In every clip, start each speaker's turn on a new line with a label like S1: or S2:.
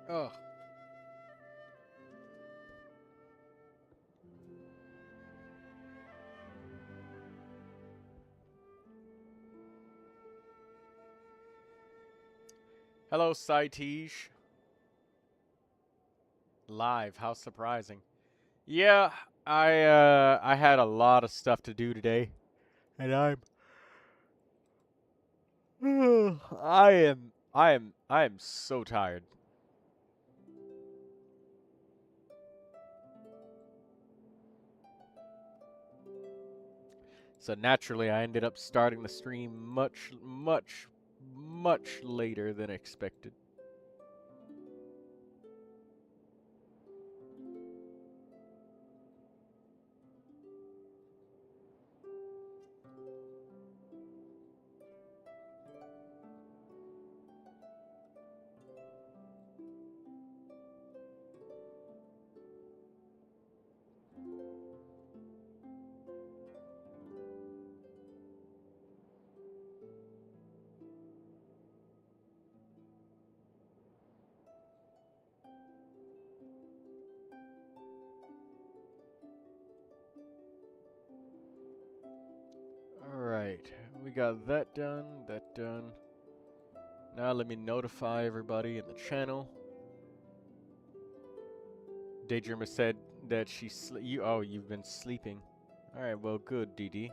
S1: Oh. Hello, Saitish. Live, how surprising. Yeah, I had a lot of stuff to do today, and I am so tired. So naturally, I ended up starting the stream much later than expected. Alright, we got that done, that done. Now let me notify everybody in the channel. Daydreamer said that you've been sleeping. Alright, well good, DD.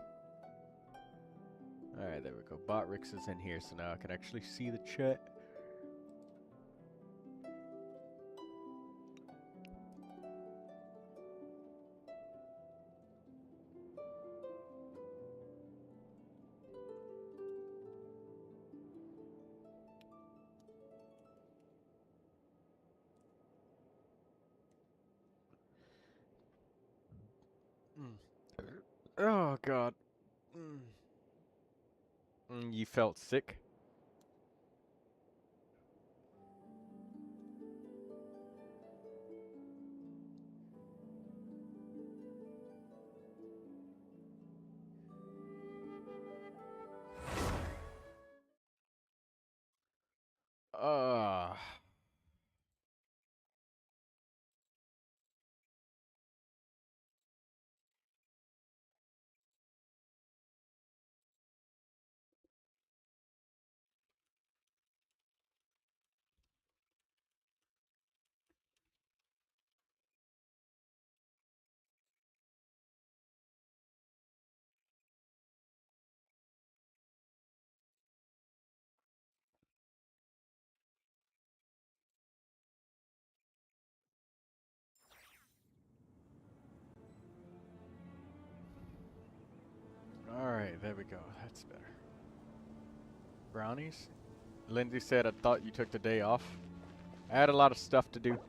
S1: Alright, there we go. Botrix is in here, so now I can actually see the chat. Oh god. You felt sick? Uh Alright, there we go. That's better. Brownies? Lindsay said I thought you took the day off. I had a lot of stuff to do.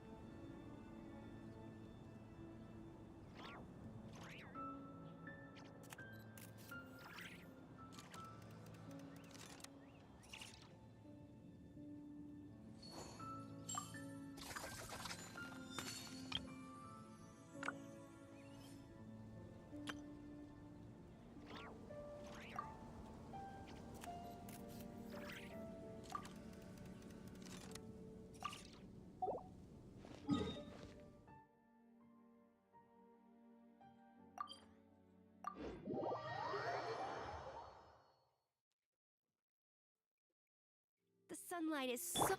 S2: The sunlight is so...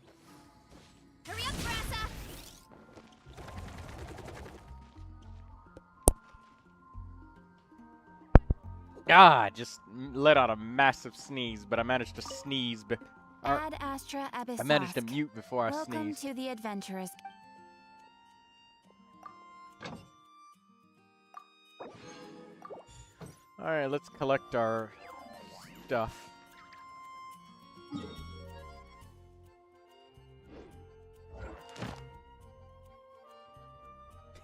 S2: Hurry up, Brassa!
S1: Ah, just let out a massive sneeze, but I managed to sneeze.
S2: Ad Astra Abyssosque.
S1: I managed to mute before I
S2: Welcome
S1: sneezed.
S2: to the adventurers.
S1: Alright, let's collect our stuff.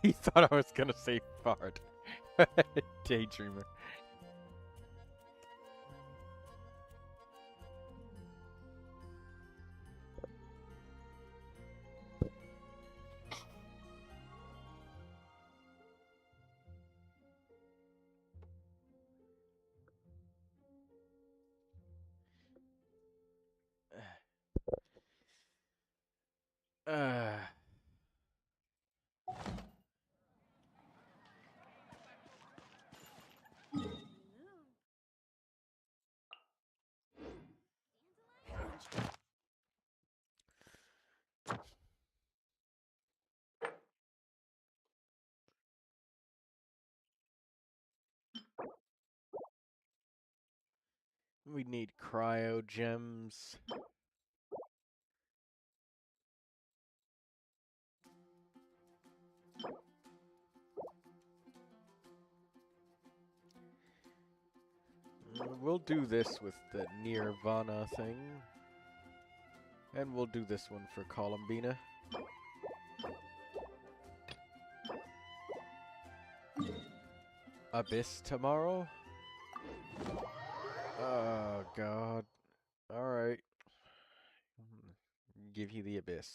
S1: He thought I was gonna say fart. Daydreamer. We need Primogems. We'll do this with the Nirvana thing. And we'll do this one for Columbina. Abyss tomorrow? Oh, God. Alright. Give you the Abyss.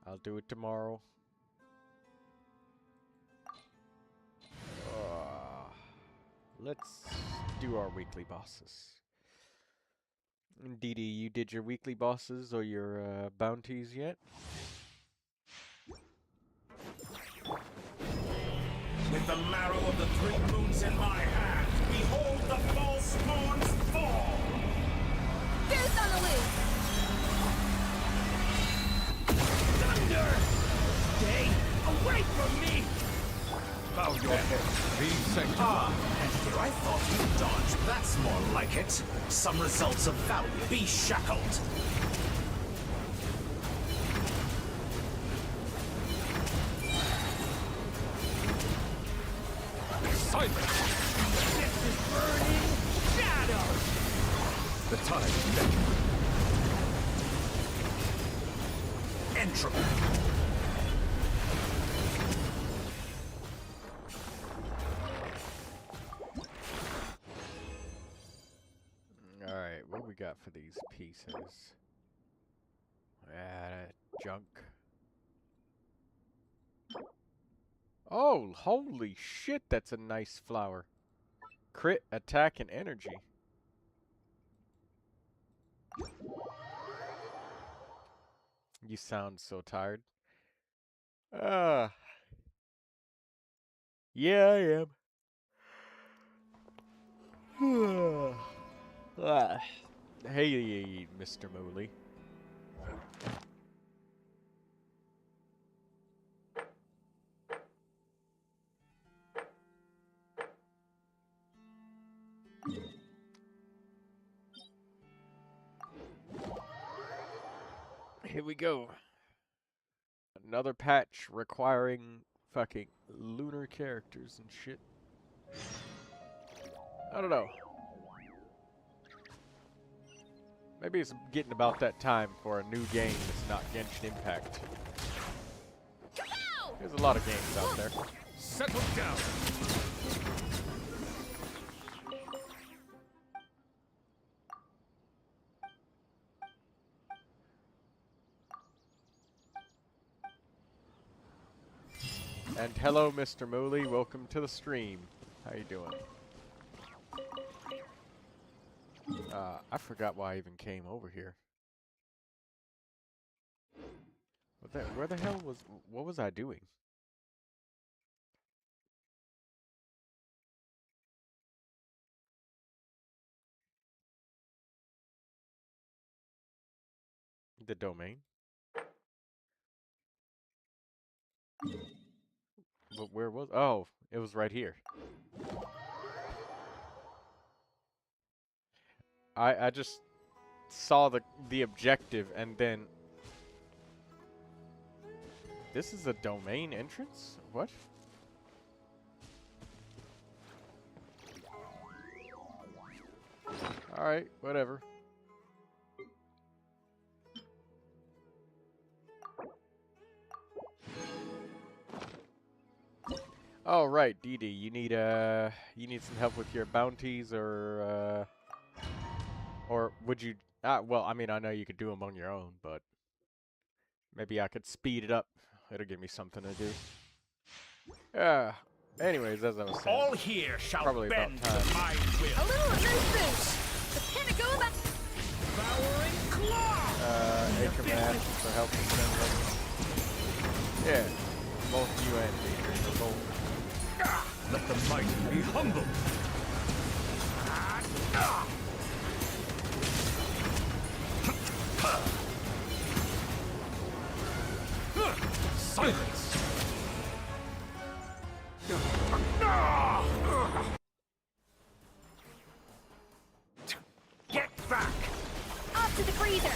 S1: I'll do it tomorrow. Let's do our weekly bosses. Dee Dee, you did your weekly bosses or your bounties yet?
S3: With the marrow of the 3 moons in my hand, behold the false moon's fall!
S2: Goose on the loose!
S3: Thunder! Stay away from me! Bow your head. Ah, and here I thought you dodged. That's more like it. Some results of value. Be shackled. Silence! This is burning shadows! The time is dead. Entropy.
S1: Alright, what we got for these pieces? Junk. Oh, holy shit, that's a nice flower. Crit, attack, and energy. You sound so tired. Yeah, I am. Hey, Mr. Mooley. Here we go. Another patch requiring fucking lunar characters and shit. I don't know. Maybe it's getting about that time for a new game that's not Genshin Impact. There's a lot of games out there.
S3: Settle down.
S1: And hello, Mr. Mooley. Welcome to the stream. How you doing? I forgot why I even came over here. Where the hell was... What was I doing? The domain? But where was... Oh, it was right here. I just saw the objective and then... This is a domain entrance? What? Alright, whatever. Oh right, Dee Dee, you need some help with your bounties or would you well, I mean, I know you could do them on your own, but maybe I could speed it up. It'll give me something to do. Anyways, as I was saying,
S3: All here shall
S1: probably
S3: bend
S1: about time.
S3: to my
S2: A
S3: will.
S2: little assistance! The pinnacle back!
S3: Devouring claw!
S1: Acre Mash for helping send them. Yeah, both you and me are gold.
S3: Let the mighty be humble. Silence!
S2: to the freezer.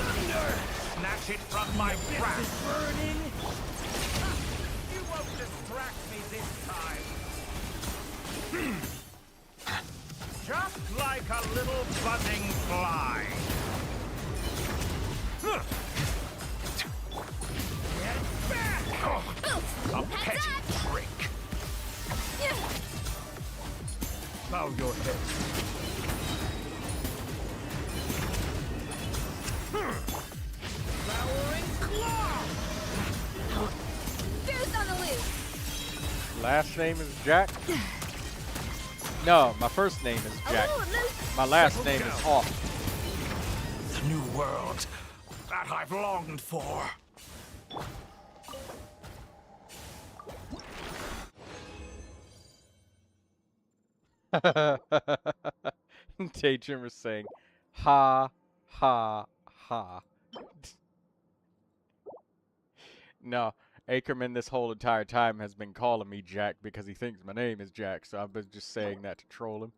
S3: Thunder! Snatch it from my grasp! Burning! You won't distract me this time! Just like a little buzzing fly! Get back! A petty trick! Bow your head. Flowering claw!
S2: Goose on the loose.
S1: Last name is Jack? No, my first name is Jack. My last name is Hawk.
S3: The new world that I've longed for.
S1: Daydreamer saying, ha, ha, ha. No, Ackerman this whole entire time has been calling me Jack because he thinks my name is Jack, so I've been just saying that to troll him.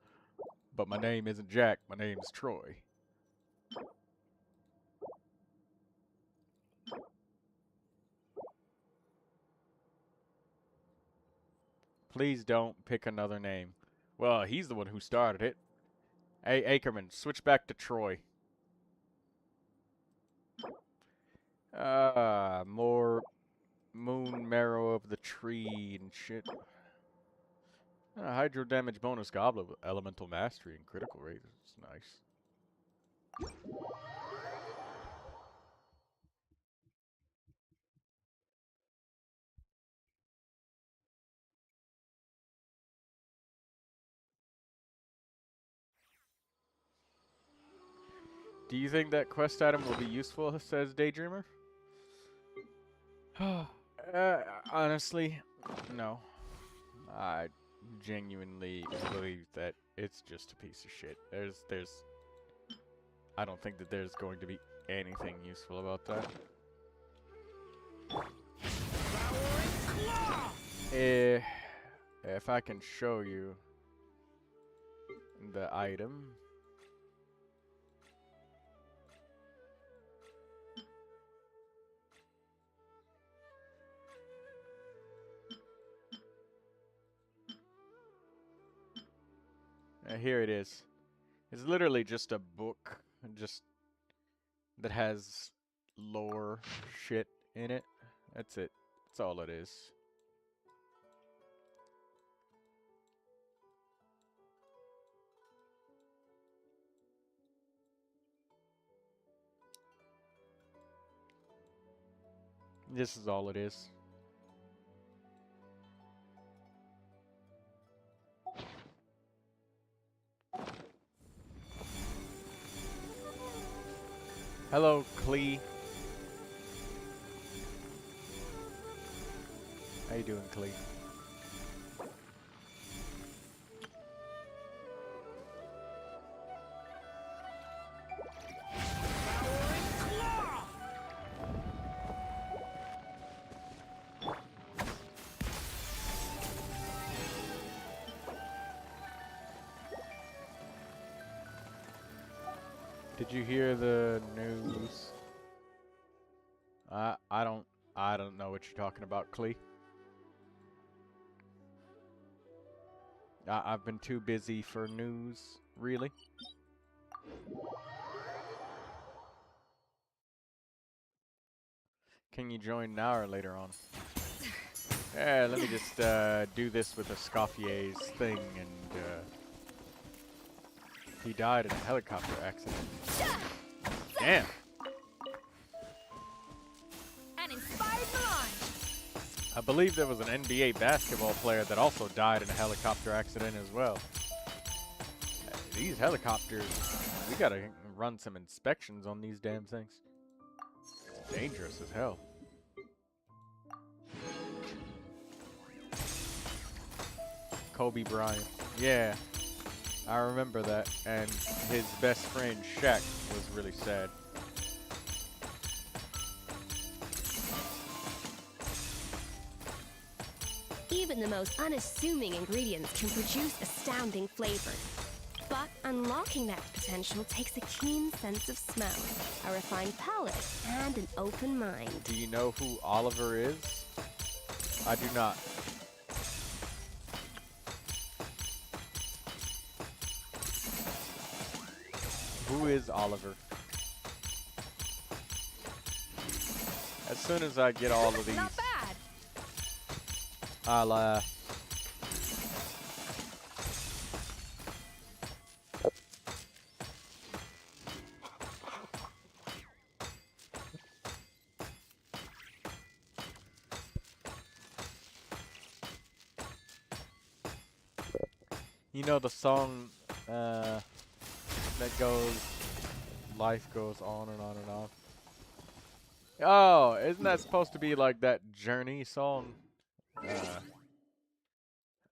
S1: But my name isn't Jack, my name's Troy. Please don't pick another name. Well, he's the one who started it. Hey, Ackerman, switch back to Troy. More moon marrow of the tree and shit. Hydro damage bonus goblet with elemental mastery and critical rate. It's nice. Do you think that quest item will be useful, says Daydreamer? Honestly, no. I genuinely believe that it's just a piece of shit. I don't think that there's going to be anything useful about that. If I can show you the item. Here it is. It's literally just a book, that has lore shit in it. That's it. That's all it is. This is all it is. Hello, Klee. How you doing, Klee? Did you hear the news? I don't know what you're talking about, Klee. I've been too busy for news, really. Can you join now or later on? Yeah, let me just do this with Escoffier's thing, and he died in a helicopter accident. Damn.
S2: An inspired melange.
S1: I believe there was an NBA basketball player that also died in a helicopter accident as well. These helicopters, we gotta run some inspections on these damn things. Dangerous as hell. Kobe Bryant. Yeah, I remember that. And his best friend, Shaq, was really sad.
S2: Even the most unassuming ingredients can produce astounding flavors. But unlocking that potential takes a keen sense of smell, a refined palate, and an open mind.
S1: Do you know who Oliver is? I do not. Who is Oliver? As soon as I get all of these,
S2: Not bad.
S1: I'll you know the song that goes, life goes on and on and on. Oh, isn't that supposed to be like that Journey song?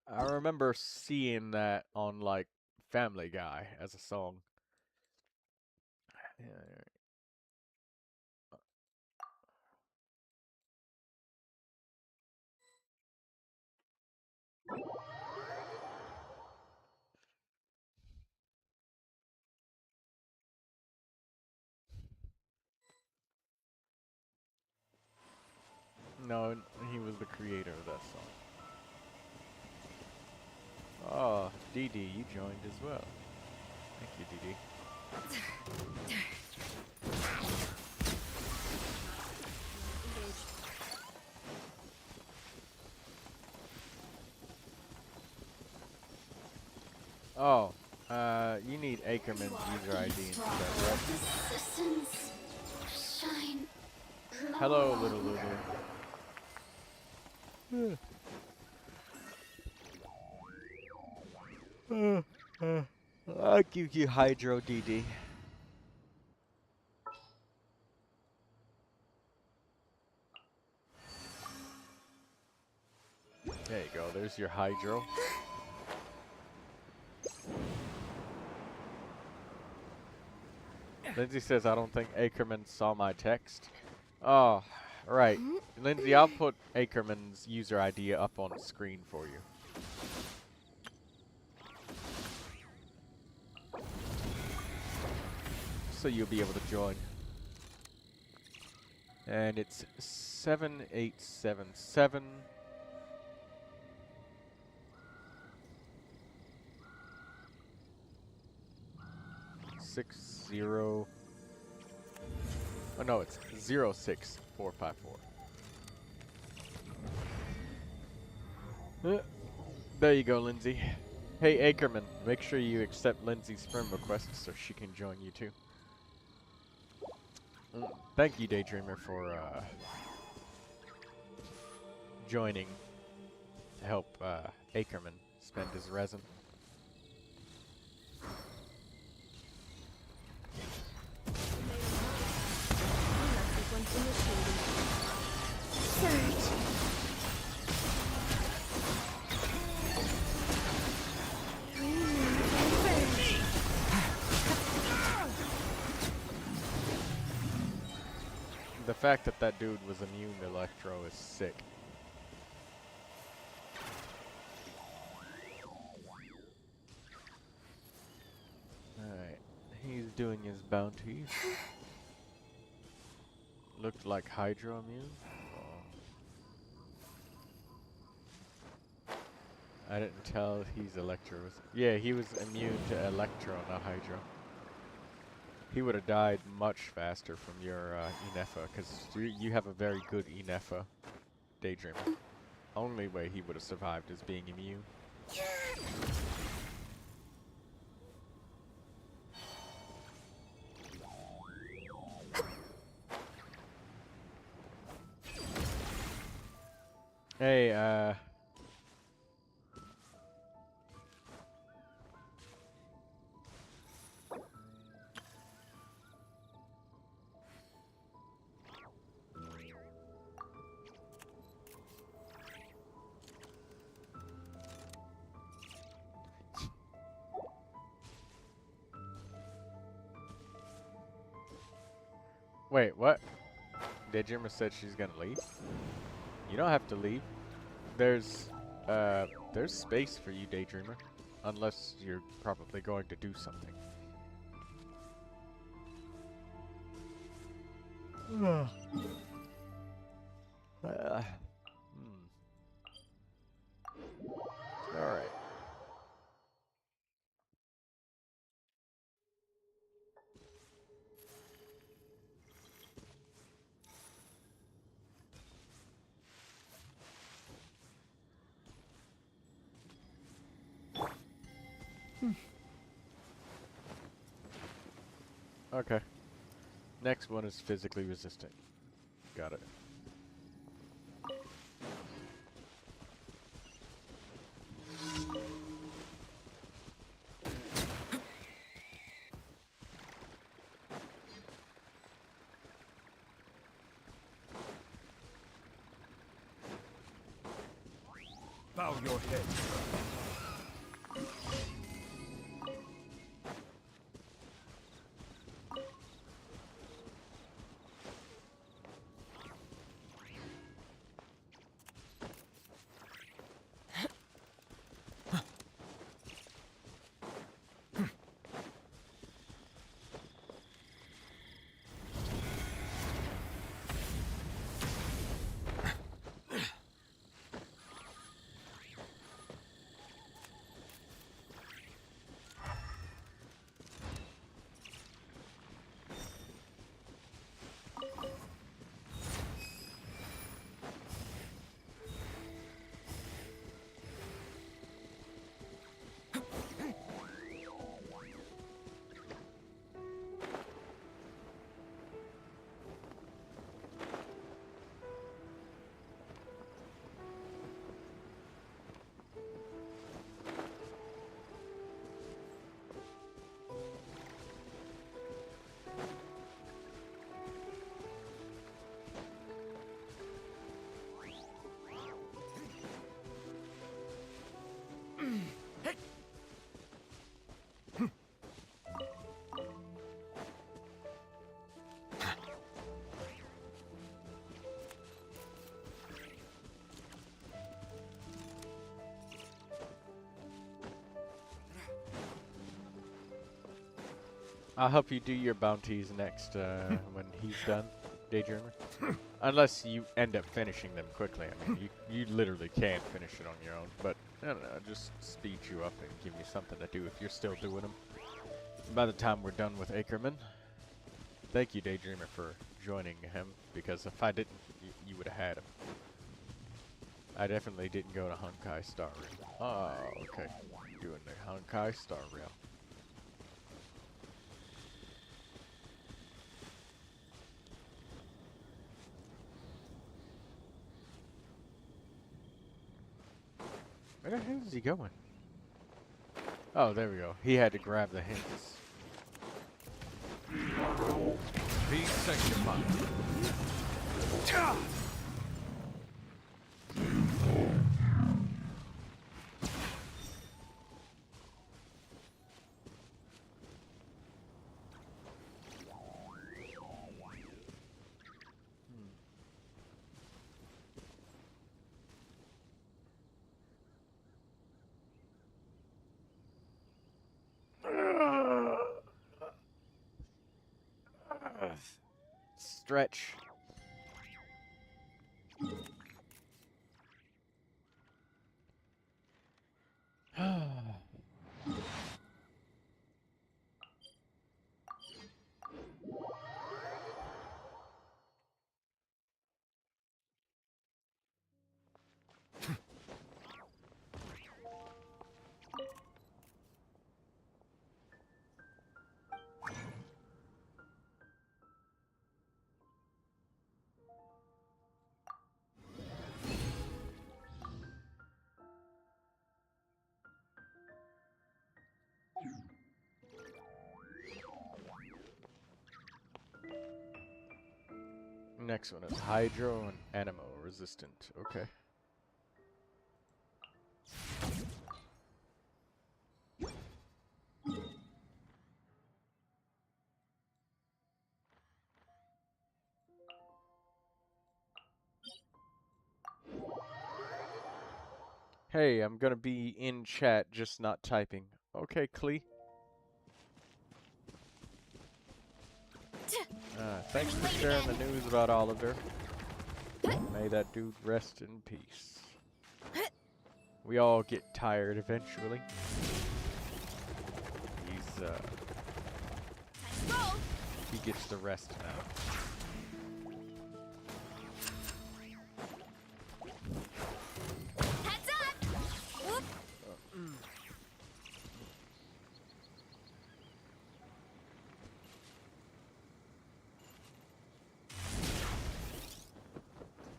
S1: I remember seeing that on like Family Guy as a song. Yeah. No, he was the creator of that song. Oh, Dee Dee, you joined as well. Thank you, Dee Dee. Oh, you need Ackerman's user ID instead, right?
S2: Resistance. Shine.
S1: Hello, little Lulu. I'll give you Hydro, Dee Dee. There you go, there's your Hydro. Lindsay says, I don't think Ackerman saw my text. Oh, right. Lindsay, I'll put Ackerman's user ID up on the screen for you. So you'll be able to join. And it's 7877. Oh no, it's 06454. There you go, Lindsay. Hey, Ackerman, make sure you accept Lindsay's friend request so she can join you too. Thank you, Daydreamer, for joining to help Ackerman spend his resin. The fact that that dude was immune to Electro is sick. Alright, he's doing his bounties. Looked like Hydro immune. I didn't tell he's Electro. Yeah, he was immune to Electro, not Hydro. He would have died much faster from your Inefa, because you have a very good Inefa, Daydreamer. Only way he would have survived is being immune. Hey, wait, what? Daydreamer said she's gonna leave? You don't have to leave. There's space for you, Daydreamer. Unless you're probably going to do something. Alright. Okay. Next one is physically resistant. Got it.
S3: Bow your head.
S1: I'll help you do your bounties next when he's done, Daydreamer. Unless you end up finishing them quickly. I mean, you literally can't finish it on your own. But, I don't know, just speed you up and give you something to do if you're still doing them. By the time we're done with Ackerman. Thank you, Daydreamer, for joining him. Because if I didn't, you would have had him. I definitely didn't go to Honkai Star Rail. Oh, okay. Doing the Honkai Star Rail. Where the hell is he going? Oh, there we go. He had to grab the hints.
S3: Be sanctified.
S1: Stretch. Next one is Hydro and Animo resistant. Okay. Hey, I'm gonna be in chat, just not typing. Okay, Klee. Thanks for sharing the news about Oliver. May that dude rest in peace. We all get tired eventually. He gets the rest now.
S2: Heads up! Whoop.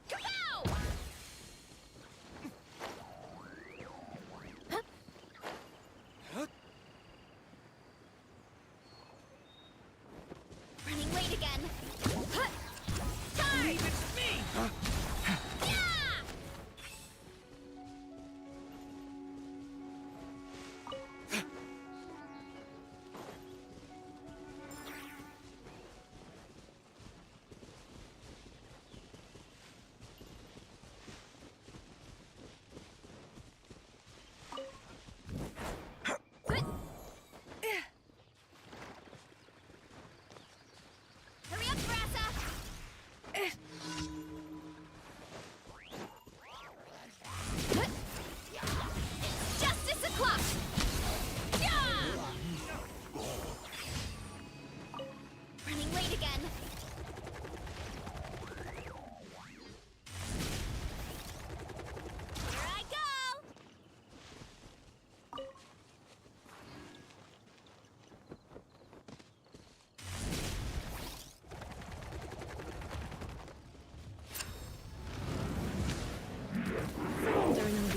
S2: Kapow! Running late again. Charge!
S3: It's me!
S2: Yeah! Hurry up, Grassa! It's justice o'clock! Yeah! Running late again. Here I go!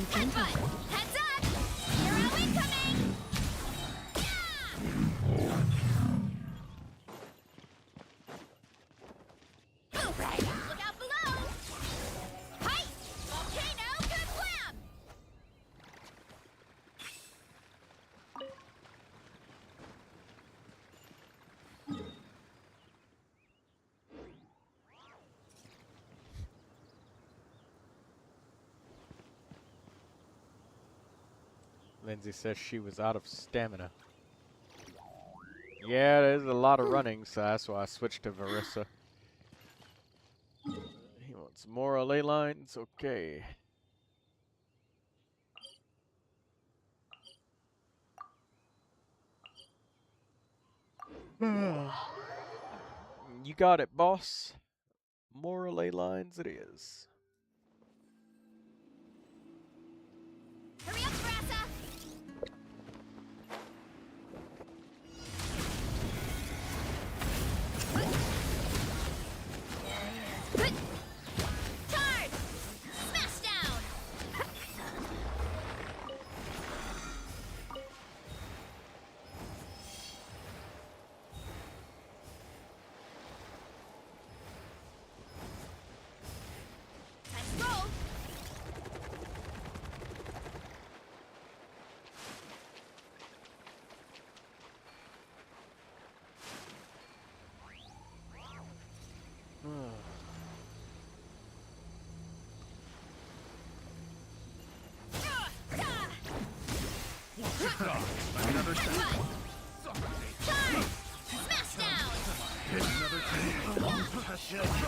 S2: Headbutt! Heads up! Hero incoming! Yeah! Look out below! Height! Volcano kablam!
S1: Lindsay says she was out of stamina. Yeah, there's a lot of running, so that's why I switched to Verissa. He wants more ley lines? Okay. You got it, boss. More ley lines it is.
S2: Hurry up, Grassa! Charge! Smash down! Let's roll!
S3: Another time.
S2: Charge! Smash down!
S3: Another time.
S2: Charge!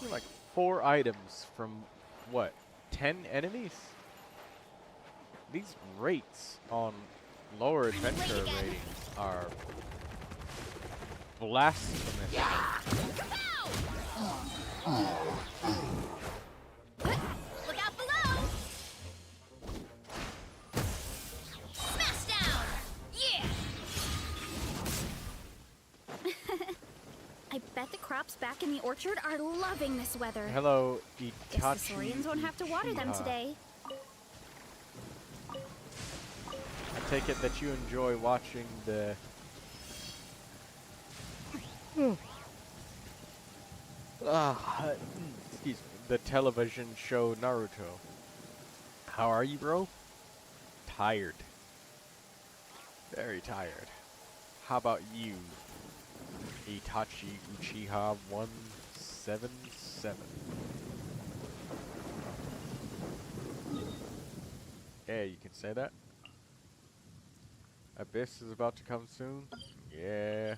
S1: Like 4 items from, what, 10 enemies? These rates on lower adventure ratings are blasphemous.
S2: Look out below! Smash down! Yeah! I bet the crops back in the orchard are loving this weather.
S1: Hello,
S2: Guess the
S1: Itachi.
S2: Saurians won't have to water them
S1: Uchiha.
S2: today.
S1: I take it that you enjoy watching the excuse me, the television show Naruto. How are you, bro? tired. Very tired. How about you, Itachi Uchiha 177? Yeah, you can say that. Abyss is about to come soon. Yeah.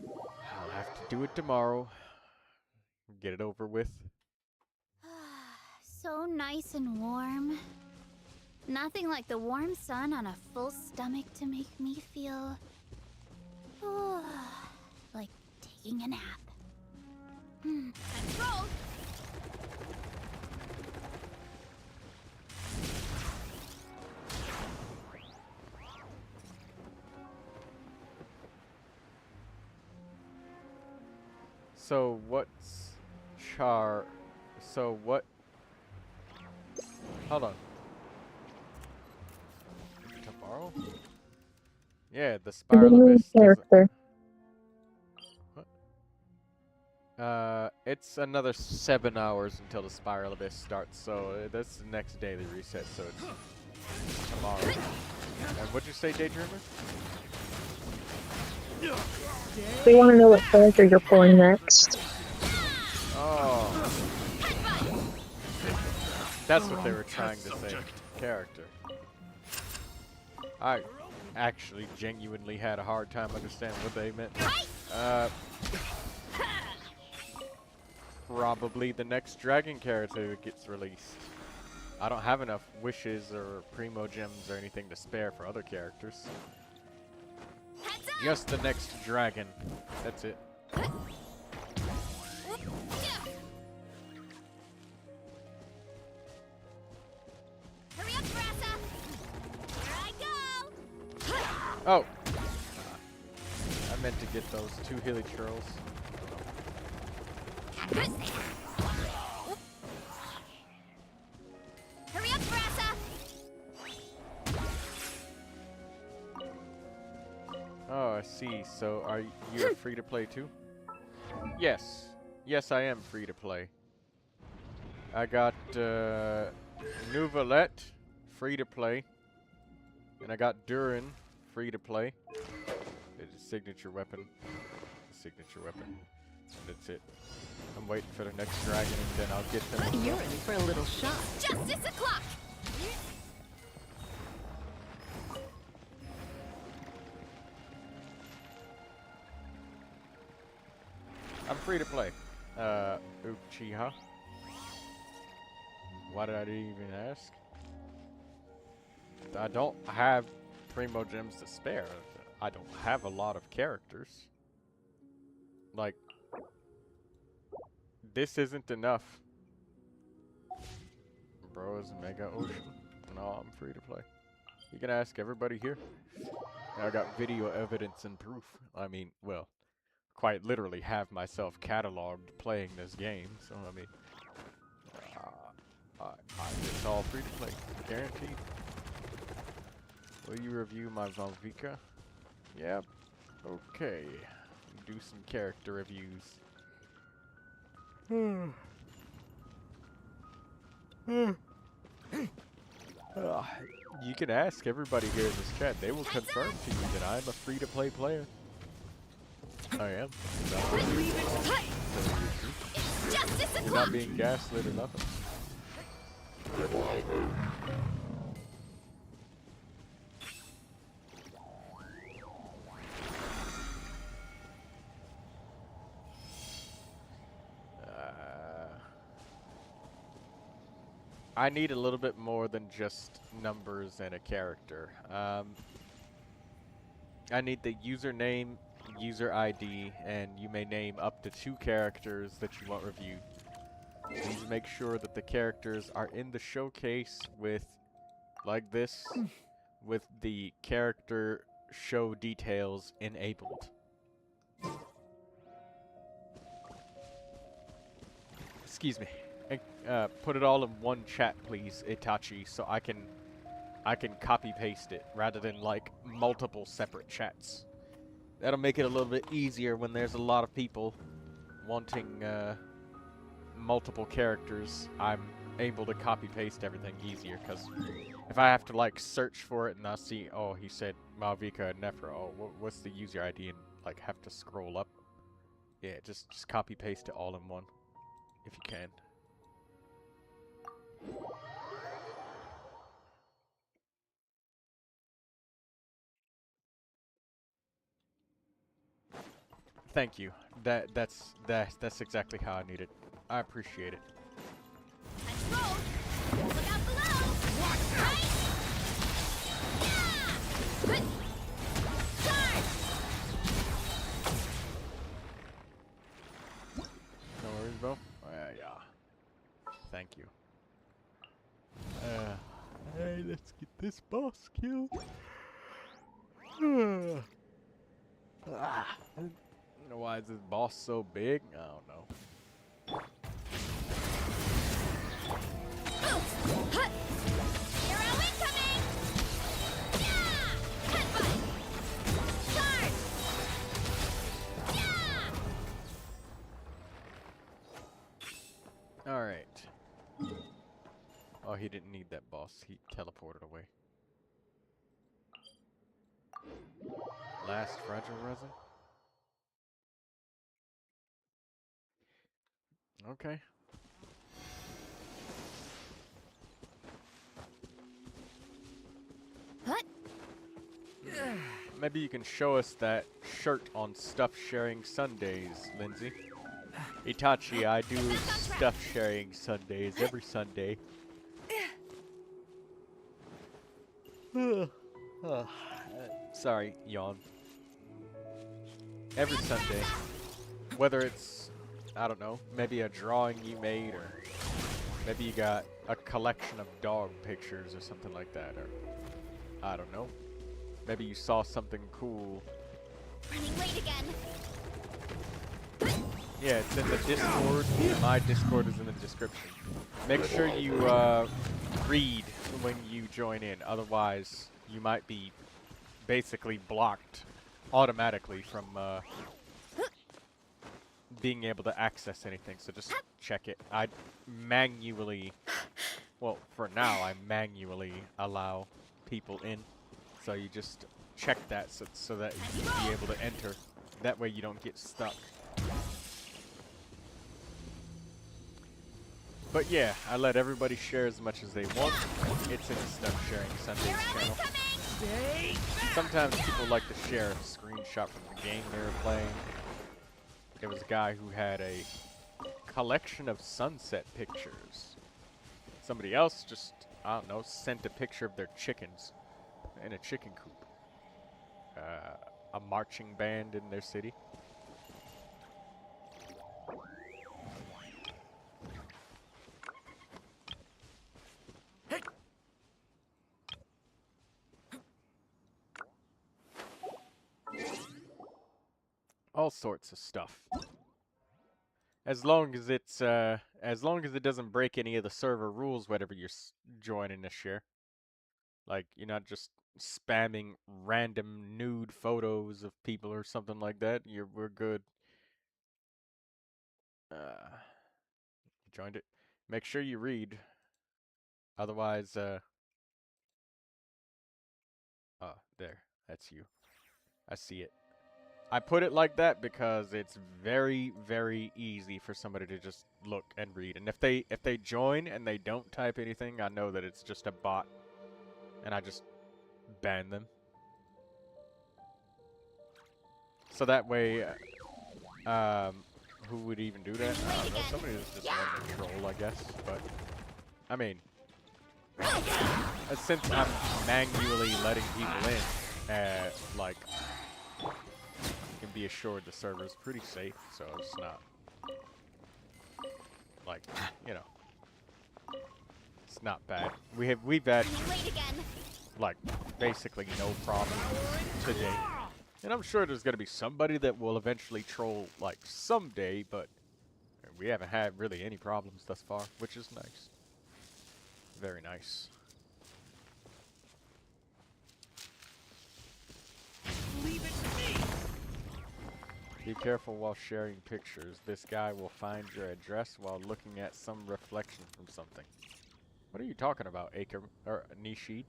S1: I'll have to do it tomorrow. Get it over with.
S4: So nice and warm. Nothing like the warm sun on a full stomach to make me feel like taking a nap. Let's roll.
S1: So what's char? So what? Hold on. Tomorrow? Yeah, the Spiral Abyss doesn't.
S5: Character.
S1: What? It's another 7 hours until the Spiral Abyss starts, so that's the next daily reset, so it's tomorrow. And what'd you say, Daydreamer?
S5: We want to know what character you're pulling next.
S1: Oh. That's what they were trying to say. Character. I actually genuinely had a hard time understanding what they meant. Probably the next dragon character that gets released. I don't have enough wishes or Primogems or anything to spare for other characters. Just the next dragon. That's it.
S4: Hurry up, Brassa! Here I go!
S1: Oh! I meant to get those 2 hilly churls.
S4: Hurry up, Brassa!
S1: Oh, I see. So are you free to play too? Yes. Yes, I am free to play. I got Neuvilette free to play. And I got Durin free to play. It's a signature weapon. Signature weapon. That's it. I'm waiting for the next dragon and then I'll get them.
S2: You're in for a little shock.
S4: Justice o'clock!
S1: I'm free to play. Uchiha. Why did I even ask? I don't have Primogems to spare. I don't have a lot of characters. Like, this isn't enough. Bro is a mega ocean. No, I'm free to play. You can ask everybody here. I got video evidence and proof. I mean, well, quite literally have myself cataloged playing this game. So, I mean, it's all free to play. Guaranteed. Will you review my Valvika? Yep. Okay. Do some character reviews. You can ask everybody here in this chat. They will confirm to you that I'm a free-to-play player. I am.
S4: Justice
S1: You're
S4: o'clock!
S1: not being gaslit or nothing. I need a little bit more than just numbers and a character. I need the username, user ID, and you may name up to 2 characters that you want reviewed. Please make sure that the characters are in the showcase with, like this, with the character show details enabled. Excuse me. And, put it all in one chat, please, Itachi, so I can copy paste it rather than like multiple separate chats. That'll make it a little bit easier when there's a lot of people wanting multiple characters. I'm able to copy paste everything easier because If I have to like search for it and I see, oh, he said Malvika and Nephra. Oh, what's the user ID and like have to scroll up? Yeah, just copy paste it all in one, if you can. Thank you. That's exactly how I need it. I appreciate it.
S4: Let's roll. Look out below. Right. Yeah. Good. Charge.
S1: No worries, bro. Yeah. Thank you. Hey, let's get this boss killed. Why is this boss so big? I don't know.
S4: Hero incoming. Yeah. Headbutt. Charge. Yeah.
S1: All right. Oh, he didn't need that boss. He teleported away. Last fragile resin. Okay.
S4: What?
S1: Maybe you can show us that shirt on Stuff Sharing Sundays, Lindsay. Itachi, I do Stuff Sharing Sundays every Sunday. Sorry, yawn. Every Sunday. Whether it's, I don't know, maybe a drawing you made, or maybe you got a collection of dog pictures or something like that, or I don't know. Maybe you saw something cool.
S4: Running late again.
S1: Yeah, it's in the Discord. My Discord is in the description. Make sure you read when you join in. Otherwise, you might be basically blocked automatically from being able to access anything. So just check it. I manually, well, for now, I manually allow people in. So you just check that so that you can be able to enter. That way you don't get stuck. But yeah, I let everybody share as much as they want. It's in the Stuff Sharing Sundays channel. Sometimes people like to share a screenshot from the game they were playing. There was a guy who had a collection of sunset pictures. Somebody else just, I don't know, sent a picture of their chickens in a chicken coop. A marching band in their city. All sorts of stuff. As long as it's as long as it doesn't break any of the server rules, whatever you're joining this share. Like you're not just spamming random nude photos of people or something like that. We're good. You joined it. Make sure you read. Otherwise, oh, there. That's you. I see it. I put it like that because it's very, very easy for somebody to just look and read. And if they join and they don't type anything, I know that it's just a bot, and I just ban them. So that way, who would even do that? I don't know. Somebody who's just wanting to troll, I guess. But I mean, since I'm manually letting people in, like. Can be assured the server is pretty safe, so it's not like, you know, it's not bad. We've had like basically no problems today, and I'm sure there's gonna be somebody that will eventually troll like someday, but we haven't had really any problems thus far, which is nice. Very nice. Be careful while sharing pictures. This guy will find your address while looking at some reflection from something. What are you talking about, Nishid?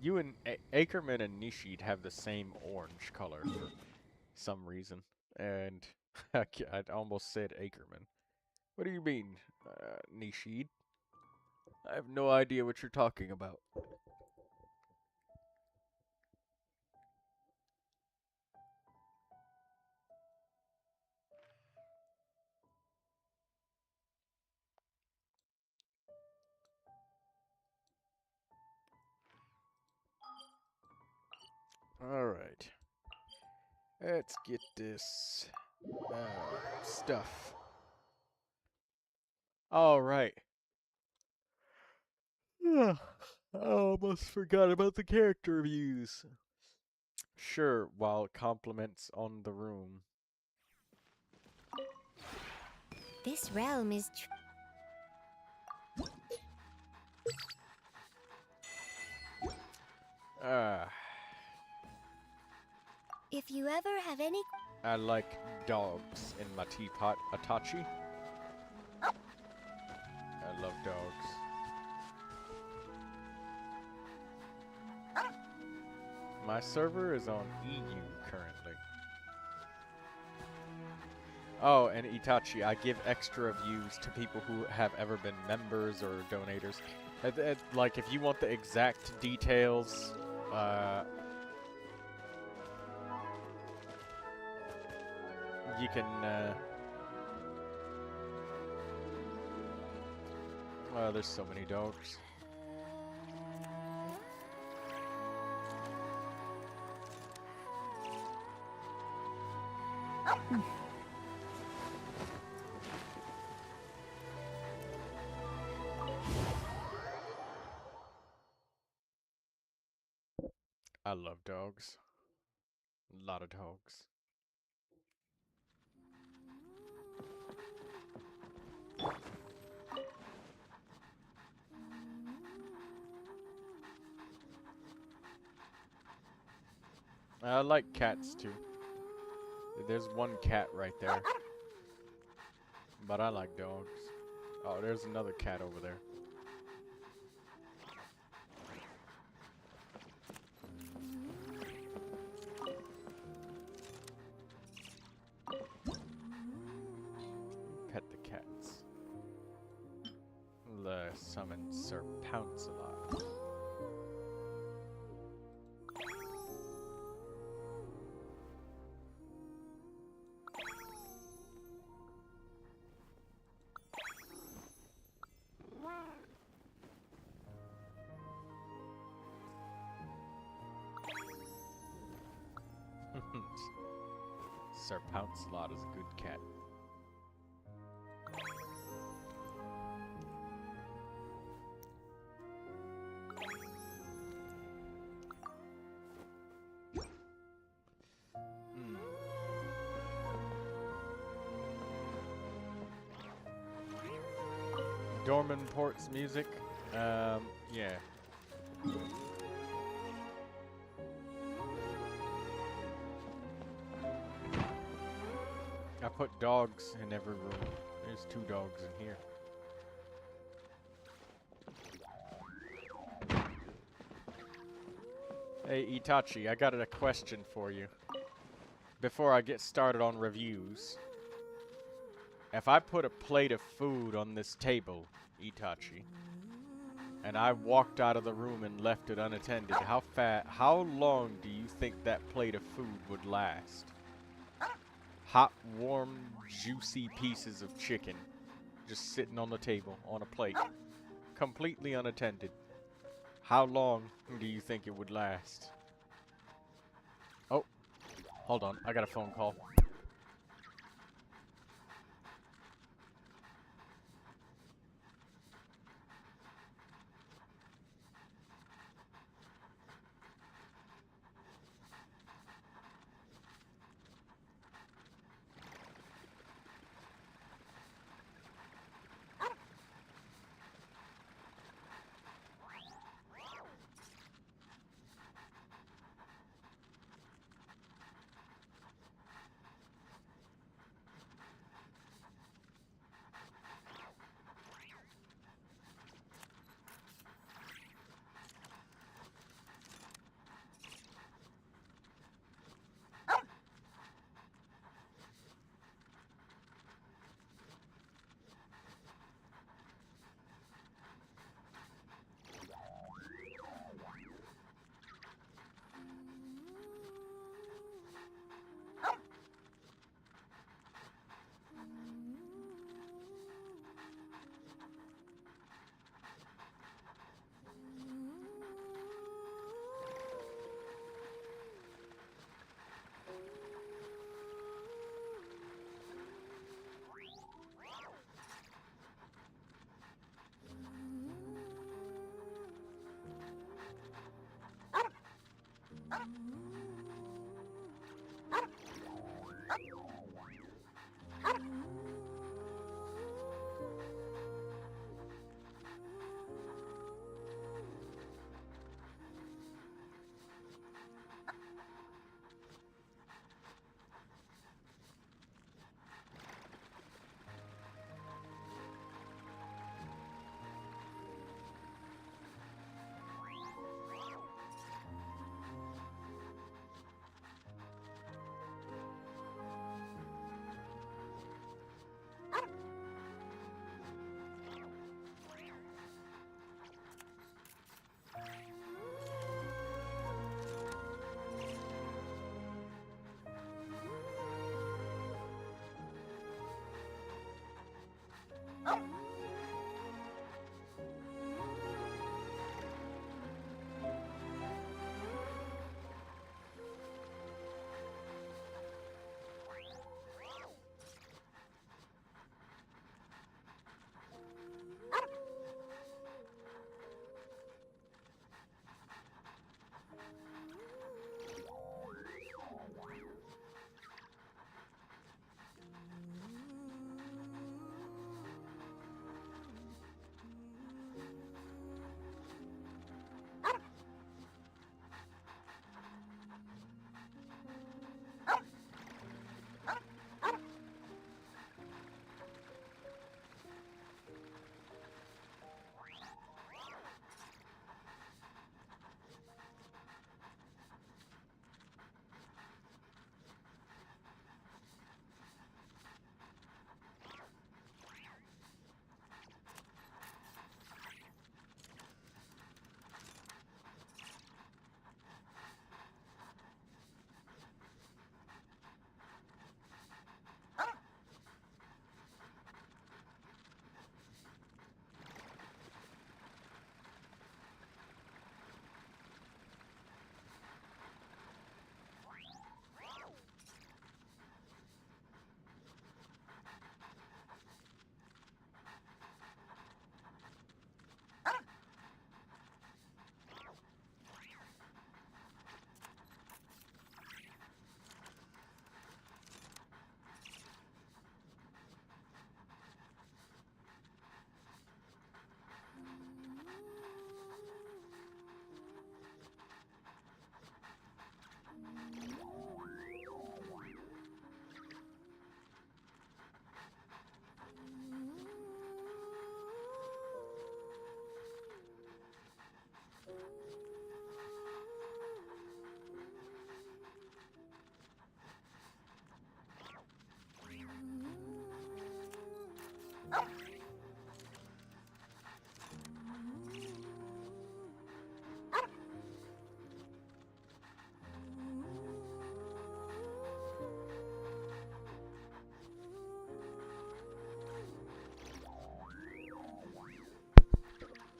S1: You and Ackerman and Nishid have the same orange color for some reason. And I almost said Ackerman. What do you mean, Nishid? I have no idea what you're talking about. Alright. Let's get this stuff. Alright. I almost forgot about the character reviews. Sure, while compliments on the room.
S2: This realm is If you ever have any...
S1: I like dogs in my teapot, Itachi. I love dogs. My server is on EU currently. Oh, and Itachi, I give extra views to people who have ever been members or donators. Like, if you want the exact details, you can, oh, there's so many dogs. I love dogs. A lot of dogs. I like cats too. There's one cat right there. But I like dogs. Oh, there's another cat over there. Pet the cats. The summon Sir Pounce-a-lot. Sir Pounce-a-lot is a good cat. Dorman Port's music, yeah. I put dogs in every room. There's 2 dogs in here. Hey Itachi, I got a question for you. Before I get started on reviews. If I put a plate of food on this table, Itachi, and I walked out of the room and left it unattended, how long do you think that plate of food would last? Hot, warm, juicy pieces of chicken just sitting on the table on a plate, completely unattended. How long do you think it would last? Oh, hold on, I got a phone call.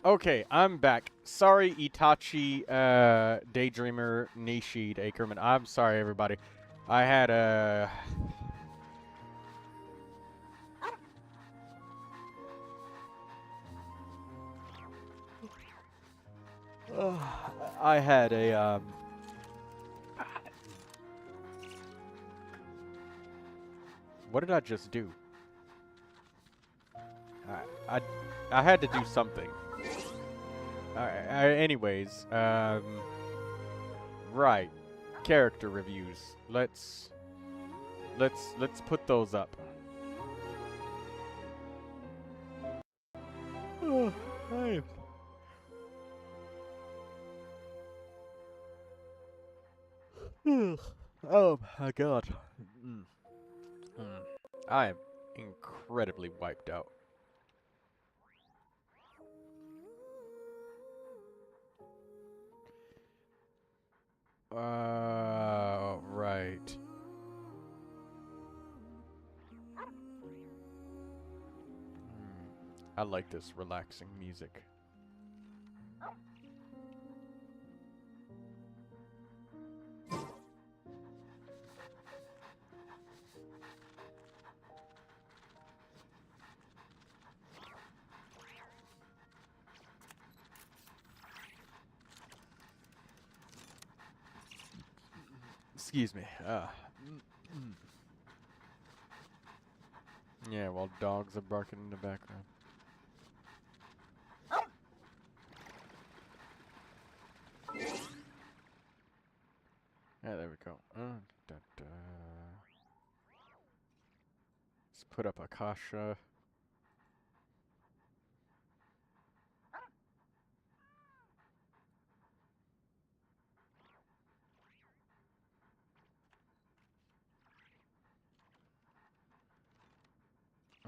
S1: Okay, I'm back. Sorry, Itachi, Daydreamer, Nishid, Ackerman. I'm sorry, everybody. I had I had a what did I just do? I I had to do something. Anyways, right. Character reviews. Let's put those up. Oh, oh my god. Mm. Mm. I am incredibly wiped out. Right. I like this relaxing music. Excuse me. Yeah, while dogs are barking in the background. Yeah, there we go. Da, da. Let's put up Akasha.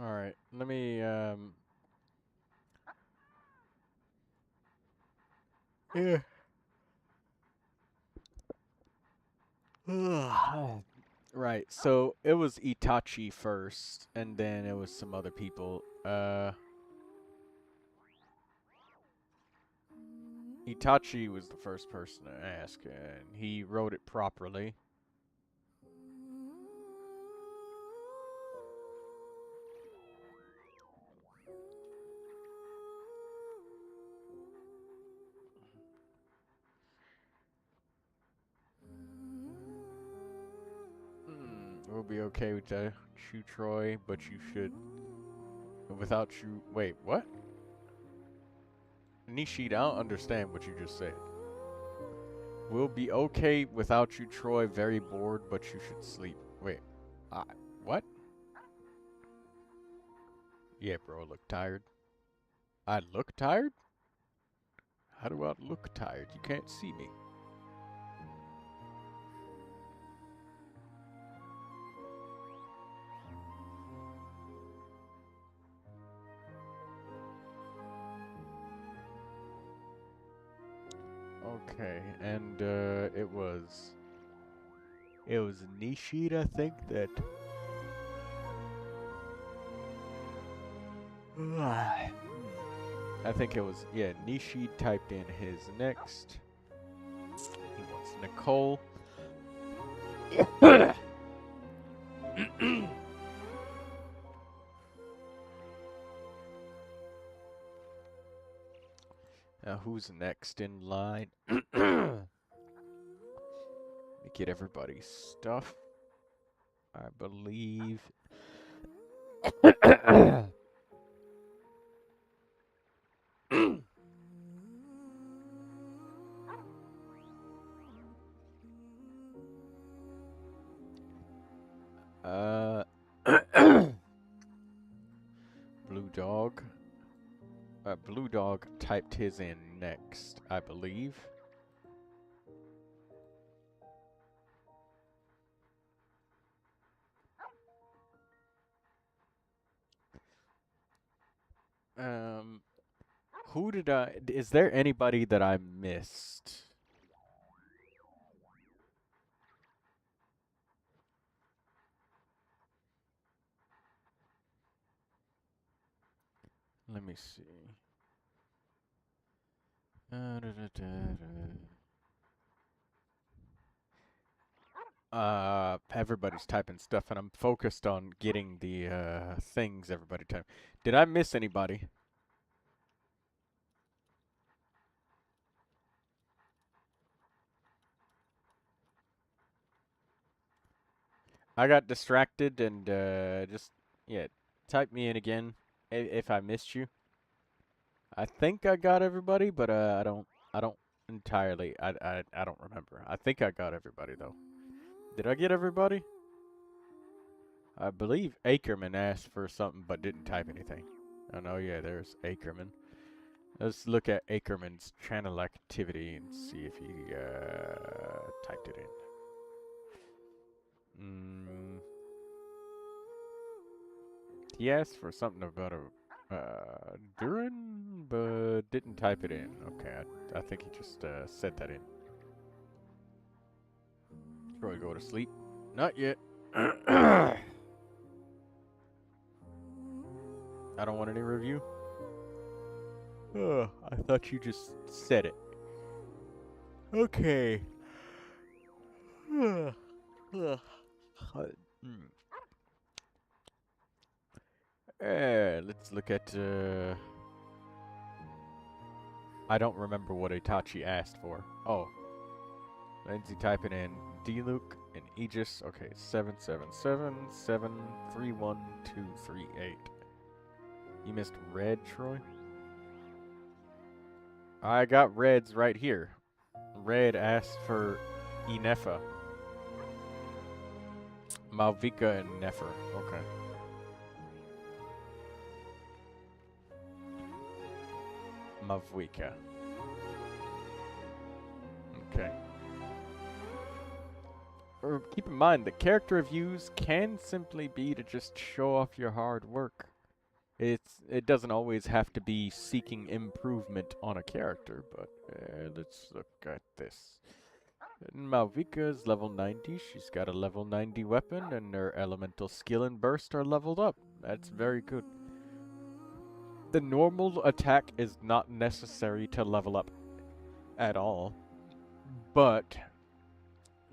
S1: Alright, let me, yeah. Right, so it was Itachi first, and then it was some other people. Itachi was the first person to ask, and he wrote it properly. We'll be okay with that, Chu Troy, but you should. Without you. Wait, what? Nishida, I don't understand what you just said. We'll be okay without you, Troy. Very bored, but you should sleep. Wait. What? Yeah, bro, I look tired. I look tired? How do I look tired? You can't see me. Okay, and it was Nishida, I think that. I think it was, yeah, Nishi typed in his next. He wants Nicole. Now, who's next in line? Let me get everybody's stuff. I believe. Blue Dog. Blue Dog typed his in next, I believe. Who did is there anybody that I missed? Let me see. Everybody's typing stuff, and I'm focused on getting the things everybody type. Did I miss anybody? I got distracted and just, yeah, type me in again if I missed you. I think I got everybody, but I don't entirely. I don't remember. I think I got everybody though. Did I get everybody? I believe Ackerman asked for something but didn't type anything. Oh no, yeah, there's Ackerman. Let's look at Ackerman's channel activity and see if he typed it in. He asked for something about a Durin, but didn't type it in. Okay, I think he just said that in. Probably go to sleep. Not yet. I don't want any review. Oh, I thought you just said it. Okay. Let's look at. I don't remember what Itachi asked for. Oh. Lindsay typing in D-Luke And Aegis, okay, 777-731-238. You missed red, Troy? I got reds right here. Red asked for Inefa. Malvika and Nefer, okay. Mavwika. Okay. Keep in mind, the character reviews can simply be to just show off your hard work. It doesn't always have to be seeking improvement on a character, but let's look at this. Malvika's level 90, she's got a level 90 weapon, and her elemental skill and burst are leveled up. That's very good. The normal attack is not necessary to level up at all, but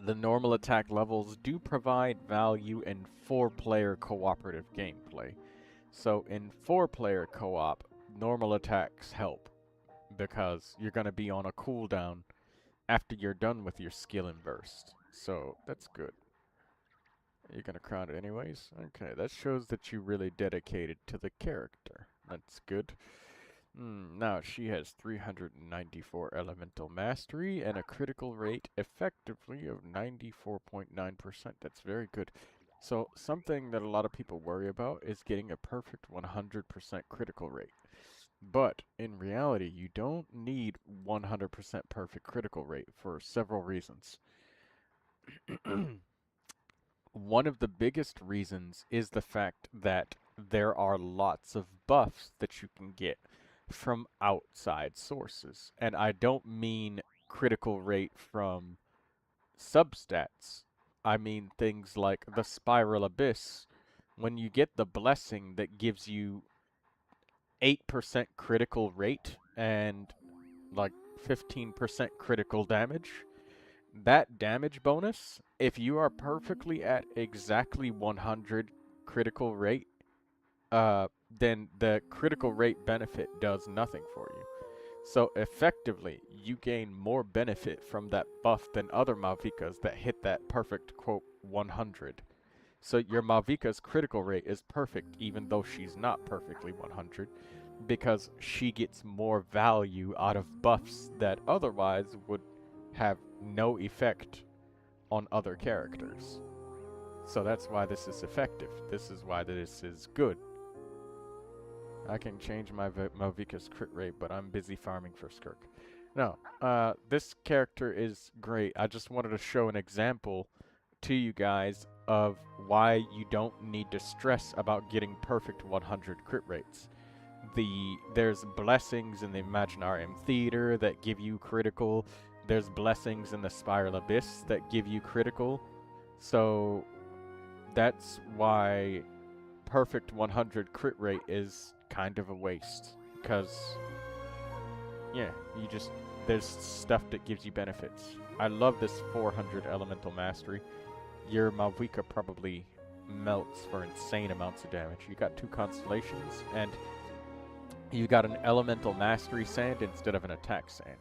S1: the normal attack levels do provide value in 4-player cooperative gameplay. So in 4-player co-op, normal attacks help because you're going to be on a cooldown after you're done with your skill and burst. So that's good. You're going to crown it anyways? Okay, that shows that you really dedicated to the character. That's good. Now, she has 394 elemental mastery and a critical rate effectively of 94.9%. That's very good. So, something that a lot of people worry about is getting a perfect 100% critical rate. But, in reality, you don't need 100% perfect critical rate for several reasons. One of the biggest reasons is the fact that there are lots of buffs that you can get from outside sources. And I don't mean critical rate from substats. I mean things like the Spiral Abyss. When you get the blessing that gives you 8% critical rate and like 15% critical damage, that damage bonus, if you are perfectly at exactly 100 critical rate, then the critical rate benefit does nothing for you. So effectively, you gain more benefit from that buff than other Malvikas that hit that perfect, quote, 100. So your Malvika's critical rate is perfect even though she's not perfectly 100, because she gets more value out of buffs that otherwise would have no effect on other characters. So that's why this is effective. This is why this is good. I can change my Malvika's crit rate, but I'm busy farming for Skirk. No, this character is great. I just wanted to show an example to you guys of why you don't need to stress about getting perfect 100 crit rates. There's blessings in the Imaginarium Theater that give you critical. There's blessings in the Spiral Abyss that give you critical. So that's why perfect 100 crit rate is kind of a waste, because yeah, there's stuff that gives you benefits. I love this 400 elemental mastery. Your Malvika probably melts for insane amounts of damage. You got 2 constellations, and you got an elemental mastery sand instead of an attack sand.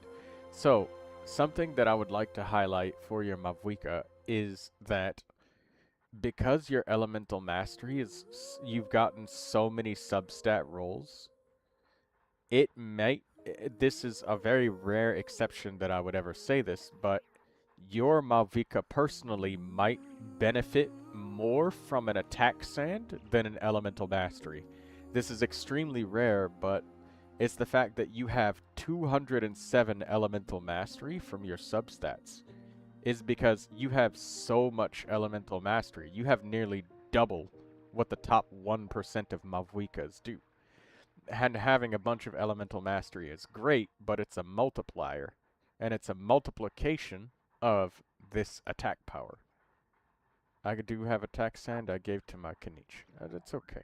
S1: So something that I would like to highlight for your Malvika is that because your elemental mastery is, you've gotten so many substat rolls, this is a very rare exception that I would ever say this, but your Malvika personally might benefit more from an attack sand than an elemental mastery. This is extremely rare, but it's the fact that you have 207 elemental mastery from your substats is because you have so much elemental mastery. You have nearly double what the top 1% of Malvikas do. And having a bunch of elemental mastery is great, but it's a multiplier, and it's a multiplication of this attack power. I do have attack sand I gave to my Kanich. That's okay.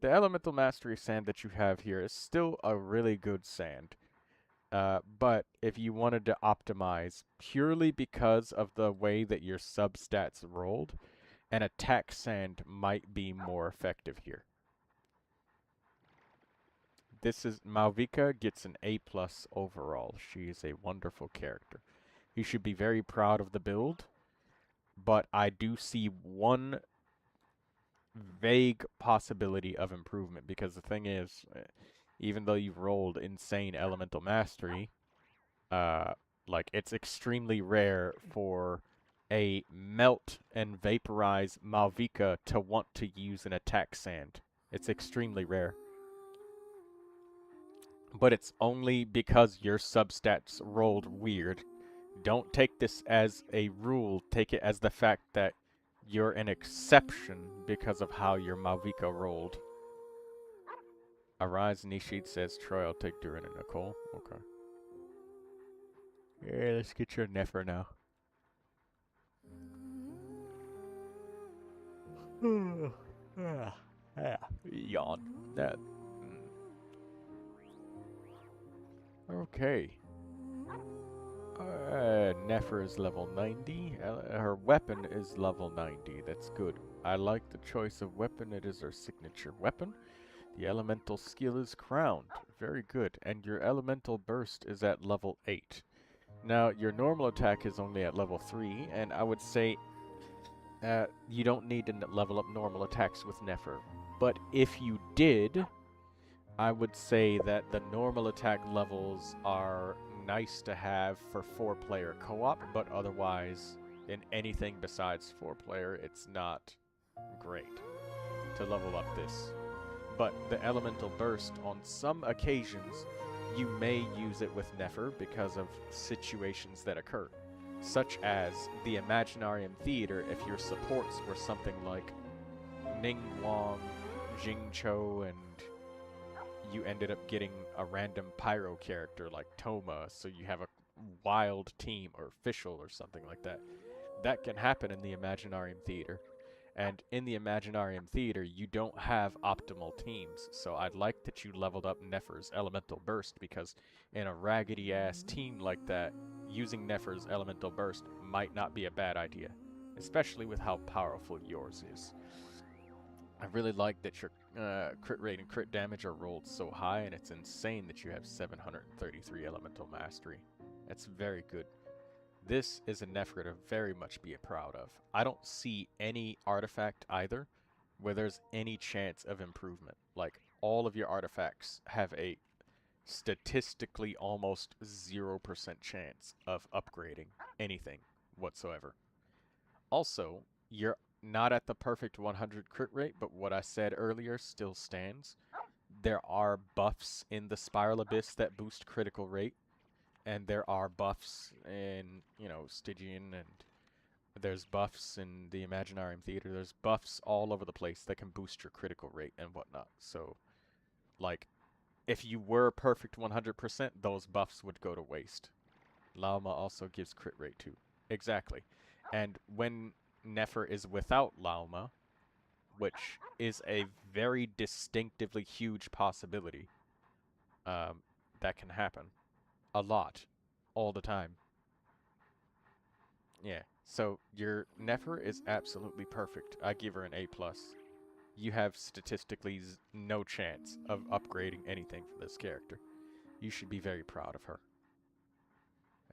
S1: The elemental mastery sand that you have here is still a really good sand. But if you wanted to optimize purely because of the way that your substats rolled, an attack sand might be more effective here. Malvika gets an A+ overall. She is a wonderful character. You should be very proud of the build. but I do see one vague possibility of improvement, because the thing is, even though you've rolled insane elemental mastery, uh, like, it's extremely rare for a melt and vaporize Malvika to want to use an attack sand. It's extremely rare. But it's only because your substats rolled weird. Don't take this as a rule, take it as the fact that you're an exception because of how your Malvika rolled. Arise, Nishid says, Troy, I'll take Durin and Nicole. Okay. Yeah, let's get your Nefer now. Yawn. That. Okay. Nefer is level 90. Her weapon is level 90. That's good. I like the choice of weapon. It is her signature weapon. The elemental skill is crowned. Very good. And your elemental burst is at level 8. Now, your normal attack is only at level 3, and I would say you don't need to level up normal attacks with Nefer. But if you did, I would say that the normal attack levels are nice to have for 4-player co-op, but otherwise, in anything besides 4-player, it's not great to level up this. But the elemental burst, on some occasions, you may use it with Nefer because of situations that occur, such as the Imaginarium Theater if your supports were something like Ning Wang, Jing Cho, and you ended up getting a random pyro character like Toma, so you have a wild team or Fischl or something like that. That can happen in the Imaginarium Theater. And in the Imaginarium Theater, you don't have optimal teams, so I'd like that you leveled up Nefer's Elemental Burst, because in a raggedy-ass team like that, using Nefer's Elemental Burst might not be a bad idea, especially with how powerful yours is. I really like that your crit rate and crit damage are rolled so high, and it's insane that you have 733 Elemental Mastery. That's very good. This is a Nefer to very much be proud of. I don't see any artifact either where there's any chance of improvement. Like, all of your artifacts have a statistically almost 0% chance of upgrading anything whatsoever. Also, you're not at the perfect 100 crit rate, but what I said earlier still stands. There are buffs in the Spiral Abyss that boost critical rate. And there are buffs in, you know, Stygian, and there's buffs in the Imaginarium Theater. There's buffs all over the place that can boost your critical rate and whatnot. So, like, if you were perfect 100%, those buffs would go to waste. Lauma also gives crit rate too. Exactly. And when Nefer is without Lauma, which is a very distinctively huge possibility, that can happen. A lot. All the time. Yeah. So your Nefer is absolutely perfect. I give her an A+. You have statistically no chance of upgrading anything for this character. You should be very proud of her.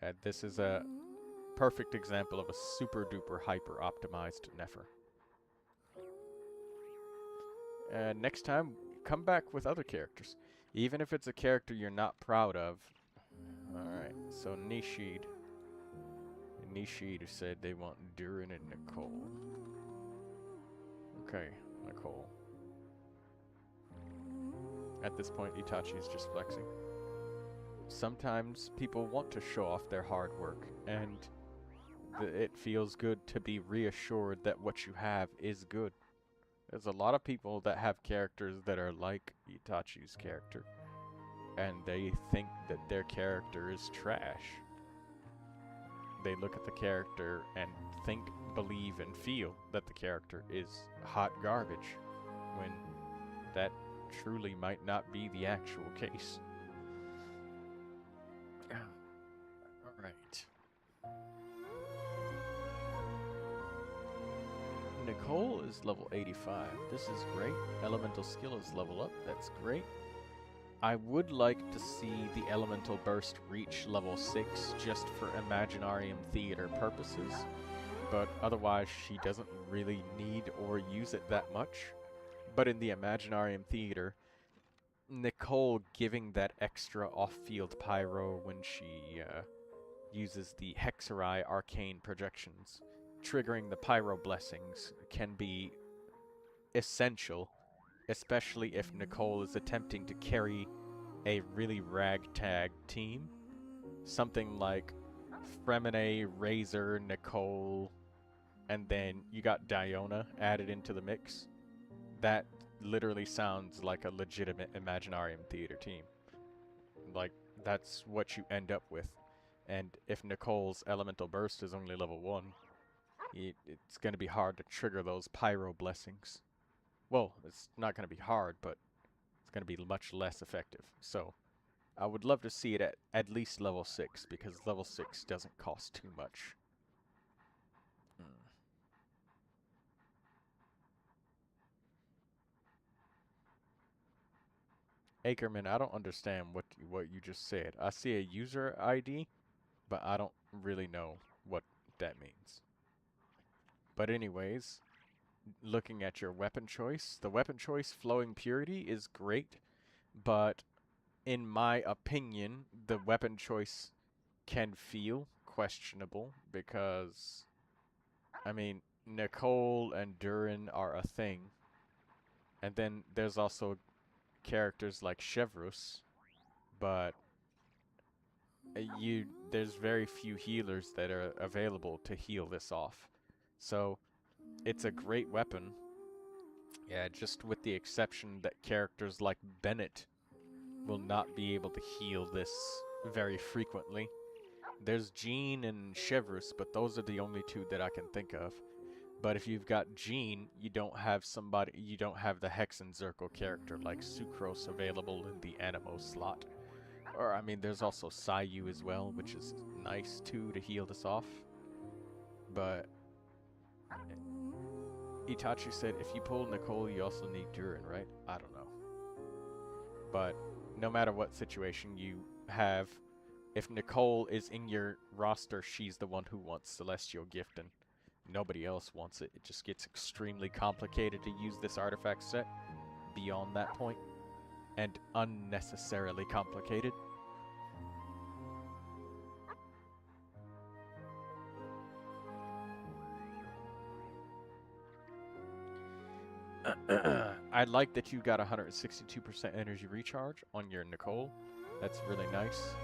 S1: And this is a perfect example of a super duper hyper optimized Nefer. And next time, come back with other characters. Even if it's a character you're not proud of. Alright, so Nishid said they want Durin and Nicole. Okay, Nicole. At this point, Itachi's just flexing. Sometimes people want to show off their hard work, and it feels good to be reassured that what you have is good. There's a lot of people that have characters that are like Itachi's character, and they think that their character is trash. They look at the character and think, believe, and feel that the character is hot garbage, when that truly might not be the actual case. Alright. Nicole is level 85. This is great. Elemental skill is level up. That's great. I would like to see the Elemental Burst reach level 6 just for Imaginarium Theater purposes. but otherwise she doesn't really need or use it that much. But in the Imaginarium Theater, Nicole giving that extra off-field pyro when she uses the Hexerai arcane projections, triggering the pyro blessings, can be essential, especially if Nicole is attempting to carry a really ragtag team. Something like Fremine, Razor, Nicole, and then you got Diona added into the mix. That literally sounds like a legitimate Imaginarium Theater team. Like, that's what you end up with. And if Nicole's Elemental Burst is only level 1, it's going to be hard to trigger those Pyro Blessings. Well, it's not going to be hard, but it's going to be much less effective. So, I would love to see it at least level 6, because level 6 doesn't cost too much. Ackerman, I don't understand what you just said. I see a user ID, but I don't really know what that means. But anyways, looking at your weapon choice, the weapon choice Flowing Purity is great, but in my opinion, the weapon choice can feel questionable because, I mean, Nicole and Durin are a thing. And then there's also characters like Chevrus, but there's very few healers that are available to heal this off. So it's a great weapon. Yeah, just with the exception that characters like Bennett will not be able to heal this very frequently. There's Jean and Chevrus, but those are the only two that I can think of. But if you've got Jean, you don't have the Hexenzirkel character like Sucrose available in the Animo slot. Or, I mean, there's also Sayu as well, which is nice too to heal this off. But Itachi said if you pull Nicole, you also need Durin, right? I don't know. But no matter what situation you have, if Nicole is in your roster, she's the one who wants Celestial Gift, and nobody else wants it. It just gets extremely complicated to use this artifact set beyond that point, and unnecessarily complicated. I like that you got 162% energy recharge on your Nicole. That's really nice.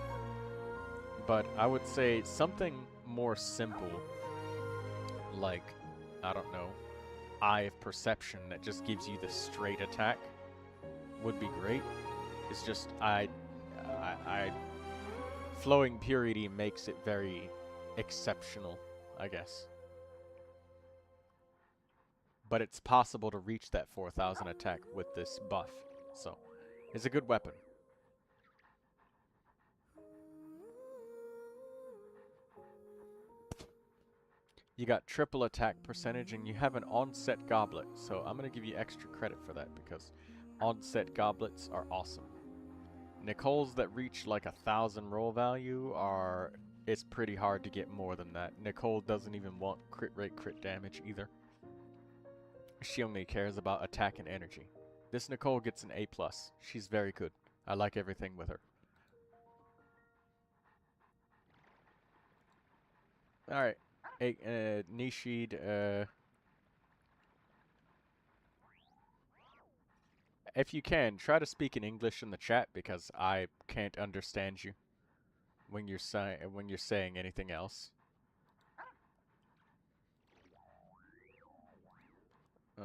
S1: But I would say something more simple, like, I don't know, Eye of Perception that just gives you the straight attack would be great. It's just, Flowing Purity makes it very exceptional, I guess. But it's possible to reach that 4,000 attack with this buff, so it's a good weapon. You got triple attack percentage, and you have an onset goblet, so I'm going to give you extra credit for that, because onset goblets are awesome. Nicole's that reach like 1,000 roll value it's pretty hard to get more than that. Nicole doesn't even want crit rate, crit damage either. She only cares about attack and energy. This Nicole gets an A+. She's very good. I like everything with her. Alright. Nishid, if you can, try to speak in English in the chat, because I can't understand you when you're saying anything else. 650-209-109.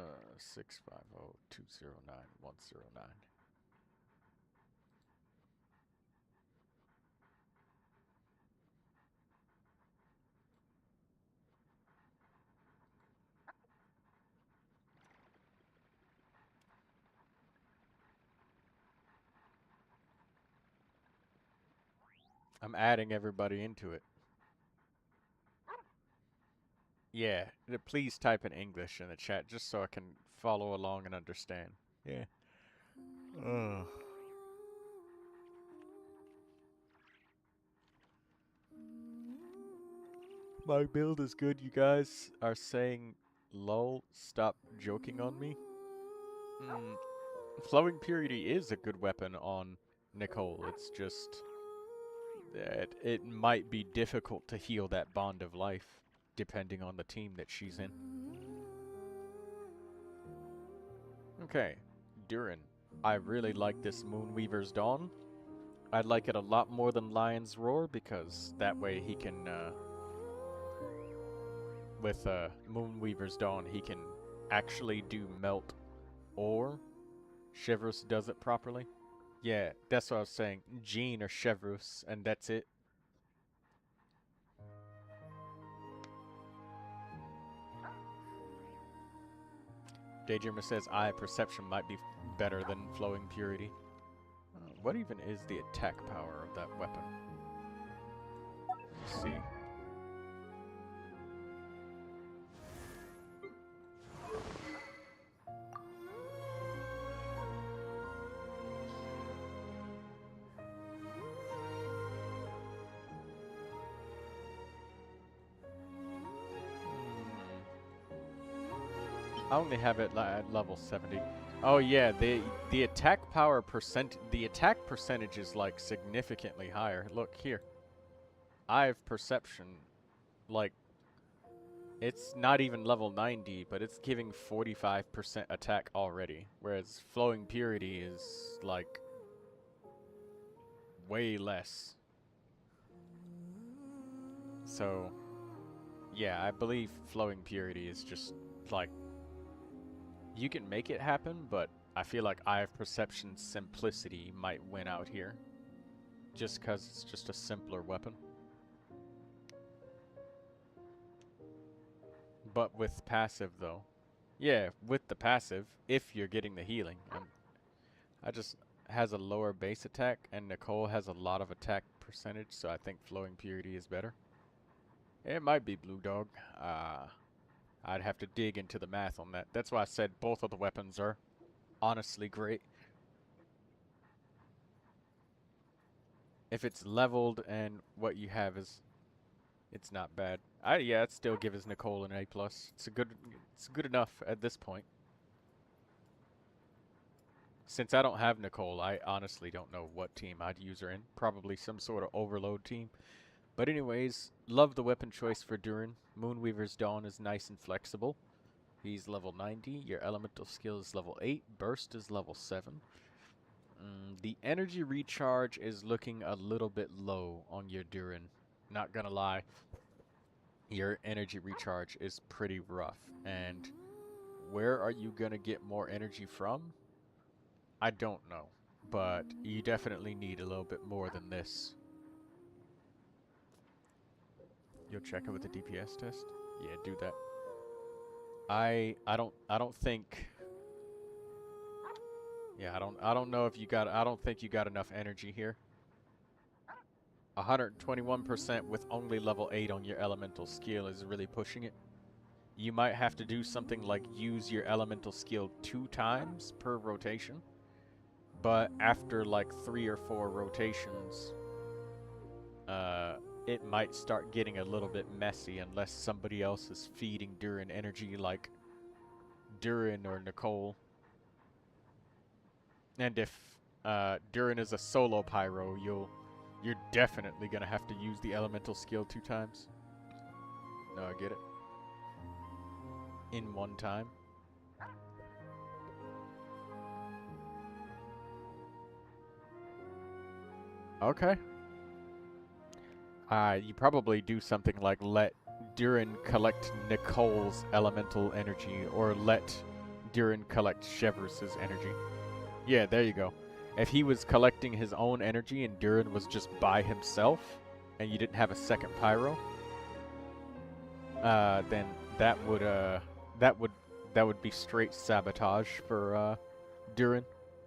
S1: I'm adding everybody into it. Yeah, please type in English in the chat just so I can follow along and understand. Yeah. Ugh. My build is good. You guys are saying, lol, stop joking on me. Mm, Flowing Purity is a good weapon on Nicole. It's just that it might be difficult to heal that bond of life, depending on the team that she's in. Okay, Durin. I really like this Moonweaver's Dawn. I like it a lot more than Lion's Roar because that way he can, with Moonweaver's Dawn, he can actually do melt or Chevrus does it properly. Yeah, that's what I was saying. Jean or Chevrus, and that's it. Daydreamer says eye perception might be better than flowing purity. What even is the attack power of that weapon? Let's see. I only have it at level 70. Oh yeah, the attack percentage is like significantly higher. Look here. Eye of Perception, like it's not even level 90, but it's giving 45% attack already, whereas Flowing Purity is like way less. So yeah, I believe Flowing Purity is just like you can make it happen, but I feel like Eye of Perception's simplicity might win out here. Just because it's just a simpler weapon. But with passive, though. Yeah, with the passive, if you're getting the healing. I just has a lower base attack, and Nicole has a lot of attack percentage, so I think Flowing Purity is better. It might be Blue Dog. I'd have to dig into the math on that. That's why I said both of the weapons are honestly great. If it's leveled and what you have is, it's not bad. Yeah, I'd still give his Nicole an A+. It's good enough at this point. Since I don't have Nicole, I honestly don't know what team I'd use her in. Probably some sort of overload team. But anyways, love the weapon choice for Durin. Moonweaver's Dawn is nice and flexible. He's level 90. Your elemental skill is level 8. Burst is level 7. The energy recharge is looking a little bit low on your Durin. Not gonna lie. Your energy recharge is pretty rough. And where are you gonna get more energy from? I don't know. But you definitely need a little bit more than this. You'll check it with the DPS test? Yeah, do that. I don't think. Yeah, I don't know if you got. I don't think you got enough energy here. 121% with only level 8 on your elemental skill is really pushing it. You might have to do something like use your elemental skill 2 times per rotation. But after like 3 or 4 rotations, it might start getting a little bit messy unless somebody else is feeding Durin energy like Durin or Nicole. And if Durin is a solo pyro, you're definitely gonna have to use the elemental skill 2 times. No, I get it. In one time. Okay. You probably do something like let Durin collect Nicole's elemental energy, or let Durin collect Chevrus's energy. Yeah, there you go. If he was collecting his own energy and Durin was just by himself, and you didn't have a second pyro, then that would be straight sabotage for Durin.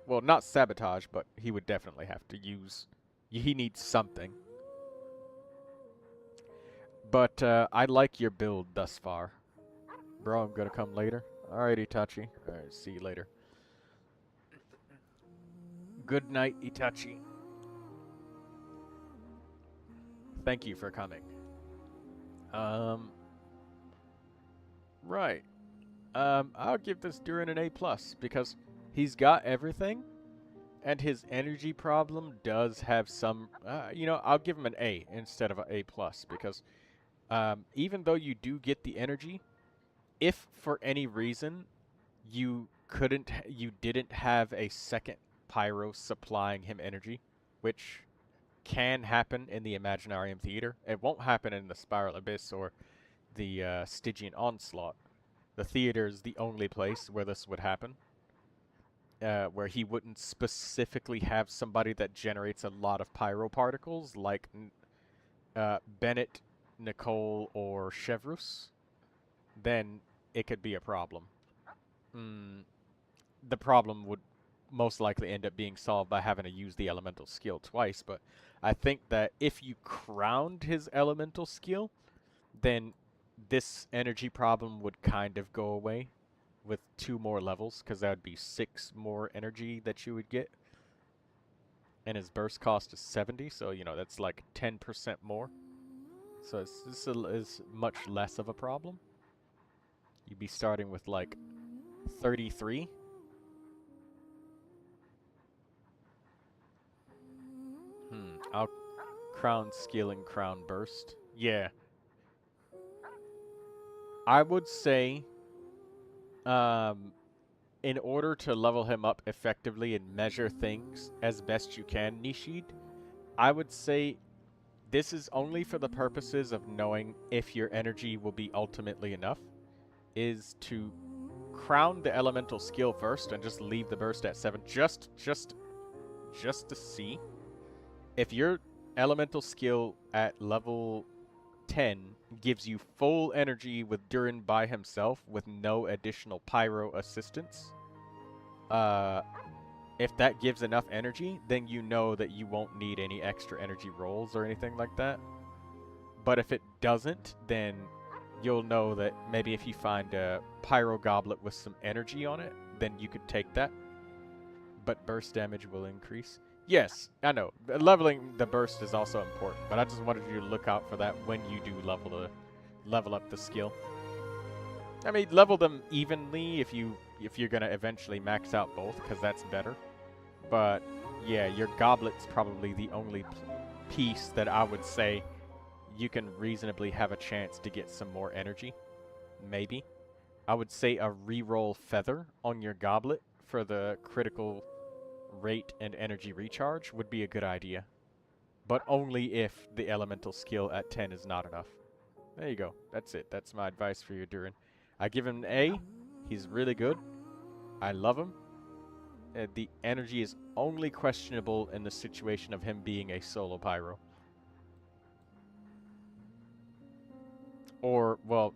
S1: Well, not sabotage, but he would definitely have to use. He needs something. But I like your build thus far. Bro, I'm gonna come later. Alright, Itachi. Alright, see you later. Good night, Itachi. Thank you for coming. Right. I'll give this Durin an A+ because he's got everything, and his energy problem does have some. You know, I'll give him an A instead of an A+ because even though you do get the energy, if for any reason you didn't have a second pyro supplying him energy, which can happen in the Imaginarium Theater. It won't happen in the Spiral Abyss or the Stygian Onslaught. The theater is the only place where this would happen, where he wouldn't specifically have somebody that generates a lot of pyro particles, like Bennett, Nicole, or Chevrus. Then it could be a problem. The problem would most likely end up being solved by having to use the elemental skill twice, but I think that if you crowned his elemental skill, then this energy problem would kind of go away with 2 more levels, because that would be 6 more energy that you would get. And his burst cost is 70, so, you know, that's like 10% more. So this is much less of a problem. You'd be starting with like 33. I'll crown skill and crown burst. Yeah. I would say, in order to level him up effectively and measure things as best you can, Nishid, I would say this is only for the purposes of knowing if your energy will be ultimately enough, is to crown the elemental skill first and just leave the burst at 7, just to see if your elemental skill at level 10 gives you full energy with Durin by himself with no additional pyro assistance. If that gives enough energy, then you know that you won't need any extra energy rolls or anything like that. But if it doesn't, then you'll know that maybe if you find a pyro goblet with some energy on it, then you could take that. But burst damage will increase. Yes, I know. Leveling the burst is also important, but I just wanted you to look out for that when you do level up the skill. I mean, level them evenly if you're gonna eventually max out both, because that's better. But yeah, your goblet's probably the only piece that I would say you can reasonably have a chance to get some more energy. Maybe. I would say a reroll feather on your goblet for the critical rate and energy recharge would be a good idea. But only if the elemental skill at 10 is not enough. There you go. That's it. That's my advice for your Durin. I give him an A. He's really good. I love him. The energy is only questionable in the situation of him being a solo pyro. Or, well,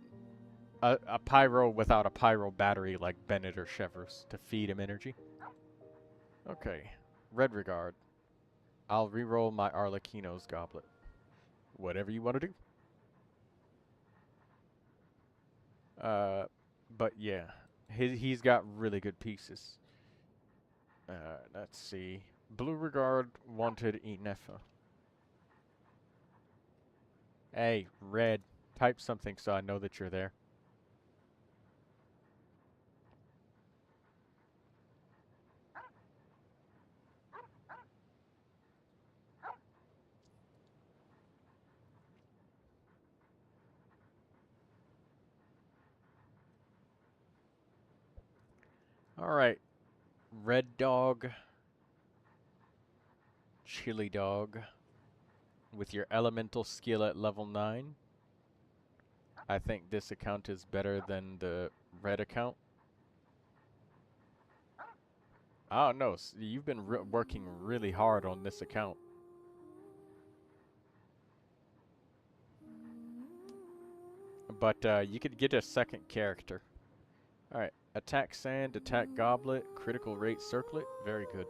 S1: a pyro without a pyro battery like Bennett or Chevrus to feed him energy. Okay. Red Regard. I'll reroll my Arlecchino's goblet. Whatever you want to do. But yeah. He's got really good pieces. Let's see. Blue Regard wanted Inefa. Hey, Red. Type something so I know that you're there. Alright. Red Dog. Chili Dog. With your elemental skill at level 9. I think this account is better than the red account. Oh no, you've been working really hard on this account. But you could get a second character. Alright, attack sand, attack goblet, critical rate circlet. Very good.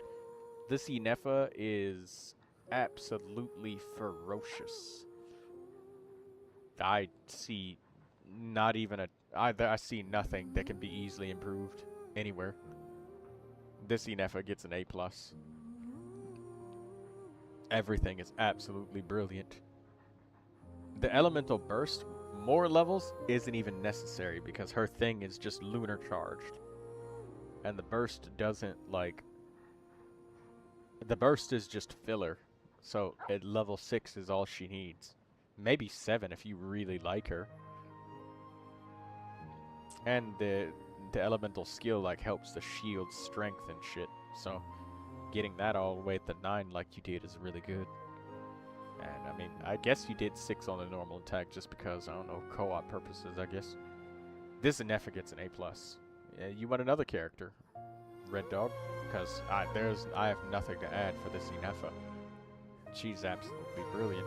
S1: This Inefa is absolutely ferocious. I see not even I see nothing that can be easily improved anywhere. This Inefa gets an A+. Everything is absolutely brilliant. The elemental burst more levels isn't even necessary because her thing is just lunar charged. And the burst doesn't, like... The burst is just filler. So at level 6 is all she needs. Maybe 7 if you really like her. And the elemental skill, like, helps the shield strength and shit. So getting that all the way at the 9 like you did is really good. And, I mean, I guess you did 6 on the normal attack just because, I don't know, co-op purposes, I guess. This Inefa gets an A+. You want another character, Red Dog? Because I have nothing to add for this Inefa. She's absolutely brilliant.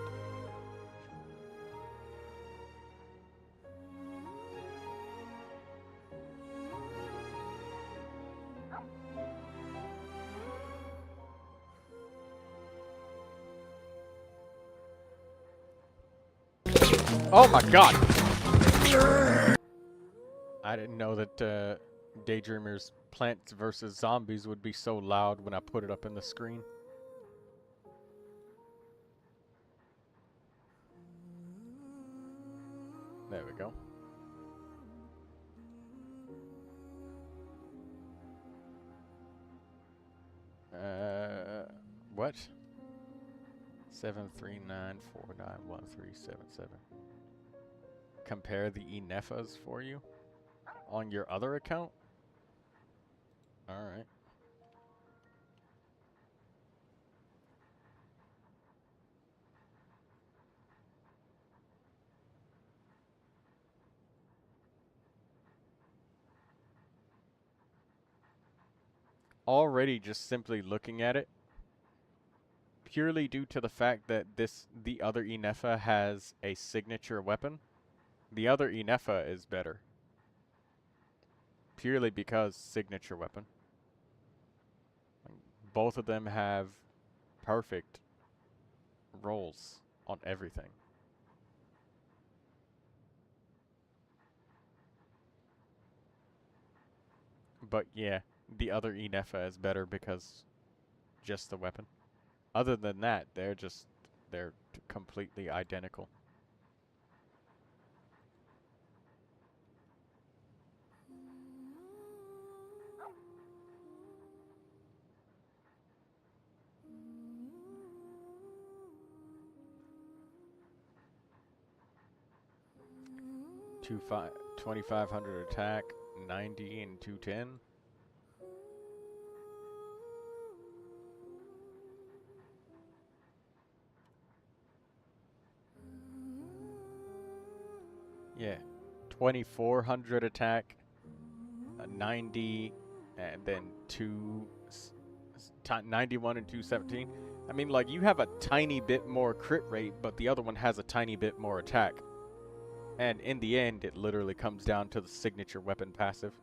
S1: Oh my god! I didn't know that Daydreamer's Plants vs. Zombies would be so loud when I put it up in the screen. There we go. What? 739491377. Compare the Inefas for you on your other account? Alright. Already just simply looking at it, purely due to the fact that the other Inefa has a signature weapon, the other Inefa is better. Purely because signature weapon. Both of them have perfect rolls on everything. But yeah, the other Inefa is better because just the weapon. Other than that, they're completely identical. – 2500 attack, 90 and 210. Yeah, 2400 attack, 90, and then 91 and 217. I mean, like, you have a tiny bit more crit rate, but the other one has a tiny bit more attack. And in the end, it literally comes down to the signature weapon passive.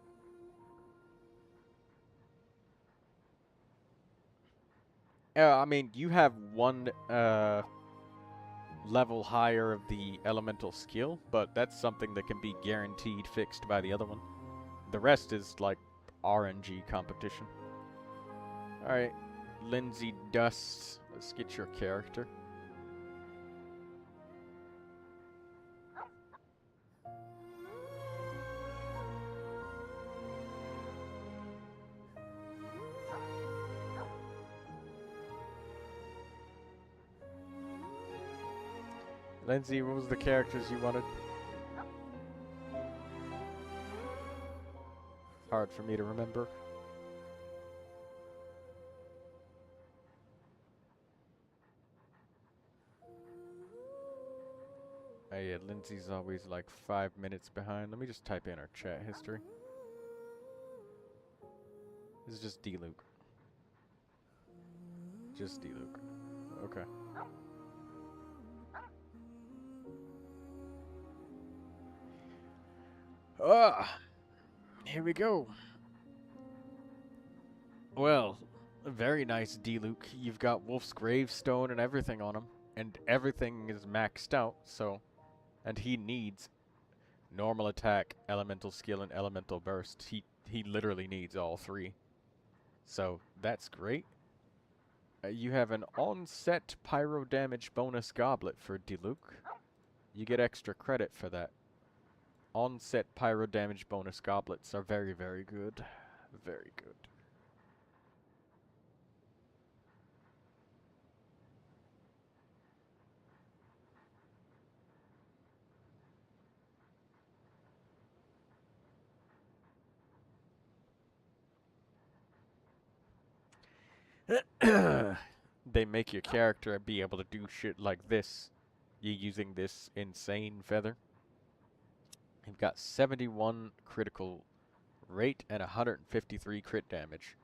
S1: I mean, you have one level higher of the elemental skill, but that's something that can be guaranteed fixed by the other one. The rest is like RNG competition. Alright, Lindsay Dust, let's get your character. Lindsay, what was the characters you wanted? Hard for me to remember. Oh yeah, Lindsay's always like 5 minutes behind. Let me just type in our chat history. This is just D-Luke. Just D-Luke. Okay. Here we go. Well, very nice, D-Luke. You've got Wolf's Gravestone and everything on him. And everything is maxed out, so... And he needs normal attack, elemental skill, and elemental burst. He literally needs all three. So, that's great. You have an on-set pyro damage bonus goblet for D-Luke. You get extra credit for that. onset pyro damage bonus goblets are very, very good. Very good. They make your character be able to do shit like this. You using this insane feather. You've got 71 critical rate and 153 crit damage,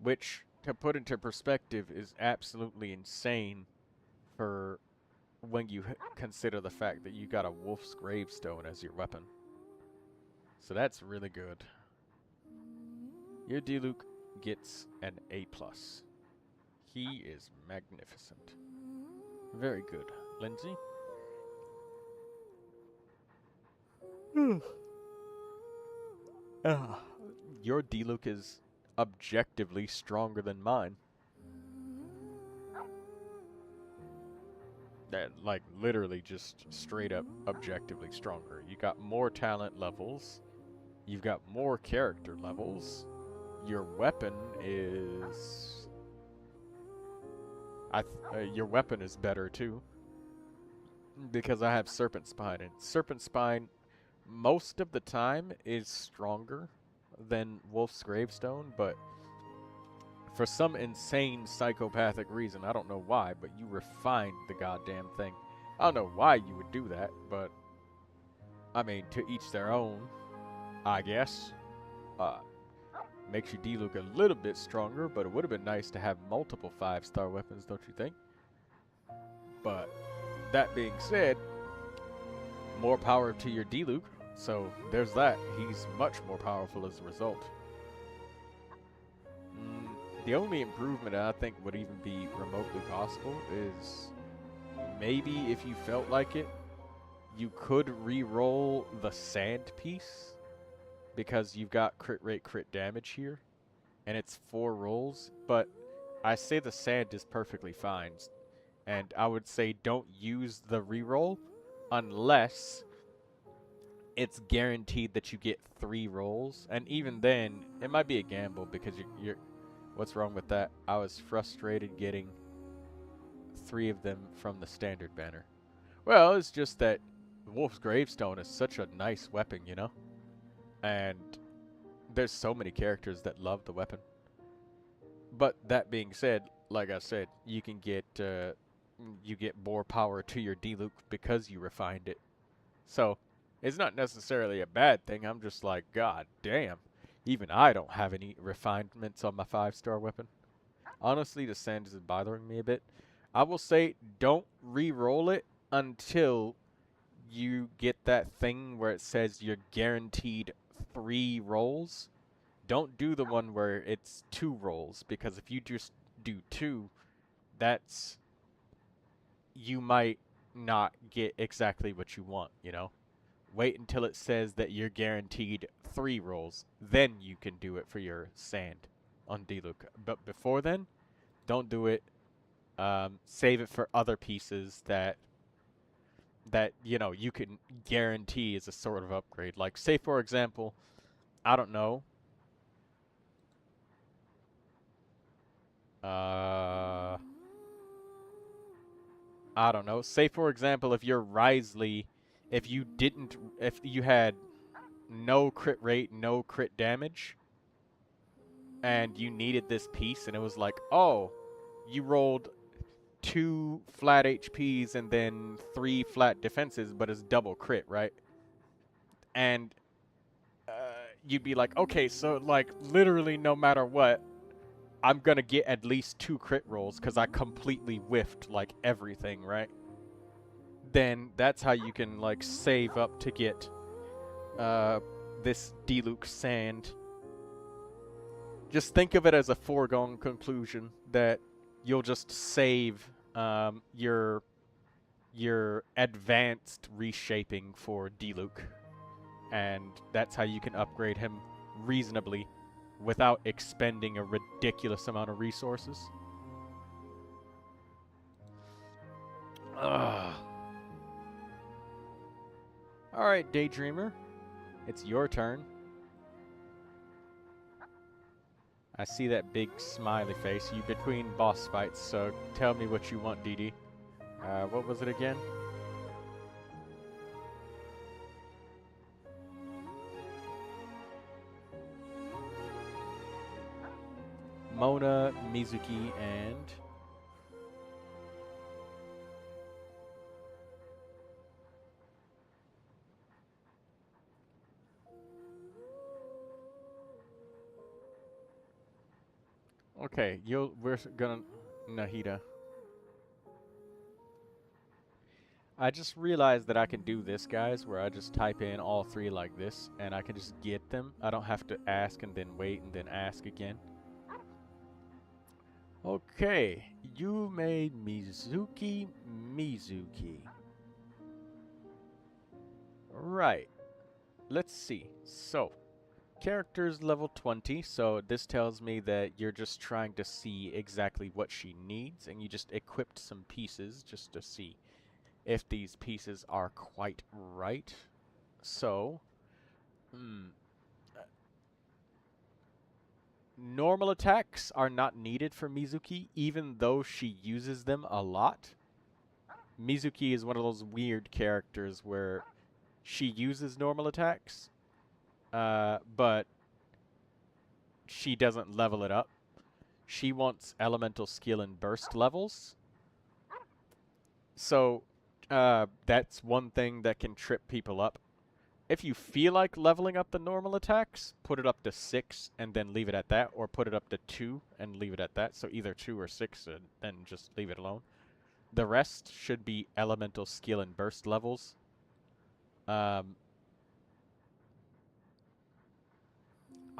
S1: which, to put into perspective, is absolutely insane for when you consider the fact that you got a wolf's gravestone as your weapon. So that's really good. Your Diluc gets an A+. He is magnificent. Very good. Lindsay? Your Diluc is objectively stronger than mine. That, like, literally just straight up objectively stronger. You got more talent levels. You've got more character levels. Your weapon is... your weapon is better too, because I have Serpent Spine, and Serpent Spine most of the time is stronger than Wolf's Gravestone, but for some insane psychopathic reason, I don't know why, but you refined the goddamn thing. I don't know why you would do that, but I mean, to each their own, I guess. Makes your D look a little bit stronger, but it would have been nice to have multiple 5-star weapons, don't you think? But that being said, more power to your D-Luke, so there's that. He's much more powerful as a result. The only improvement I think would even be remotely possible is maybe if you felt like it, you could re-roll the sand piece, because you've got crit rate, crit damage here, and it's 4 rolls, but I say the sand is perfectly fine, and I would say don't use the reroll unless it's guaranteed that you get 3 rolls, and even then, it might be a gamble, because you're what's wrong with that? I was frustrated getting 3 of them from the standard banner. Well, it's just that Wolf's Gravestone is such a nice weapon, you know? And there's so many characters that love the weapon. But that being said, like I said, you can get you get more power to your D-Luke because you refined it. So it's not necessarily a bad thing. I'm just like, god damn, even I don't have any refinements on my 5-star weapon. Honestly, the sand is bothering me a bit. I will say, don't re-roll it until you get that thing where it says you're guaranteed 3 rolls. Don't do the one where it's 2 rolls, because if you just do 2, that's... you might not get exactly what you want, you know? Wait until it says that you're guaranteed 3 rolls. Then you can do it for your sand on D-Luke. But before then, don't do it. Save it for other pieces that you know, you can guarantee is a sort of upgrade. Like, say for example, I don't know, say for example, if you're Risley, if you had no crit rate, no crit damage, and you needed this piece, and it was like, oh, you rolled 2 flat HPs and then 3 flat defenses, but it's double crit, right? And you'd be like, okay, so like literally no matter what, I'm gonna get at least 2 crit rolls because I completely whiffed like everything, right? Then that's how you can like save up to get this D-Luke sand. Just think of it as a foregone conclusion that you'll just save your advanced reshaping for D-Luke, and that's how you can upgrade him reasonably without expending a ridiculous amount of resources. Alright, Daydreamer. It's your turn. I see that big smiley face. You between boss fights, so tell me what you want, Dee Dee. What was it again? Mona, Mizuki, and... Okay, we're gonna... Nahida. I just realized that I can do this, guys, where I just type in all three like this, and I can just get them. I don't have to ask and then wait and then ask again. Okay, you made Mizuki. Right. Let's see. So, character's level 20, so this tells me that you're just trying to see exactly what she needs, and you just equipped some pieces just to see if these pieces are quite right. So, normal attacks are not needed for Mizuki, even though she uses them a lot. Mizuki is one of those weird characters where she uses normal attacks, but she doesn't level it up. She wants elemental skill and burst levels. So, that's one thing that can trip people up. If you feel like leveling up the normal attacks, put it up to 6 and then leave it at that, or put it up to 2 and leave it at that. So either 2 or 6 and then just leave it alone. The rest should be elemental skill and burst levels. I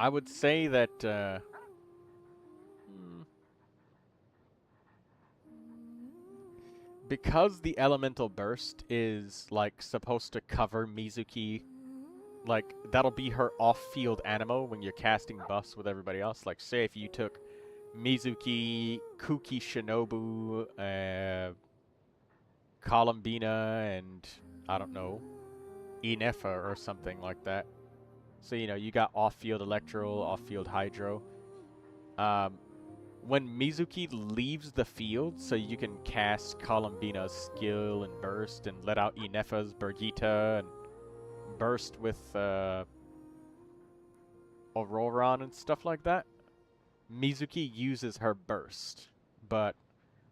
S1: would say that because the elemental burst is like supposed to cover Mizuki, like that'll be her off-field animo when you're casting buffs with everybody else. Like say if you took Mizuki, Kuki Shinobu, Columbina, and I don't know, Inefa or something like that. So, you know, you got off-field Electro, off-field Hydro. When Mizuki leaves the field, so you can cast Columbina's skill and burst and let out Inefa's Birgitta and burst with Auroron and stuff like that. Mizuki uses her burst, but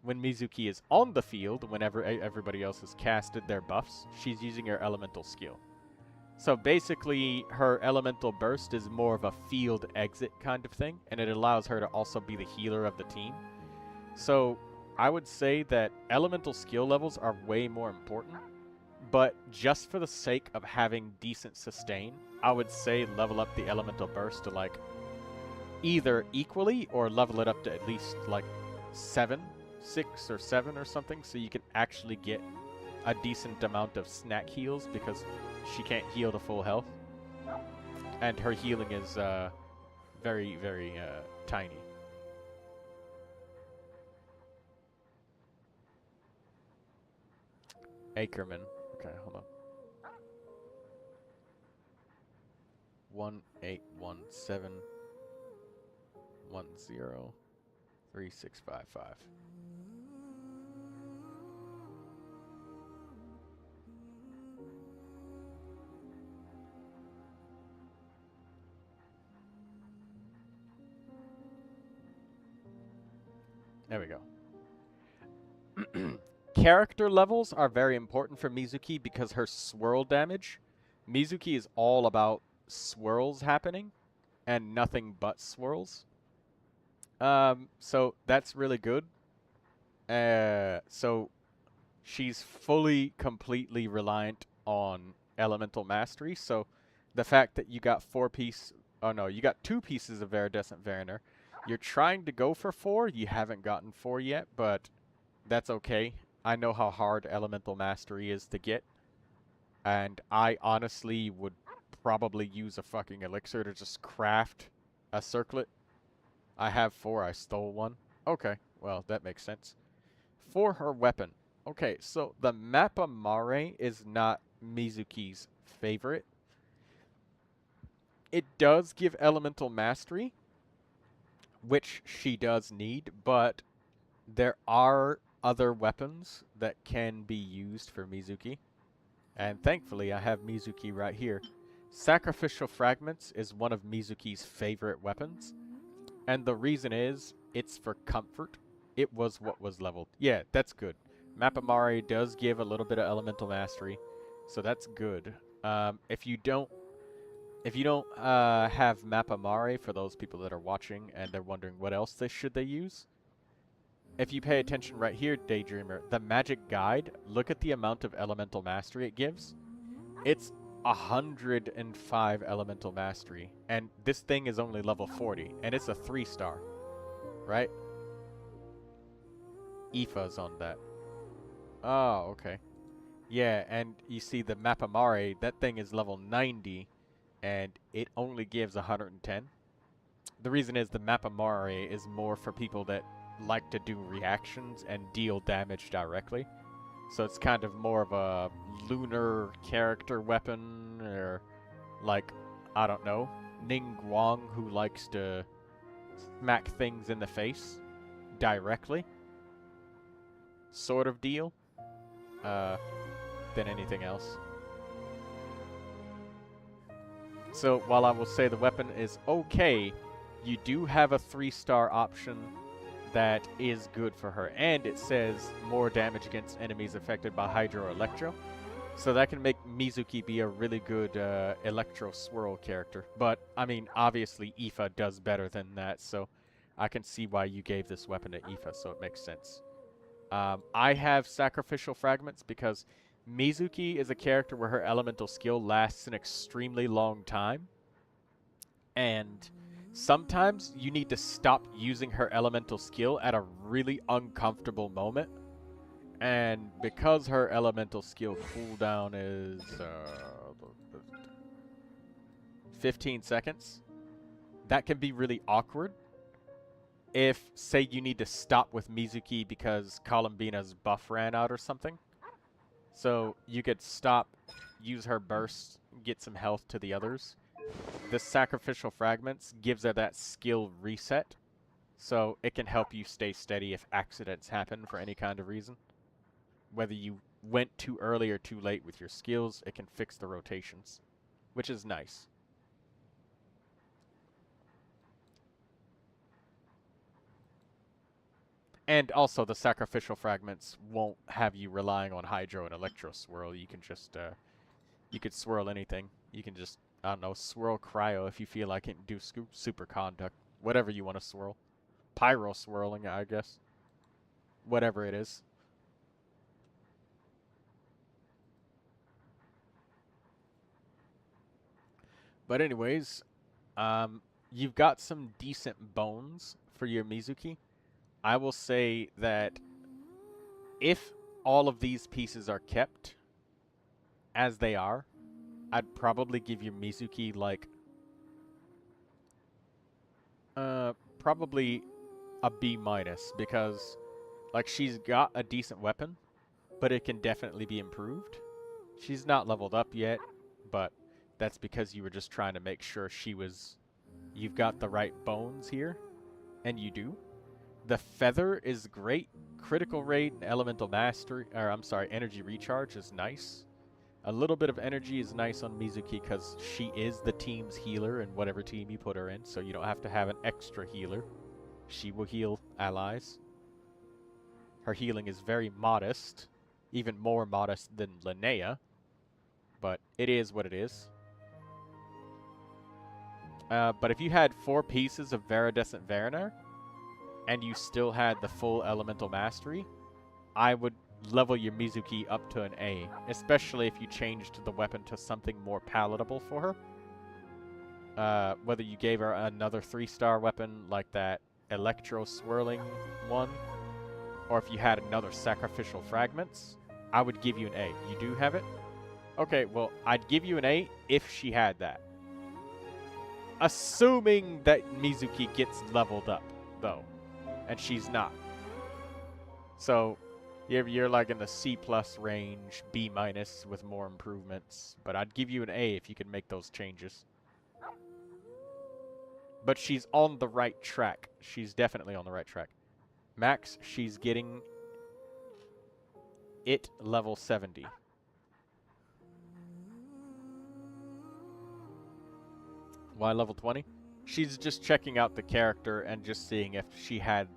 S1: when Mizuki is on the field, whenever everybody else has casted their buffs, she's using her elemental skill. So basically, her elemental burst is more of a field exit kind of thing, and it allows her to also be the healer of the team. So I would say that elemental skill levels are way more important, but just for the sake of having decent sustain, I would say level up the elemental burst to like either equally or level it up to at least like 6 or 7 or something, so you can actually get a decent amount of snack heals, because she can't heal to full health, and her healing is very, very tiny. Ackerman. Okay, hold on. 181710365. There we go. Character levels are very important for Mizuki because her swirl damage. Mizuki is all about swirls happening and nothing but swirls. So that's really good. So she's completely reliant on elemental mastery. So the fact that you got 2 pieces of Iridescent Variner. You're trying to go for 4. You haven't gotten 4 yet, but that's okay. I know how hard elemental mastery is to get, and I honestly would probably use a fucking elixir to just craft a circlet. I have 4. I stole 1. Okay, well, that makes sense. For her weapon. Okay, so the Mappa Mare is not Mizuki's favorite. It does give elemental mastery, which she does need, but there are other weapons that can be used for Mizuki. And thankfully, I have Mizuki right here. Sacrificial Fragments is one of Mizuki's favorite weapons. And the reason is, it's for comfort. It was what was leveled. Yeah, that's good. Mapamari does give a little bit of elemental mastery, so that's good. If you don't have Mapamari, for those people that are watching and they're wondering what else should they use, if you pay attention right here, Daydreamer, the magic guide, look at the amount of elemental mastery it gives. It's 105 elemental mastery, and this thing is only level 40, and it's a 3-star, right? Aoife's on that. Oh, okay. Yeah, and you see the Mapamari, that thing is level 90, and it only gives 110. The reason is the Mapamari is more for people that like to do reactions and deal damage directly. So it's kind of more of a lunar character weapon, or like, I don't know, Ning Guang, who likes to smack things in the face directly, sort of deal, than anything else. So while I will say the weapon is okay, you do have a 3-star option that is good for her, and it says more damage against enemies affected by Hydro or Electro, so that can make Mizuki be a really good Electro Swirl character. But I mean, obviously Aoife does better than that, so I can see why you gave this weapon to Aoife, so it makes sense. I have Sacrificial Fragments because Mizuki is a character where her elemental skill lasts an extremely long time, and sometimes you need to stop using her elemental skill at a really uncomfortable moment. And because her elemental skill cooldown is 15 seconds, that can be really awkward. If, say, you need to stop with Mizuki because Columbina's buff ran out or something. So you could stop, use her burst, get some health to the others. The Sacrificial Fragments gives her that skill reset, so it can help you stay steady if accidents happen for any kind of reason. Whether you went too early or too late with your skills, it can fix the rotations, which is nice. And also, the Sacrificial Fragments won't have you relying on Hydro and Electro Swirl. You can just, you could swirl anything. You can just, I don't know, swirl Cryo if you feel like it, and do Super Conduct. Whatever you want to swirl. Pyro swirling, I guess. Whatever it is. But anyways, you've got some decent bones for your Mizuki. I will say that if all of these pieces are kept as they are, I'd probably give your Mizuki like probably a B-, because like she's got a decent weapon, but it can definitely be improved. She's not leveled up yet, but that's because you were just trying to make sure you've got the right bones here, and you do. The feather is great. Critical rate and elemental mastery, or I'm sorry, energy recharge is nice. A little bit of energy is nice on Mizuki because she is the team's healer in whatever team you put her in, so you don't have to have an extra healer. She will heal allies. Her healing is very modest, even more modest than Linnea, but it is what it is. But if you had 4 pieces of Viridescent Variner, and you still had the full elemental mastery, I would level your Mizuki up to an A, especially if you changed the weapon to something more palatable for her. Whether you gave her another 3-star weapon like that Electro Swirling one, or if you had another Sacrificial Fragments, I would give you an A. You do have it? Okay, well, I'd give you an A if she had that. Assuming that Mizuki gets leveled up, though. And she's not. So, you're like in the C+ range, B- with more improvements. But I'd give you an A if you could make those changes. But she's on the right track. She's definitely on the right track. Max, she's getting it level 70. Why level 20? She's just checking out the character and just seeing if she had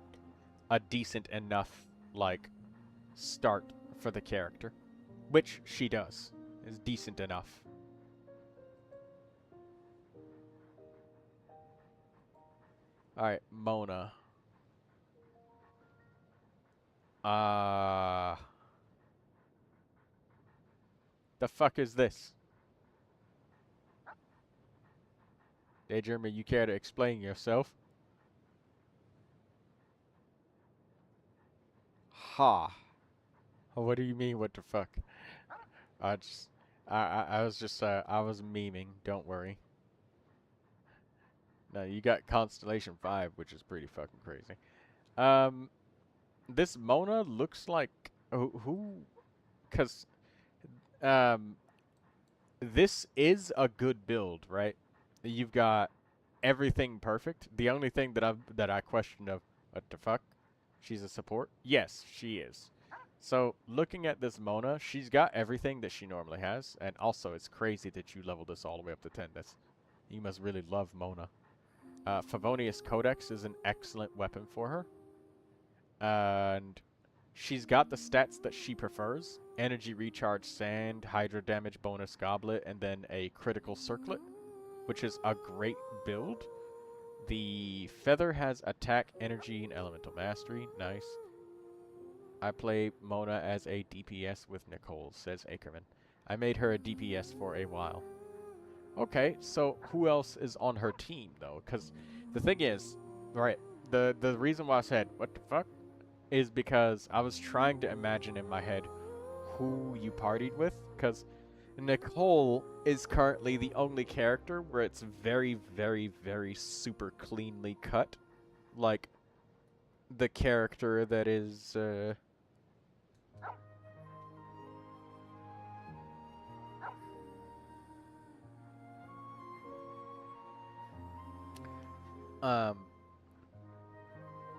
S1: a decent enough, like, start for the character. Which she does. Is decent enough. Alright, Mona. The fuck is this? Daydreamer, you care to explain yourself? Ha. What do you mean, what the fuck? I was memeing, don't worry. No, you got Constellation 5, which is pretty fucking crazy. This Mona looks like, cause, this is a good build, right? You've got everything perfect. The only thing that I questioned of, what the fuck? She's a support? Yes, she is. So, looking at this Mona, she's got everything that she normally has, and also it's crazy that you leveled this all the way up to 10. You must really love Mona. Favonius Codex is an excellent weapon for her. And she's got the stats that she prefers. Energy Recharge Sand, Hydro Damage Bonus Goblet, and then a Critical Circlet, which is a great build. The Feather has Attack, Energy, and Elemental Mastery. Nice. I play Mona as a DPS with Nicole, says Ackerman. I made her a DPS for a while. Okay, so who else is on her team, though? Because the thing is, right, the reason why I said, what the fuck, is because I was trying to imagine in my head who you partied with, because Nicole is currently the only character where it's very, very, very super cleanly cut. Like, the character that is,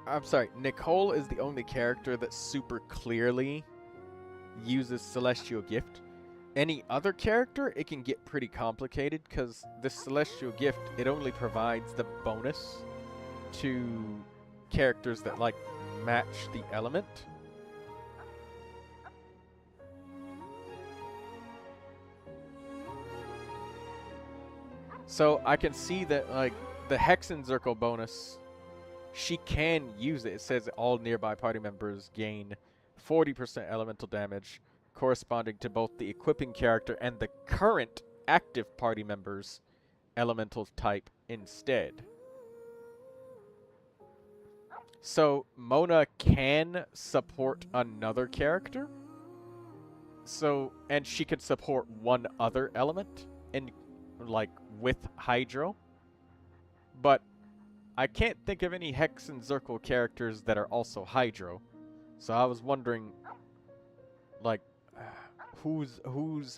S1: I'm sorry, Nicole is the only character that super clearly uses Celestial Gift. Any other character, it can get pretty complicated, because the Celestial Gift, it only provides the bonus to characters that, like, match the element. So I can see that, like, the Hexenzirkel bonus, she can use it. It says all nearby party members gain 40% elemental damage, corresponding to both the equipping character and the current active party member's elemental type instead. So Mona can support another character. So, and she can support one other element, and like with Hydro. But I can't think of any Hexenzirkel characters that are also Hydro. So I was wondering, like, who's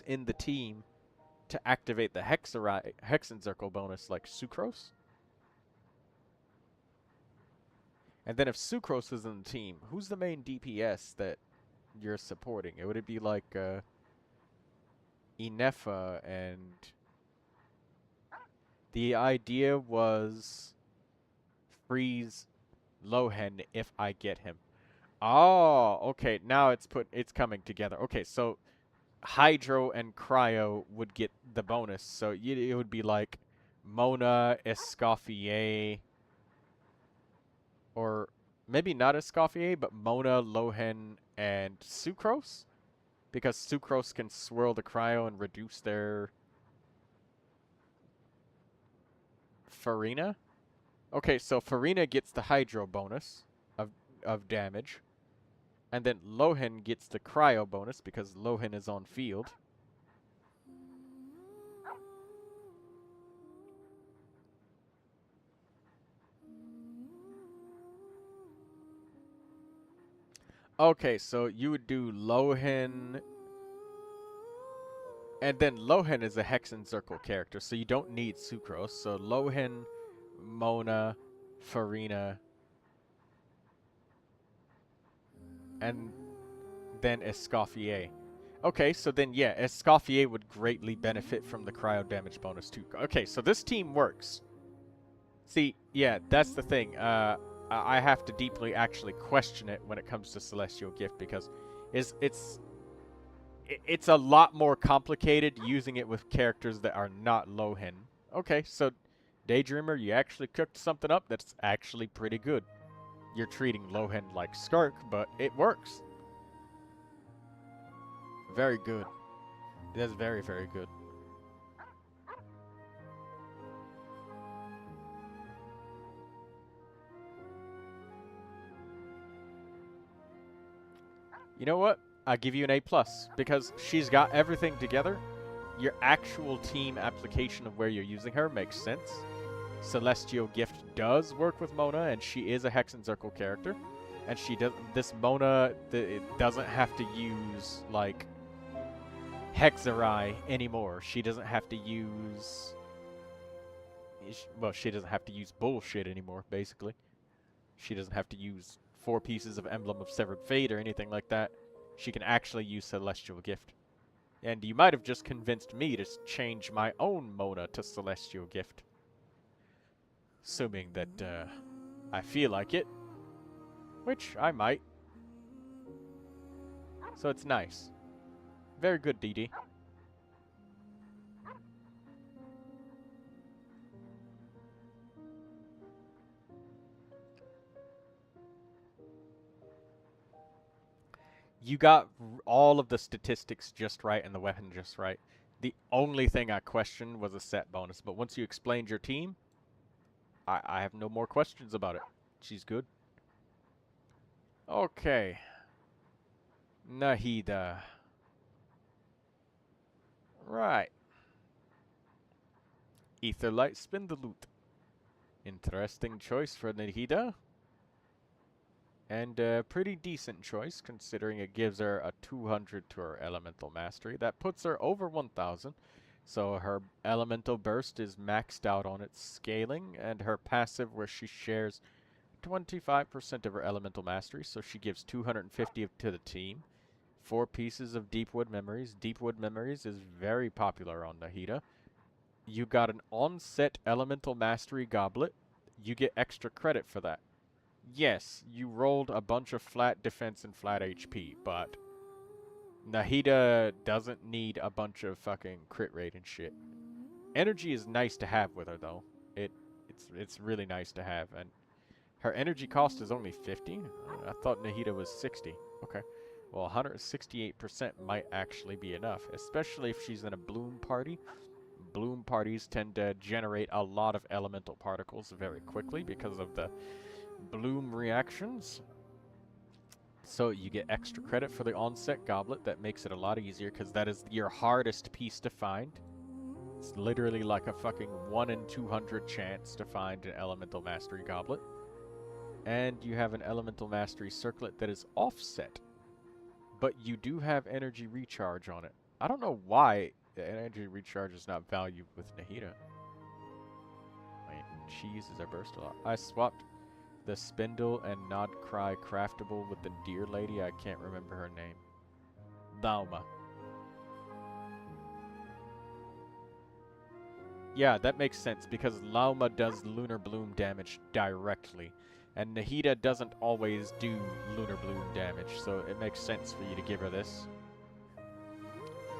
S1: in the team to activate the Hexenzirkel bonus, like Sucrose? And then if Sucrose is in the team, who's the main DPS that you're supporting? Would it be like Inefa? And the idea was freeze Lohen if I get him. Oh, okay. Now it's coming together. Okay, so Hydro and Cryo would get the bonus. So it would be like Mona, Escoffier, or maybe not Escoffier, but Mona, Lohen, and Sucrose, because Sucrose can swirl the Cryo and reduce their Farina. Okay, so Farina gets the Hydro bonus of damage. And then Lohen gets the Cryo bonus because Lohen is on field. Okay, so you would do Lohen. And then Lohen is a Hexenzirkel character, so you don't need Sucrose. So Lohen Mona, Farina, and then Escoffier. Okay, so then yeah, Escoffier would greatly benefit from the cryo damage bonus too. Okay, so this team works. See, yeah, that's the thing. I have to deeply actually question it when it comes to Celestial Gift because it's a lot more complicated using it with characters that are not Lohen. Okay, so Daydreamer, you actually cooked something up that's actually pretty good. You're treating Lohen like Skirk, but it works. Very good. That's very, very good. You know what? I'll give you an A+, because she's got everything together. Your actual team application of where you're using her makes sense. Celestial Gift does work with Mona, and she is a Hex and Circle character. And she does this Mona, it doesn't have to use, like, Hexerai anymore. She doesn't have to use... Well, she doesn't have to use bullshit anymore, basically. She doesn't have to use 4 pieces of Emblem of Severed Fate or anything like that. She can actually use Celestial Gift. And you might have just convinced me to change my own Mona to Celestial Gift. Assuming that, I feel like it. Which I might. So it's nice. Very good, DD. You got all of the statistics just right and the weapon just right. The only thing I questioned was a set bonus, but once you explained your team, I have no more questions about it. She's good. Okay. Nahida. Right. Etherlight, spin the loot. Interesting choice for Nahida. And a pretty decent choice, considering it gives her a 200 to her Elemental Mastery. That puts her over 1,000. So her Elemental Burst is maxed out on its scaling, and her passive, where she shares 25% of her Elemental Mastery, so she gives 250 to the team. 4 pieces of Deepwood Memories. Deepwood Memories is very popular on Nahida. You got an on-set Elemental Mastery Goblet. You get extra credit for that. Yes, you rolled a bunch of flat defense and flat HP, but Nahida doesn't need a bunch of fucking crit rate and shit. Energy is nice to have with her, though. It's really nice to have, and her energy cost is only 50? I thought Nahida was 60. Okay. Well, 168% might actually be enough, especially if she's in a bloom party. Bloom parties tend to generate a lot of elemental particles very quickly because of the bloom reactions. So you get extra credit for the onset goblet. That makes it a lot easier because that is your hardest piece to find. It's literally like a fucking 1 in 200 chance to find an elemental mastery goblet. And you have an elemental mastery circlet that is offset, but you do have energy recharge on it. I don't know why the energy recharge is not valued with Nahida. Wait, she uses her burst a lot. I swapped the Spindle and Nod Cry craftable with the deer lady. I can't remember her name. Dauma. Yeah, that makes sense because Lauma does Lunar Bloom damage directly. And Nahida doesn't always do Lunar Bloom damage, so it makes sense for you to give her this.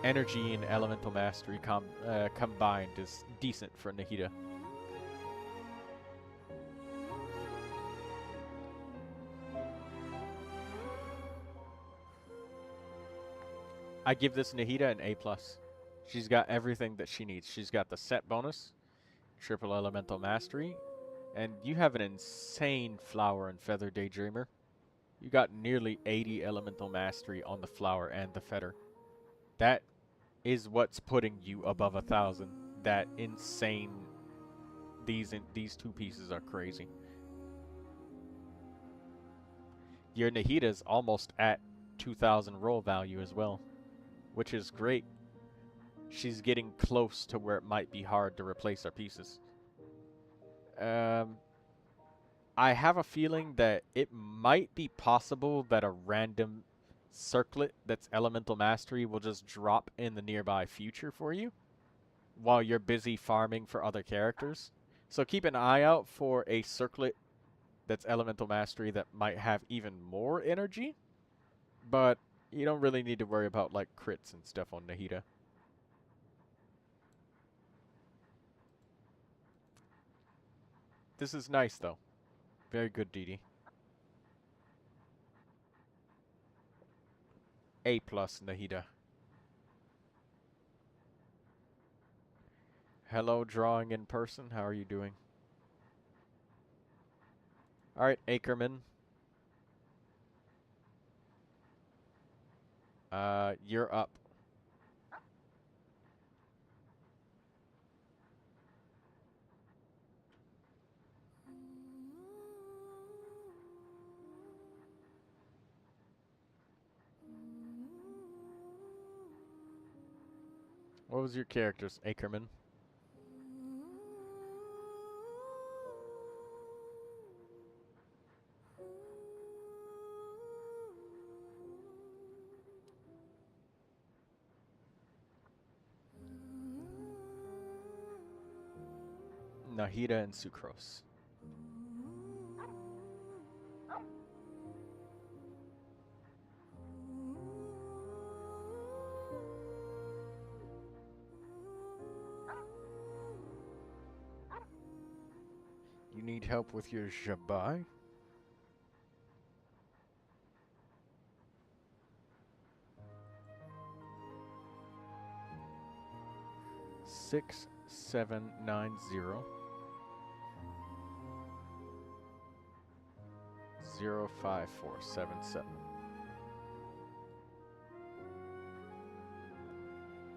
S1: Energy and Elemental Mastery combined is decent for Nahida. I give this Nahida an A+. She's got everything that she needs. She's got the set bonus, triple Elemental Mastery, and you have an insane Flower and Feather Daydreamer. You got nearly 80 Elemental Mastery on the Flower and the Feather. That is what's putting you above 1,000. That insane... These 2 pieces are crazy. Your Nahida is almost at 2,000 roll value as well, which is great. She's getting close to where it might be hard to replace our pieces. I have a feeling that it might be possible that a random circlet that's elemental mastery will just drop in the nearby future for you while you're busy farming for other characters. So keep an eye out for a circlet that's elemental mastery that might have even more energy, but you don't really need to worry about like crits and stuff on Nahida. This is nice though. Very good, Didi. A plus, Nahida. Hello, drawing in person. How are you doing? Alright, Ackerman. You're up. What was your character's, Ackerman? Nahida and Sucrose. You need help with your Jabai? Six, 790 05477.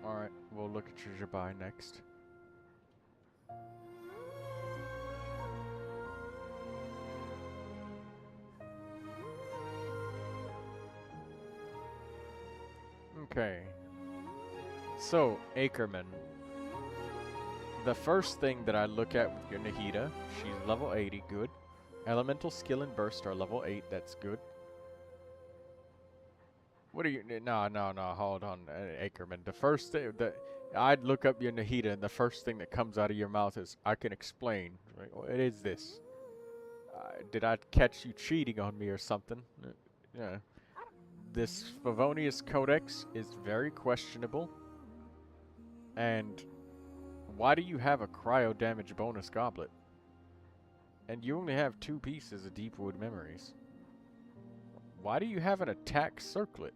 S1: Alright, we'll look at your Jabai next. Okay. So, Ackerman. The first thing that I look at with your Nahida, she's level 80, good. Elemental skill and burst are level 8, that's good. What are you... No, hold on, Ackerman. The first thing that... I'd look up your Nahida, and the first thing that comes out of your mouth is, I can explain. Right? What is this? Did I catch you cheating on me or something? Yeah. This Favonius Codex is very questionable. And why do you have a cryo damage bonus goblet? And you only have 2 pieces of Deepwood Memories. Why do you have an attack circlet?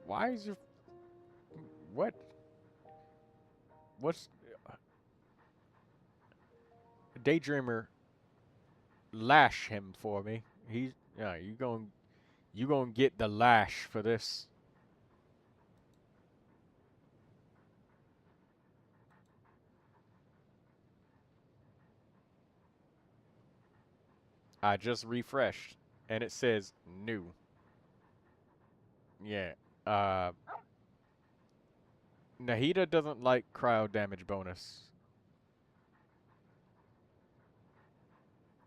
S1: Why is your... What? What's... Daydreamer, lash him for me. He's... Yeah, you gonna get the lash for this. I just refreshed, and it says new. Yeah, Nahida doesn't like cryo damage bonus.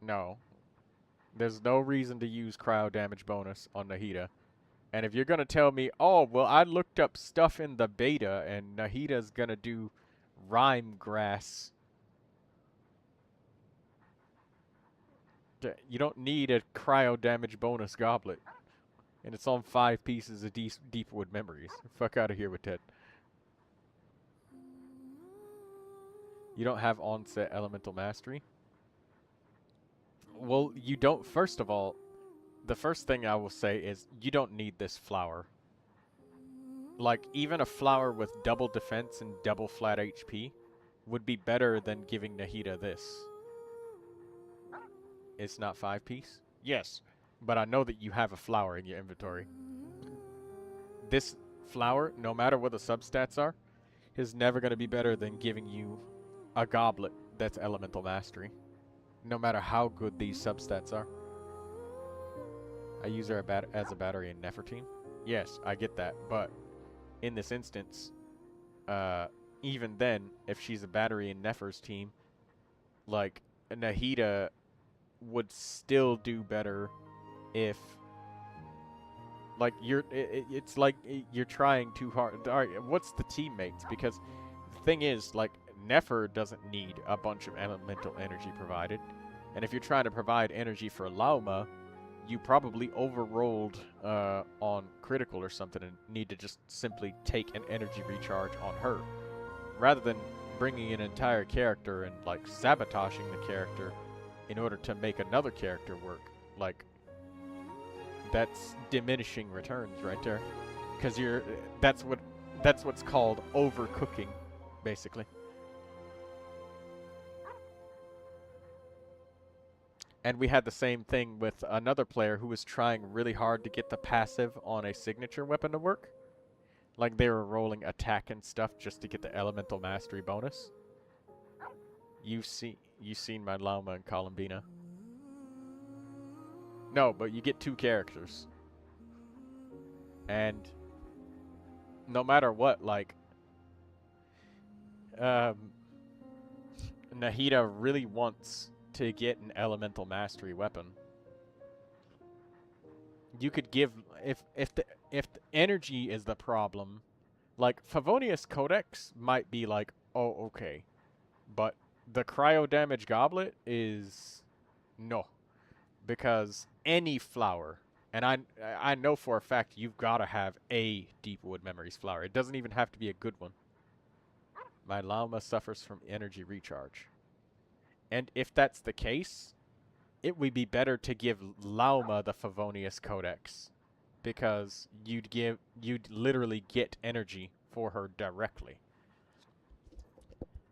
S1: No. There's no reason to use cryo damage bonus on Nahida. And if you're gonna tell me, oh, well, I looked up stuff in the beta, and Nahida's gonna do Rhyme Grass. You don't need a cryo damage bonus goblet. And it's on 5 pieces of Deepwood Memories. Fuck out of here with that. You don't have onset elemental mastery? Well, you don't. First of all, the first thing I will say is you don't need this flower. Like, even a flower with double defense and double flat HP would be better than giving Nahida this. It's not 5-piece? Yes, but I know that you have a flower in your inventory. This flower, no matter what the substats are, is never going to be better than giving you a goblet that's elemental mastery. No matter how good these substats are. I use her as a battery in Nefertine. Yes, I get that, but in this instance, even then, if she's a battery in Nefer's team, like, Nahida would still do better if, like, it's like you're trying too hard. All right, what's the teammates? Because the thing is, like, Nefer doesn't need a bunch of elemental energy provided. And if you're trying to provide energy for Lauma, you probably overrolled on critical or something and need to just simply take an energy recharge on her. Rather than bringing an entire character and, like, sabotaging the character in order to make another character work. Like, that's diminishing returns right there. Because that's what's called overcooking, basically. And we had the same thing with another player who was trying really hard to get the passive on a signature weapon to work. Like, they were rolling attack and stuff just to get the elemental mastery bonus. You've seen my Lauma and Columbina. No, but you get 2 characters. And no matter what, like, Nahida really wants to get an elemental mastery weapon. You could give, if the energy is the problem, like, Favonius Codex might be like, oh, okay, but the cryo damage goblet is no, because any flower, and I know for a fact you've got to have a Deepwood Memories flower. It doesn't even have to be a good one. My Lauma suffers from energy recharge. And if that's the case, it would be better to give Lauma the Favonius Codex, because you'd literally get energy for her directly,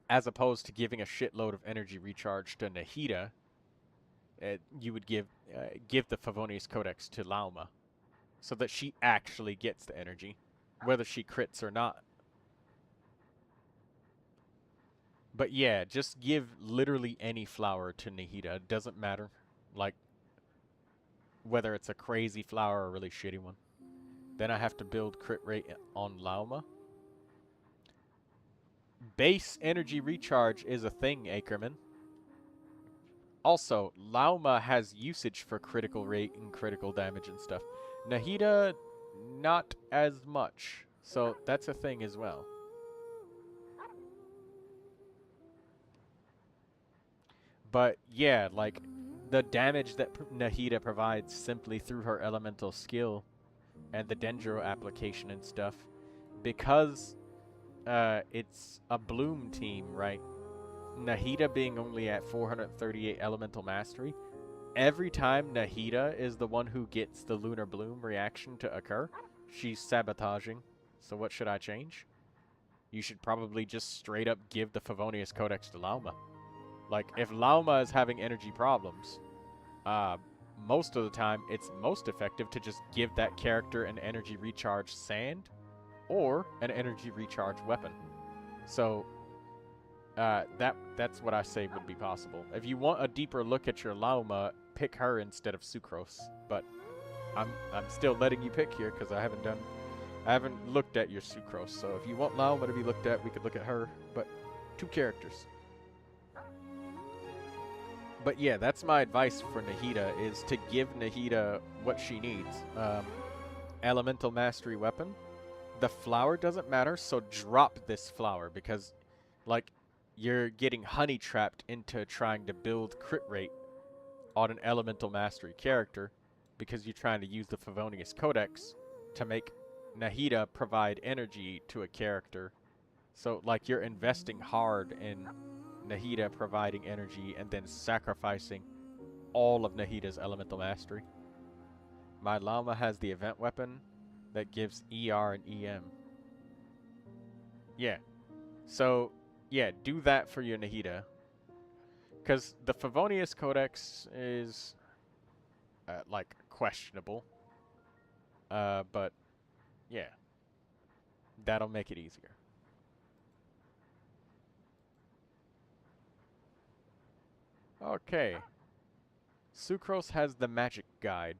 S1: as opposed to giving a shitload of energy recharge to Nahida. You would give the Favonius Codex to Lauma, so that she actually gets the energy, whether she crits or not. But yeah, just give literally any flower to Nahida. It doesn't matter, like, whether it's a crazy flower or a really shitty one. Then I have to build crit rate on Lauma. Base energy recharge is a thing, Ackerman. Also, Lauma has usage for critical rate and critical damage and stuff. Nahida, not as much. So that's a thing as well. But yeah, like, the damage that Nahida provides simply through her elemental skill and the Dendro application and stuff, because it's a Bloom team, right? Nahida being only at 438 elemental mastery, every time Nahida is the one who gets the Lunar Bloom reaction to occur, she's sabotaging. So what should I change? You should probably just straight up give the Favonius Codex to Lauma. Like, if Lauma is having energy problems, most of the time it's most effective to just give that character an energy recharge sand or an energy recharge weapon. So that's what I say would be possible. If you want a deeper look at your Lauma, pick her instead of Sucrose. But I'm still letting you pick here because I haven't looked at your Sucrose. So if you want Lauma to be looked at, we could look at her. But 2 characters. But yeah, that's my advice for Nahida, is to give Nahida what she needs. Elemental Mastery Weapon. The flower doesn't matter, so drop this flower, because, like, you're getting honey trapped into trying to build crit rate on an Elemental Mastery character, because you're trying to use the Favonius Codex to make Nahida provide energy to a character. So, like, you're investing hard in Nahida providing energy and then sacrificing all of Nahida's elemental mastery. My Lauma has the event weapon that gives ER and EM. Yeah. So, yeah, do that for your Nahida. Because the Favonius Codex is, like, questionable. But, yeah. That'll make it easier. Okay. Sucrose has the magic guide.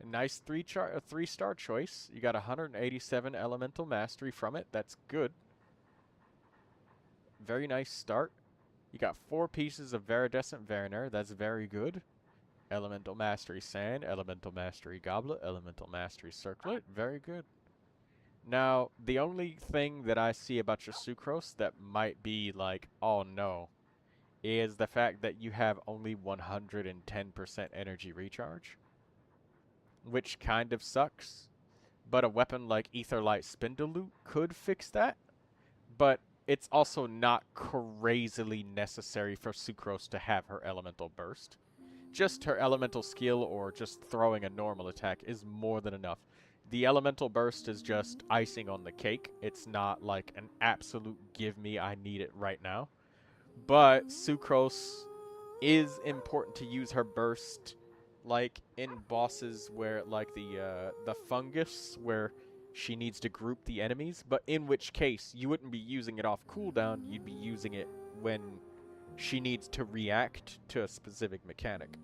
S1: A nice 3-star choice. You got 187 elemental mastery from it. That's good. Very nice start. You got 4 pieces of Viridescent Variner. That's very good. Elemental Mastery Sand, Elemental Mastery Goblet, Elemental Mastery Circlet. Very good. Now, the only thing that I see about your Sucrose that might be like, oh no, is the fact that you have only 110% energy recharge, which kind of sucks. But a weapon like Aetherlight Spindle could fix that, but it's also not crazily necessary for Sucrose to have her Elemental Burst. Just her Elemental skill or just throwing a normal attack is more than enough. The Elemental Burst is just icing on the cake. It's not like an absolute give me, I need it right now. But Sucrose is important to use her burst, like in bosses where, like the fungus, where she needs to group the enemies. But in which case, you wouldn't be using it off cooldown. You'd be using it when she needs to react to a specific mechanic.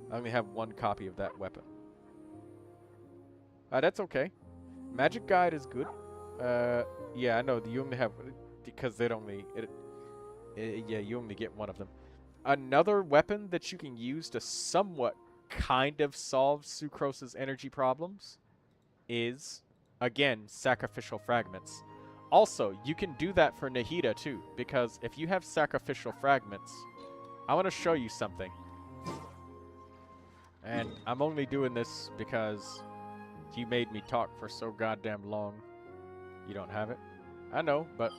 S1: I only have 1 copy of that weapon. That's okay. Magic Guide is good. Yeah, I know. You only have, because it only, yeah, you only get 1 of them. Another weapon that you can use to somewhat kind of solve Sucrose's energy problems is, again, Sacrificial Fragments. Also, you can do that for Nahida too, because if you have Sacrificial Fragments, I want to show you something. And I'm only doing this because you made me talk for so goddamn long. You don't have it? I know, but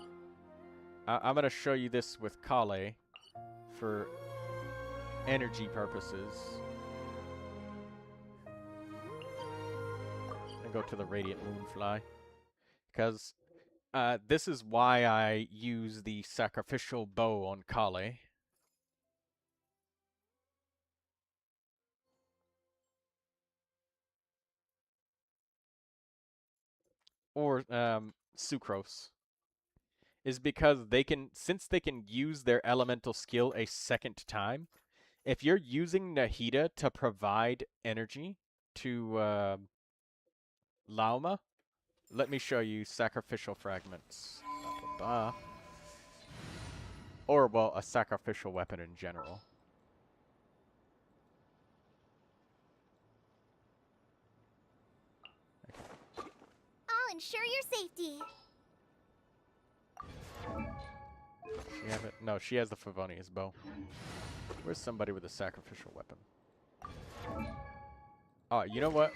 S1: I'm going to show you this with Kale for energy purposes. And go to the Radiant Moonfly. Because this is why I use the Sacrificial Bow on Kale. Or Sucrose. Is because they can, since they can use their elemental skill a second time, if you're using Nahida to provide energy to Lauma, let me show you Sacrificial Fragments. Or, well, a sacrificial weapon in general.
S4: I'll ensure your safety.
S1: She have it? No, she has the Favonius bow. Where's somebody with a sacrificial weapon? Oh, you know what?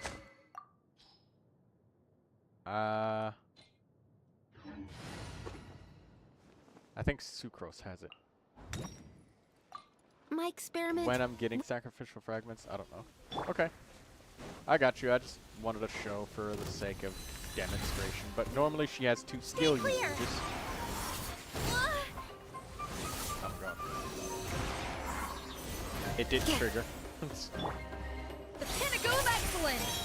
S1: I think Sucrose has it.
S2: My experiment.
S1: When I'm getting sacrificial fragments, I don't know. Okay. I got you. I just wanted to show for the sake of demonstration. But normally she has 2 skill uses. Oh god. It did trigger.
S2: The pinnacle of excellence.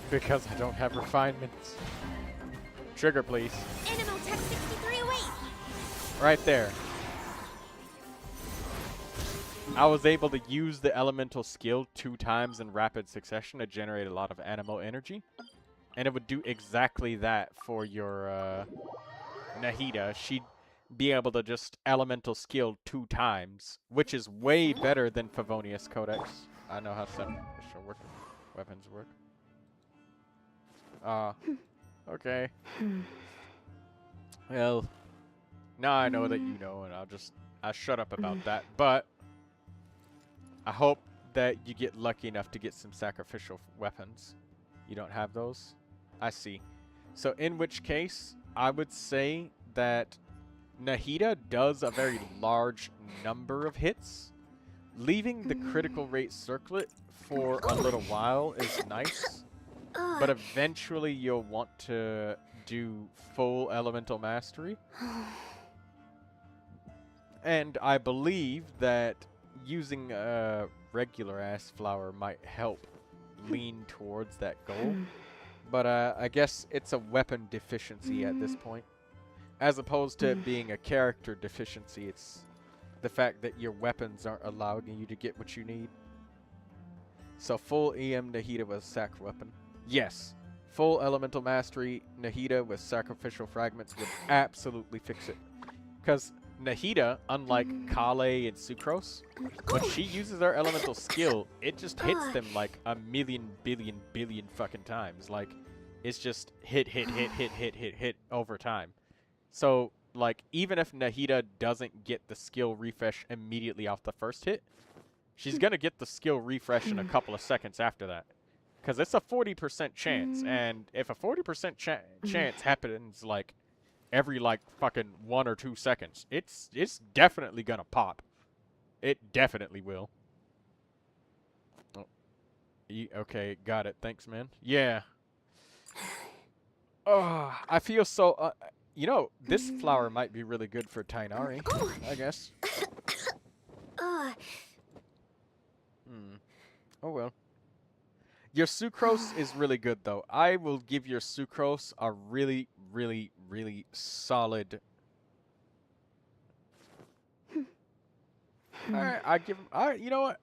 S1: Because I don't have refinements. Trigger, please.
S4: Animotech 6308.
S1: Right there. I was able to use the elemental skill 2 times in rapid succession to generate a lot of animo energy. And it would do exactly that for your Nahida. She'd be able to just elemental skill 2 times, which is way better than Favonius Codex. I know how sacrificial weapons work. Okay. Well, now I know that you know, and I'll shut up about that. But I hope that you get lucky enough to get some sacrificial weapons. You don't have those? I see. So in which case, I would say that Nahida does a very large number of hits. Leaving the critical rate circlet for a little while is nice. But eventually you'll want to do full elemental mastery. And I believe that using a regular ass flower might help lean towards that goal. But I guess it's a weapon deficiency at this point. As opposed to it being a character deficiency, it's the fact that your weapons aren't allowing you to get what you need. So full EM Nahida with a sac weapon. Yes, full elemental mastery Nahida with sacrificial fragments would absolutely fix it. Because Nahida, unlike Kale and Sucrose, when she uses her elemental skill, it just hits them like a million, billion fucking times. Like, it's just hit over time. So, like, even if Nahida doesn't get the skill refresh immediately off the first hit, she's gonna get the skill refresh in a couple of seconds after that. Because it's a 40% chance, and if a 40% chance happens, like, every, like, fucking 1 or 2 seconds, it's definitely gonna pop. It definitely will. Oh. Okay, got it. Thanks, man. Yeah. Oh, I feel so... you know, this flower might be really good for Tainari, I guess. Oh, well. Your Sucrose is really good, though. I will give your Sucrose a really, really, really solid... Alright, I'd give him... you know what?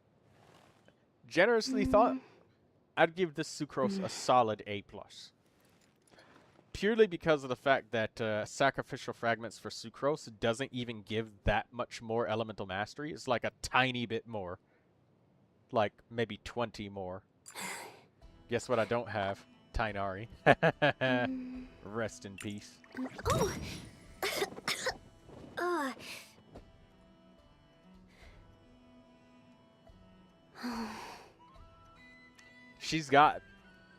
S1: Generously thought, I'd give this Sucrose a solid A+. Purely because of the fact that Sacrificial Fragments for Sucrose doesn't even give that much more Elemental Mastery. It's like a tiny bit more. Like, maybe 20 more. Guess what I don't have? Tainari. Rest in peace. She's got...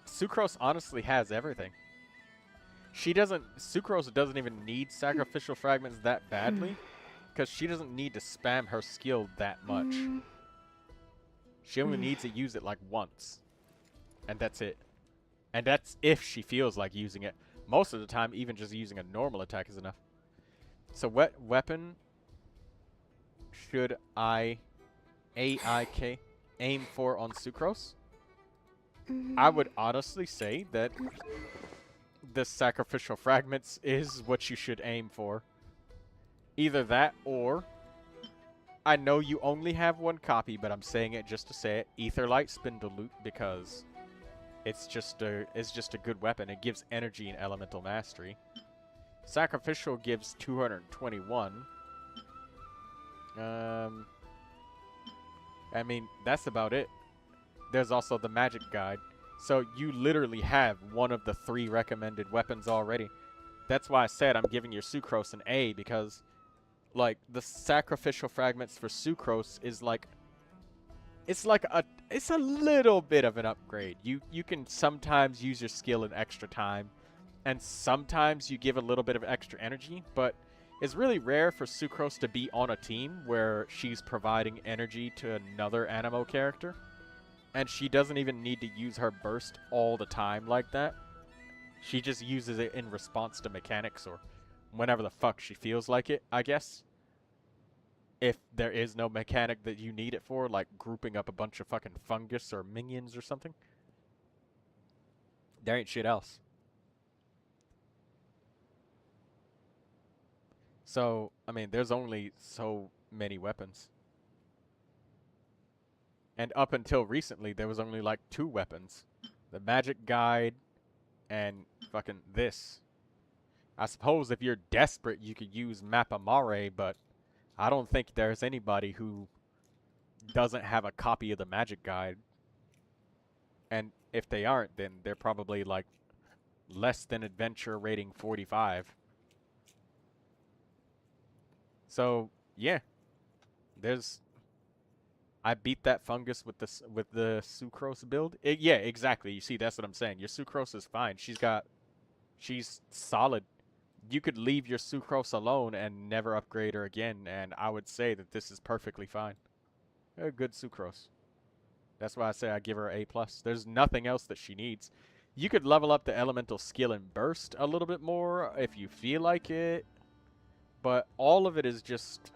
S1: Sucrose honestly has everything. Sucrose doesn't even need Sacrificial Fragments that badly, because she doesn't need to spam her skill that much. She only needs to use it like once. And that's it. And that's if she feels like using it. Most of the time, even just using a normal attack is enough. So what weapon should I aim for on Sucrose? I would honestly say that the Sacrificial Fragments is what you should aim for. Either that or... I know you only have one copy, but I'm saying it just to say it. Aetherlight Spindle Loop, because it's just a good weapon. It gives energy and elemental mastery. Sacrificial gives 221. I mean, that's about it. There's also the magic guide. So you literally have one of the 3 recommended weapons already. That's why I said I'm giving your Sucrose an A, because like the Sacrificial Fragments for Sucrose is like it's a little bit of an upgrade. You can sometimes use your skill in extra time, and sometimes you give a little bit of extra energy, but it's really rare for Sucrose to be on a team where she's providing energy to another Anemo character. And she doesn't even need to use her burst all the time like that. She just uses it in response to mechanics or whenever the fuck she feels like it, I guess. If there is no mechanic that you need it for, like grouping up a bunch of fucking fungus or minions or something. There ain't shit else. So, I mean, there's only so many weapons. And up until recently, there was only like 2 weapons. The magic guide and fucking this. I suppose if you're desperate, you could use Mapamare, but I don't think there's anybody who doesn't have a copy of the magic guide. And if they aren't, then they're probably like less than adventure rating 45. So, yeah. I beat that fungus with the Sucrose build. Yeah, exactly. You see, that's what I'm saying. Your Sucrose is fine. She's solid. You could leave your Sucrose alone and never upgrade her again, and I would say that this is perfectly fine. A good Sucrose. That's why I say I give her A+. There's nothing else that she needs. You could level up the elemental skill and burst a little bit more if you feel like it, but all of it is just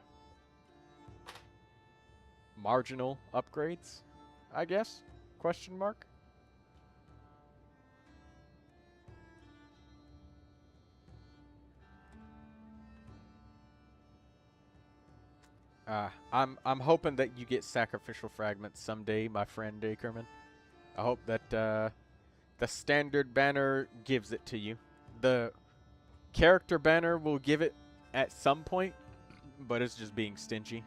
S1: marginal upgrades, I guess? Question mark? I'm hoping that you get Sacrificial Fragments someday, my friend Ackerman. I hope that the standard banner gives it to you. The character banner will give it at some point, but it's just being stingy.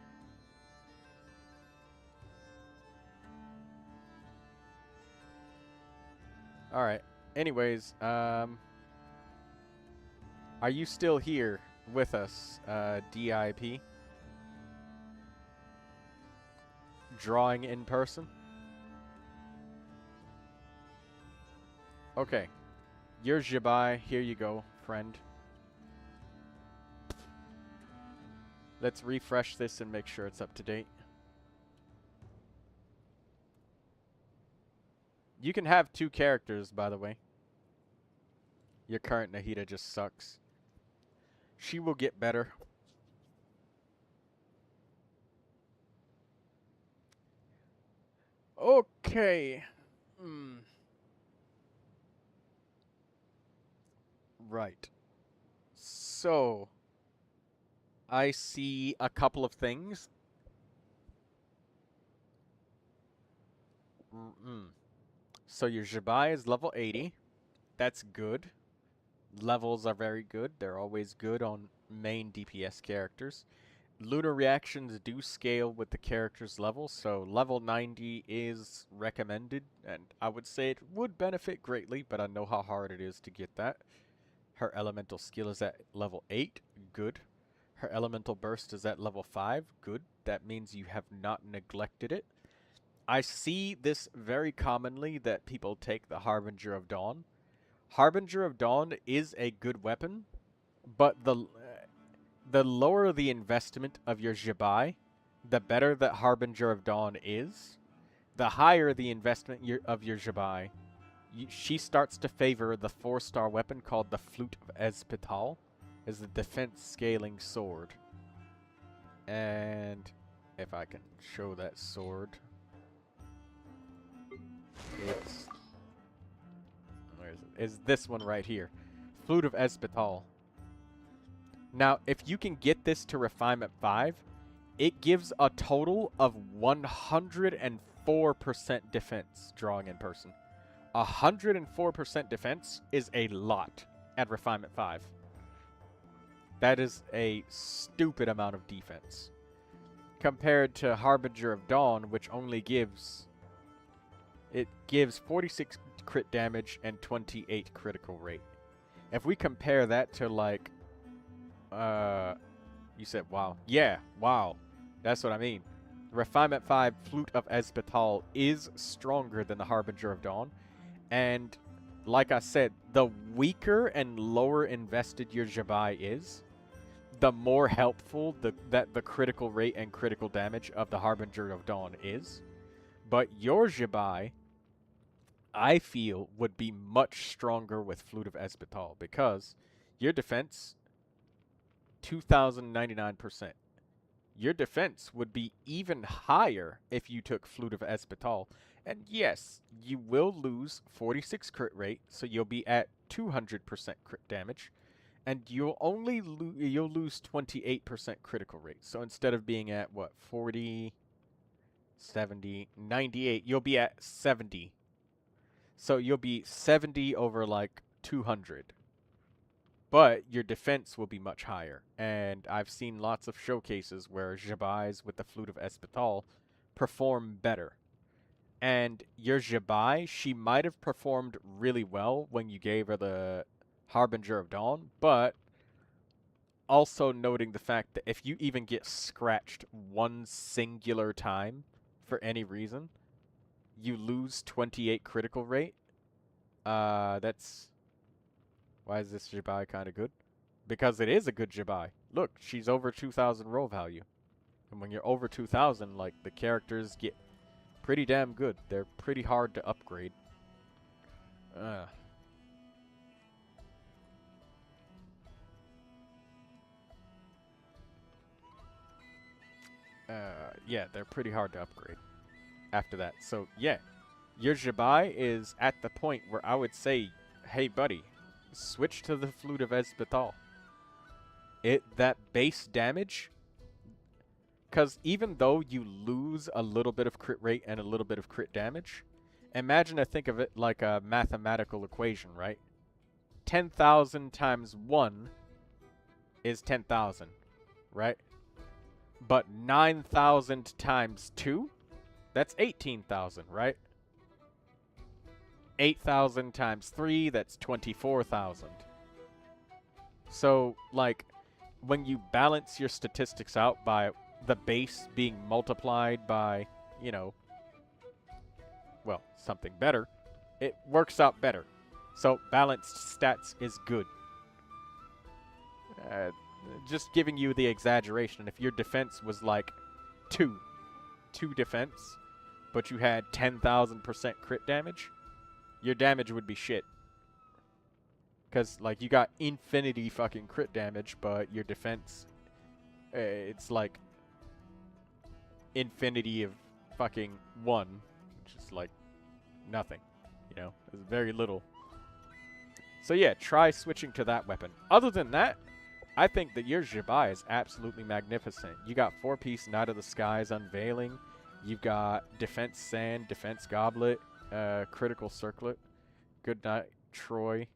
S1: Alright. Anyways, are you still here with us, DIP? Drawing in person? Okay. You're Jibai. Here you go, friend. Let's refresh this and make sure it's up to date. You can have 2 characters, by the way. Your current Nahida just sucks. She will get better. Okay. Right. So, I see a couple of things. So your Jibai is level 80. That's good. Levels are very good. They're always good on main DPS characters. Lunar reactions do scale with the character's level, so level 90 is recommended, and I would say it would benefit greatly, but I know how hard it is to get that. Her elemental skill is at level 8, good. Her elemental burst is at level 5, good. That means you have not neglected it. I see this very commonly that people take the Harbinger of Dawn. Harbinger of Dawn is a good weapon, but the lower the investment of your Jibai, the better that Harbinger of Dawn is. The higher the investment of your Jibai, she starts to favor the 4-star weapon called the Flute of Ezpital, as the defense scaling sword. And if I can show that sword, is this one right here, Flute of Ezpital. Now, if you can get this to Refinement 5, it gives a total of 104% defense drawing in person. 104% defense is a lot at Refinement 5. That is a stupid amount of defense. Compared to Harbinger of Dawn, which only gives... It gives 46 crit damage and 28 critical rate. If we compare that to, like... you said, wow. Yeah, wow. That's what I mean. Refinement 5 Flute of Ezpital is stronger than the Harbinger of Dawn. And, like I said, the weaker and lower invested your Jibai is, the more helpful that the critical rate and critical damage of the Harbinger of Dawn is. But your Jibai, I feel, would be much stronger with Flute of Ezpital because your defense, 2,099%. Your defense would be even higher if you took Flute of Ezpital. And yes, you will lose 46 crit rate, so you'll be at 200% crit damage. And you'll only you'll lose 28% critical rate. So instead of being at, what, 40, 70, 98, you'll be at 70. So you'll be 70 over, like, 200. But your defense will be much higher. And I've seen lots of showcases where Jibais with the Flute of Ezpital perform better. And your Jibai, she might have performed really well when you gave her the Harbinger of Dawn, but also noting the fact that if you even get scratched one singular time for any reason, you lose 28 critical rate. That's... Why is this Jibai kind of good? Because it is a good Jibai. Look, she's over 2,000 roll value. And when you're over 2,000, like, the characters get pretty damn good. They're pretty hard to upgrade. Yeah, they're pretty hard to upgrade after that. So, yeah, your Jibai is at the point where I would say, hey, buddy, switch to the Flute of Ezpital. That base damage, because even though you lose a little bit of crit rate and a little bit of crit damage, imagine I think of it like a mathematical equation, right? 10,000 times 1 is 10,000, right? But 9,000 times 2, that's 18,000, right? 8,000 times 3, that's 24,000. So, like, when you balance your statistics out by the base being multiplied by, you know, well, something better, it works out better. So, balanced stats is good. Just giving you the exaggeration. If your defense was like 2 defense, but you had 10,000% crit damage, your damage would be shit. Because, like, you got infinity fucking crit damage, but your defense, it's like infinity of fucking 1, which is like nothing, you know? There's very little. So yeah, try switching to that weapon. Other than that, I think that your Jibai is absolutely magnificent. You got 4-piece Night of the Skies Unveiling. You've got Defense Sand, Defense Goblet, Critical Circlet. Good night, Troy.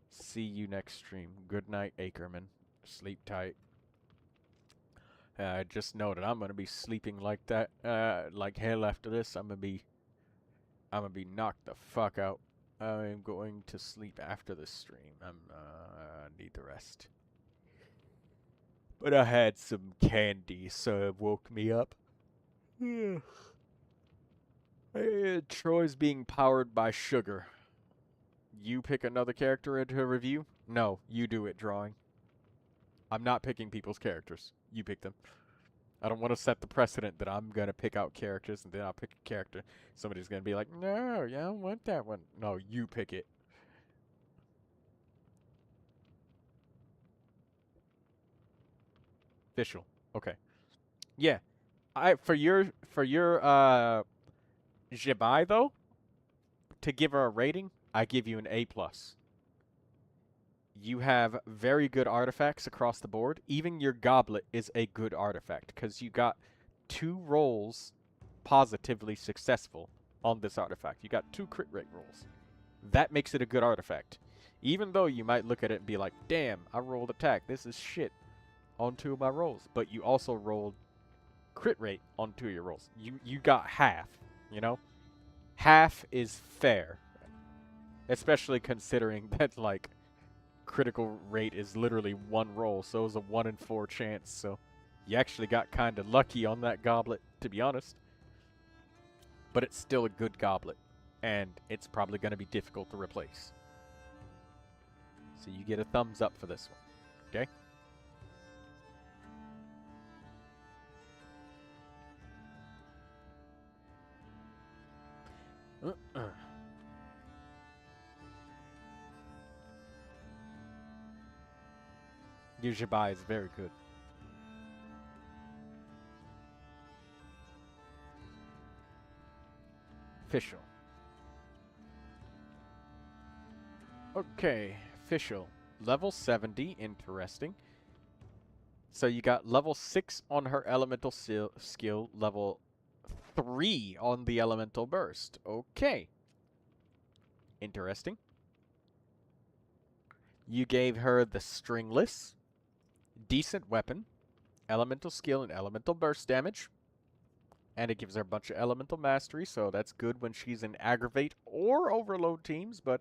S1: See you next stream. Good night, Ackerman. Sleep tight. Just know that I'm gonna be sleeping like that, like hell after this. I'm gonna be knocked the fuck out. I'm going to sleep after this stream. I need the rest. But I had some candy, so it woke me up. Troy's being powered by sugar. You pick another character into a review? No, you do it, drawing. I'm not picking people's characters. You pick them. I don't want to set the precedent that I'm going to pick out characters and then I'll pick a character. Somebody's going to be like, no, I don't want that one. No, you pick it. Official. Okay. Yeah. For your Jibai though, to give her a rating, I give you an A+. You have very good artifacts across the board. Even your goblet is a good artifact because you got 2 rolls positively successful on this artifact. You got 2 crit rate rolls. That makes it a good artifact. Even though you might look at it and be like, damn, I rolled attack. This is shit on 2 of my rolls. But you also rolled crit rate on 2 of your rolls. You got half, you know? Half is fair. Especially considering that, like, critical rate is literally 1 roll. So it was a 1 in 4 chance. So you actually got kind of lucky on that goblet, to be honest. But it's still a good goblet. And it's probably going to be difficult to replace. So you get a thumbs up for this one. Okay? Your Jibai is very good. Official. Okay, official. Level 70, interesting. So you got level 6 on her elemental skill, level 3 on the elemental burst. Okay. Interesting. You gave her the stringless, decent weapon, elemental skill, and elemental burst damage. And it gives her a bunch of elemental mastery, so that's good when she's in aggravate or overload teams, but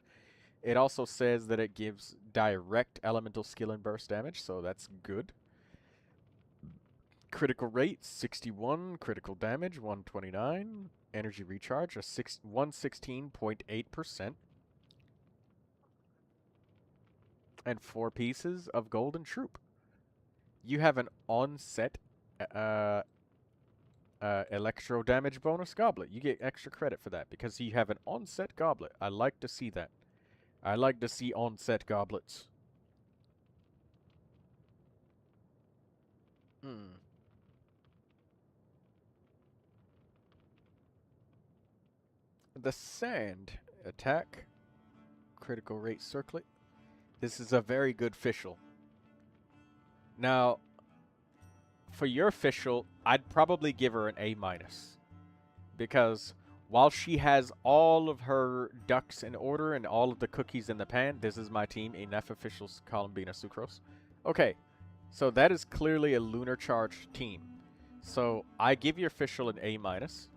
S1: it also says that it gives direct elemental skill and burst damage, so that's good. Critical rate, 61. Critical damage, 129. Energy recharge, 116.8%. And 4 pieces of golden troop. You have an on-set electro damage bonus goblet. You get extra credit for that because you have an on-set goblet. I like to see that. I like to see on-set goblets. The sand attack, critical rate circlet. This is a very good official. Now, for your official, I'd probably give her an A-. Because while she has all of her ducks in order and all of the cookies in the pan, this is my team, enough officials, Columbina Sucrose. Okay, so that is clearly a lunar charged team. So I give your official an A minus.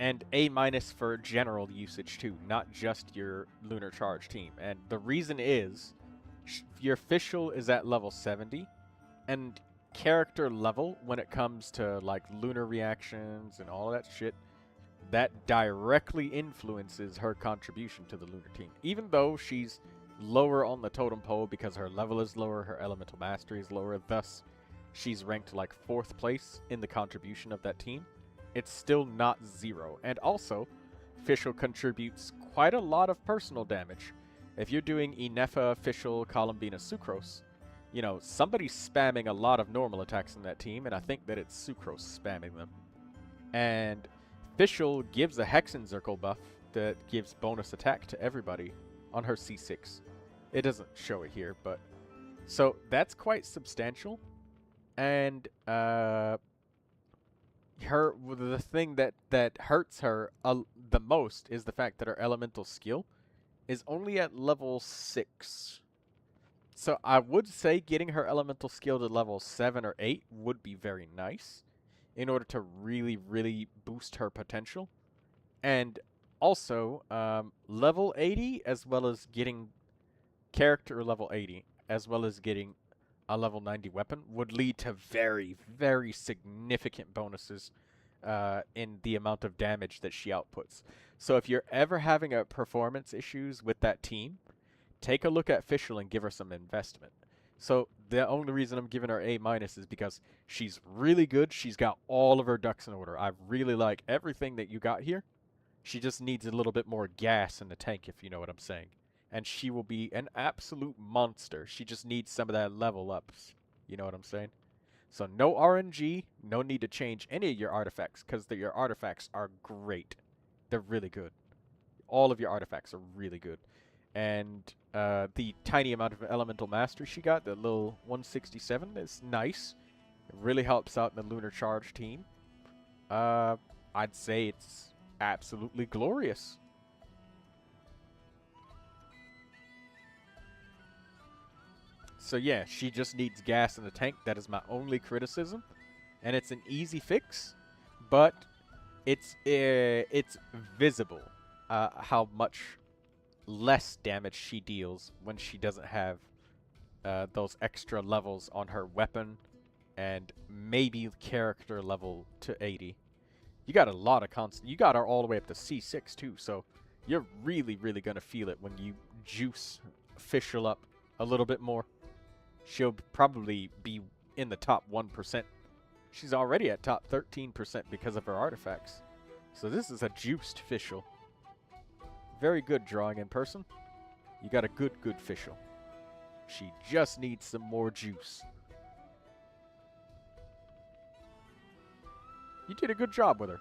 S1: And A minus for general usage too, not just your lunar charge team. And the reason is your official is at level 70, and character level when it comes to like lunar reactions and all that shit, that directly influences her contribution to the lunar team. Even though she's lower on the totem pole because her level is lower, her elemental mastery is lower, thus she's ranked like 4th place in the contribution of that team. It's still not 0. And also, official contributes quite a lot of personal damage. If you're doing Inefa, official, Columbina, Sucrose, you know, somebody's spamming a lot of normal attacks in that team, and I think that it's Sucrose spamming them. And official gives a Hexen Circle buff that gives bonus attack to everybody on her C6. It doesn't show it here, but... So, that's quite substantial. And, the thing that hurts her the most is the fact that her elemental skill is only at level 6. So I would say getting her elemental skill to level 7 or 8 would be very nice in order to really, really boost her potential. And also, level 80 as well as getting character level 80 as well as getting a level 90 weapon would lead to very, very significant bonuses in the amount of damage that she outputs. So if you're ever having a performance issues with that team, take a look at Fischl and give her some investment. So the only reason I'm giving her A minus is because she's really good. She's got all of her ducks in order. I really like everything that you got here. She just needs a little bit more gas in the tank, if you know what I'm saying. And she will be an absolute monster. She just needs some of that level ups. You know what I'm saying? So no RNG, no need to change any of your artifacts, because your artifacts are great. They're really good. All of your artifacts are really good. And the tiny amount of elemental mastery she got, the little 167, is nice. It really helps out in the lunar charge team. I'd say it's absolutely glorious. So yeah, she just needs gas in the tank. That is my only criticism. And it's an easy fix, but it's visible how much less damage she deals when she doesn't have those extra levels on her weapon and maybe character level to 80. You got a lot of constant. You got her all the way up to C6 too, so you're really, really going to feel it when you juice Fischl up a little bit more. She'll probably be in the top 1%. She's already at top 13% because of her artifacts. So this is a juiced Fischl. Very good drawing in person. You got a good Fischl. She just needs some more juice. You did a good job with her.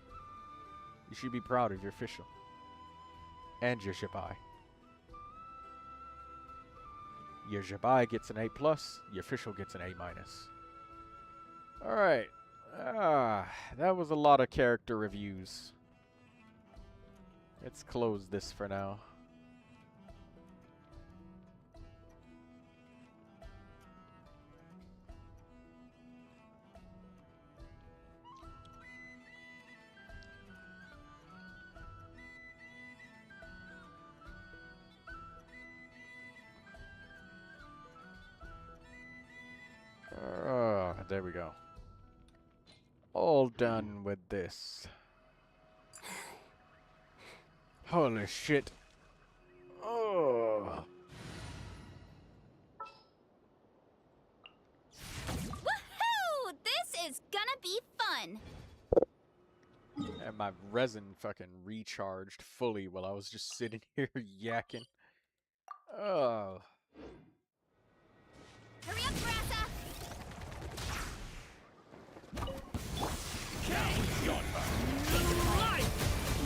S1: You should be proud of your Fischl. And your Jabai. Your Jabai gets an A+, your Fischl gets an A-. Alright. That was a lot of character reviews. Let's close this for now. There we go. All done with this. Holy shit. Oh.
S4: Woohoo! This is gonna be fun!
S1: And my resin fucking recharged fully while I was just sitting here yakking. Oh.
S4: Hurry up, Brassa!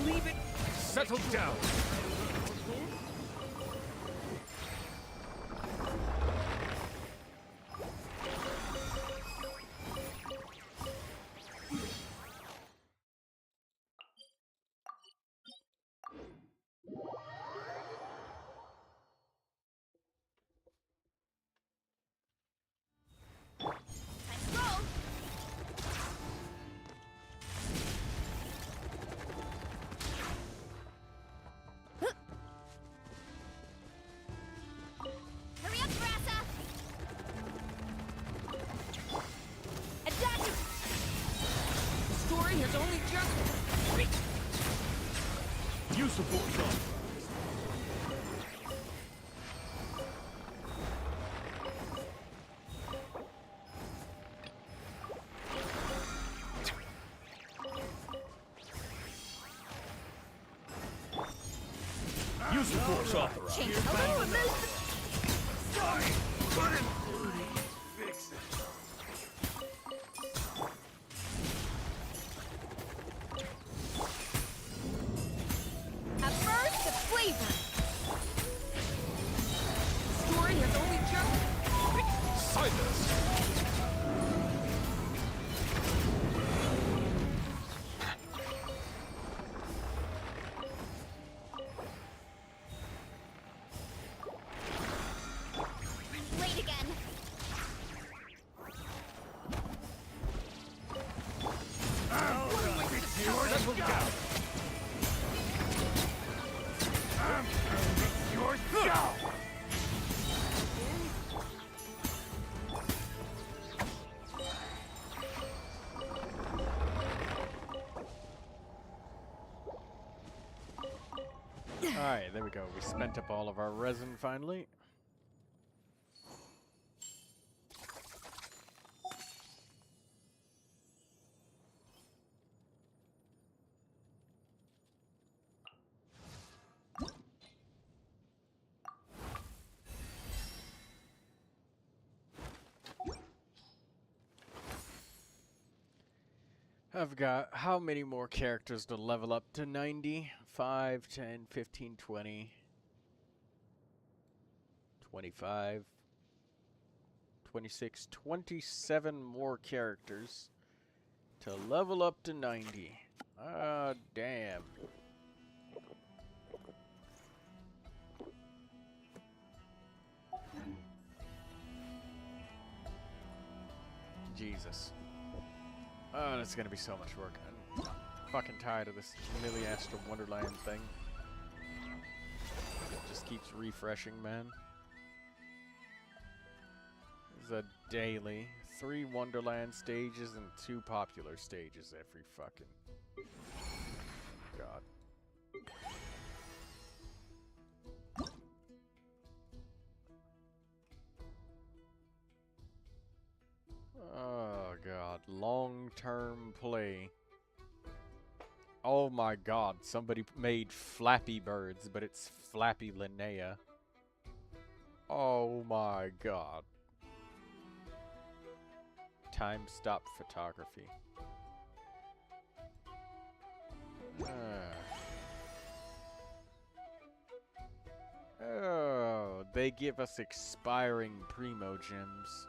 S3: Leave it. Settle down.
S4: Let's go!
S3: force offer. Use the force authorized.
S2: Change a little remove
S3: Sorry, couldn't fix it.
S2: a burst of flavor. Story has only just
S3: Silence.
S4: Late again.
S3: Settle down. Yourself.
S1: Alright, there we go. We spent up all of our resin finally. I've got how many more characters to level up to 90? 5, 10, 15, 20, 25, 26, 27 more characters to level up to 90. Ah, damn. Jesus. Oh, that's gonna be so much work. I'm fucking tired of this Lily Astral Wonderland thing. It just keeps refreshing, man. It's a daily. 3 Wonderland stages and 2 popular stages every fucking... God. Oh god, long-term play. Oh my god, somebody made Flappy Birds, but it's Flappy Linnea. Oh my god. Time stop photography. Oh, they give us expiring Primogems.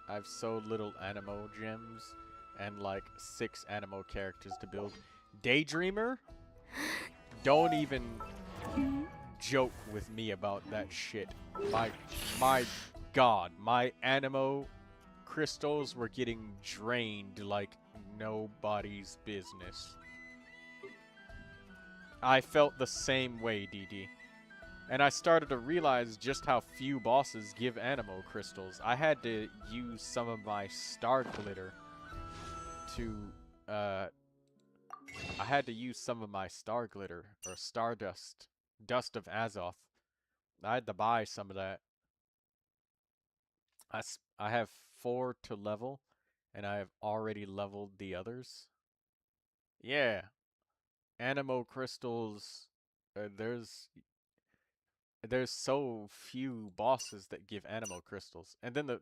S1: I have so little Animo gems and like 6 Animo characters to build. Daydreamer? Don't even joke with me about that shit. My god, my Animo crystals were getting drained like nobody's business. I felt the same way, DD. And I started to realize just how few bosses give Animo crystals. I had to use some of my star glitter to, I had to use some of my star glitter, or stardust, dust of Azoth. I had to buy some of that. I have 4 to level, and I have already leveled the others. Yeah. Animo crystals, there's so few bosses that give Animo crystals. And then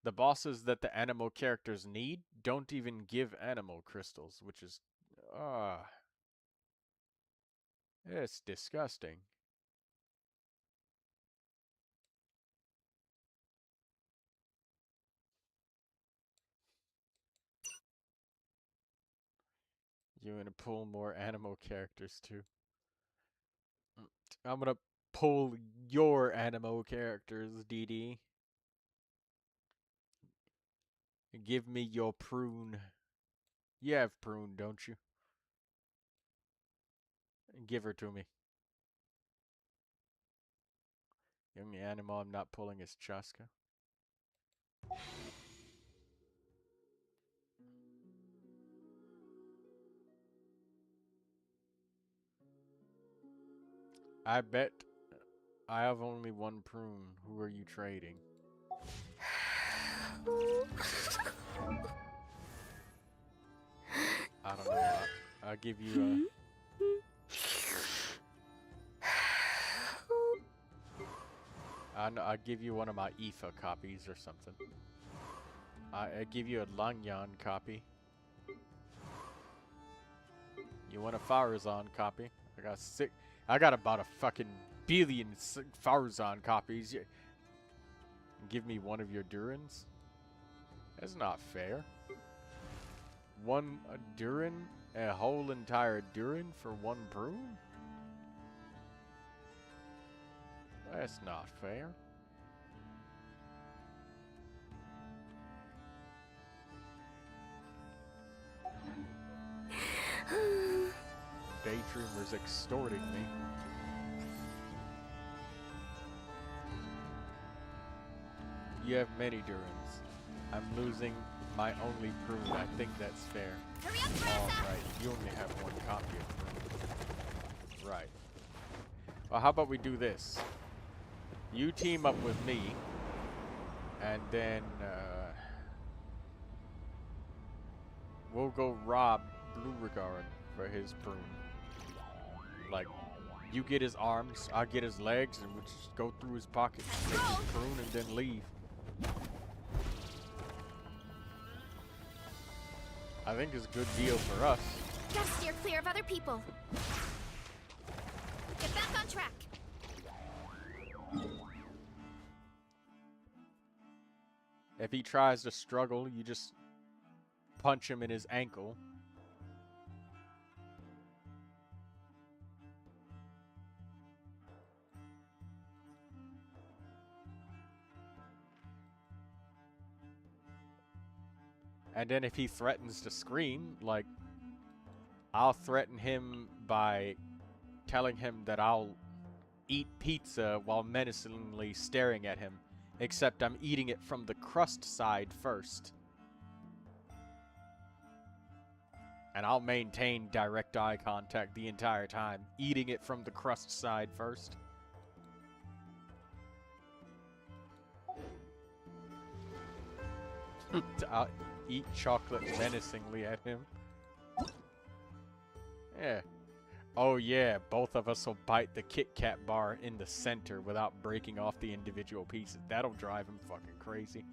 S1: the bosses that the Animo characters need don't even give Animo crystals, which is it's disgusting. You gonna pull more Animo characters too? I'm gonna pull your Animo characters, DD. Give me your prune. You have prune, don't you? Give her to me. The only Animo I'm not pulling is Chaska. I bet I have only one prune. Who are you trading? I don't know. I'll give you I'll give you one of my Aoife copies or something. I give you a Langyan copy. You want a Farazan copy? I got about a fucking billion Farazan copies. Give me one of your Durins? That's not fair. One Durin? A whole entire Durin for one prune? That's not fair. Daydreamer's extorting me. You have many Durins. I'm losing my only prune. I think that's fair.
S4: Hurry up, Marissa!
S1: Alright, you only have one copy of prune. Right. Well, how about we do this? You team up with me, and then we'll go rob Beauregard for his prune. Like, you get his arms, I'll get his legs, and we'll just go through his pockets, take his prune, and then leave. I think it's a good deal for us.
S4: Gotta steer clear of other people. Get back on track.
S1: If he tries to struggle, you just punch him in his ankle. And then if he threatens to scream, like, I'll threaten him by telling him that I'll eat pizza while menacingly staring at him, except I'm eating it from the crust side first. And I'll maintain direct eye contact the entire time, eating it from the crust side first. I'll eat chocolate menacingly at him. Yeah. Oh yeah, both of us will bite the Kit Kat bar in the center without breaking off the individual pieces. That'll drive him fucking crazy.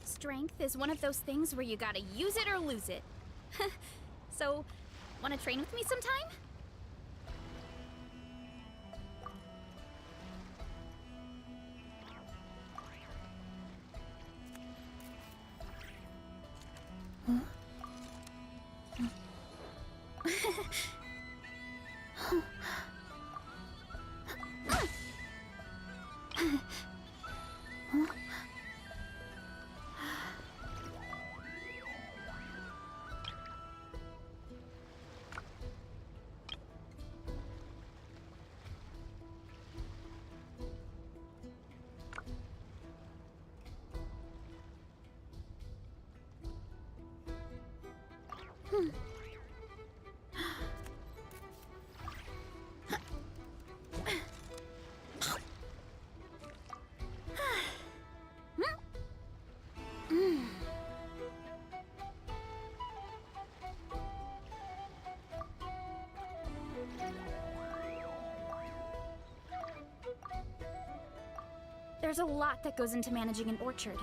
S4: Strength is one of those things where you gotta use it or lose it. So, wanna train with me sometime? There's a lot that goes into managing an orchard.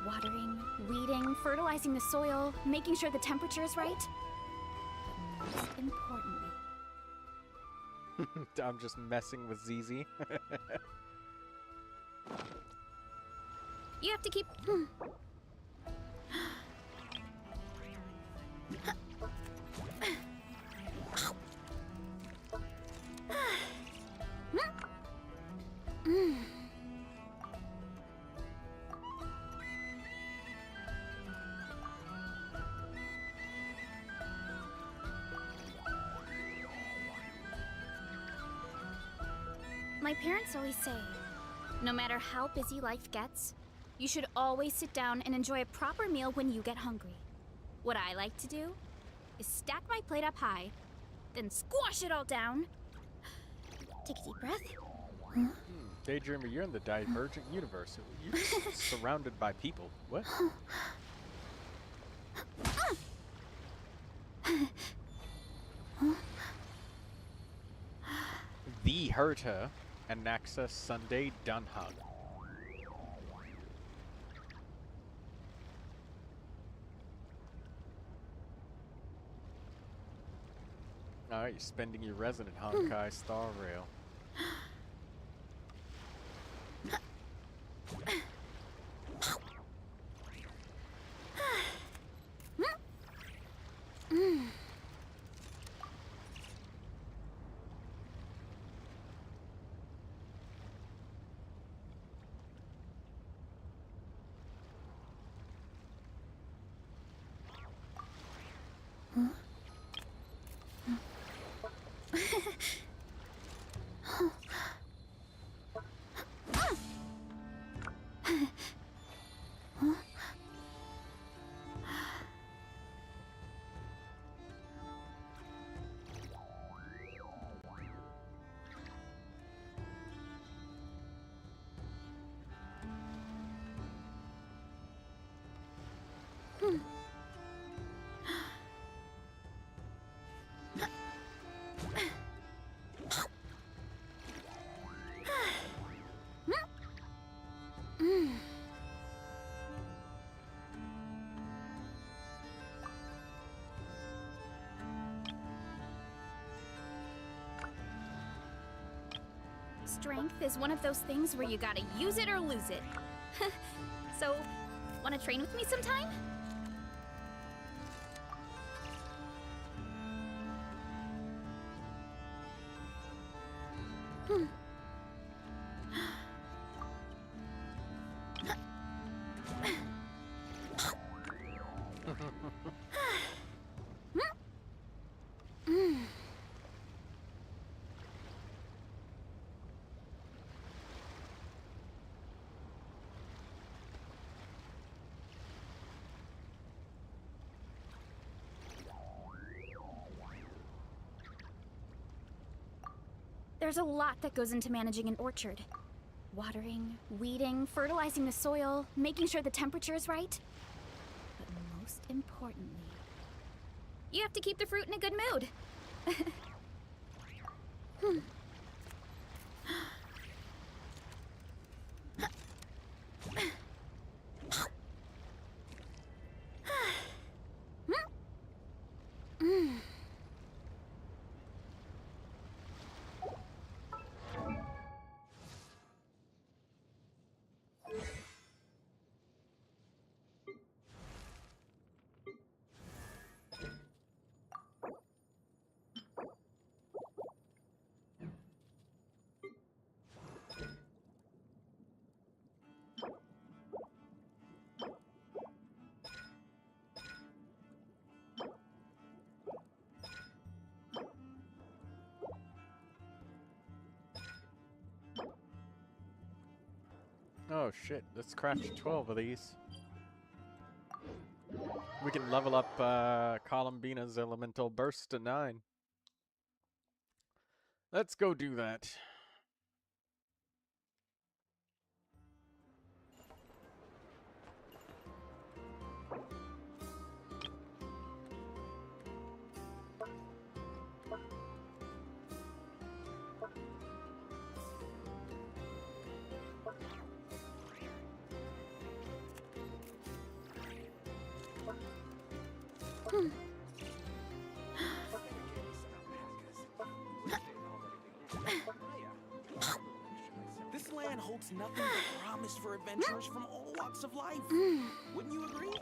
S4: Watering, weeding, fertilizing the soil, making sure the temperature is right. But most importantly...
S1: I'm just messing with ZZ.
S4: You have to keep... My parents always say, no matter how busy life gets, you should always sit down and enjoy a proper meal when you get hungry. What I like to do is stack my plate up high, then squash it all down. Take a deep breath.
S1: Daydreamer, you're in the Divergent universe. You're surrounded by people. What? The Herta and Naxa Sunday Dunhug. Alright, you're spending your resident Honkai Star Rail.
S4: Strength is one of those things where you gotta use it or lose it. So, wanna train with me sometime? There's a lot that goes into managing an orchard. Watering, weeding, fertilizing the soil, making sure the temperature is right. But most importantly, you have to keep the fruit in a good mood.
S1: Oh shit, let's craft 12 of these. We can level up Columbina's Elemental Burst to 9. Let's go do that.
S6: This land holds nothing but promise for adventurers from all walks of life. Wouldn't you agree?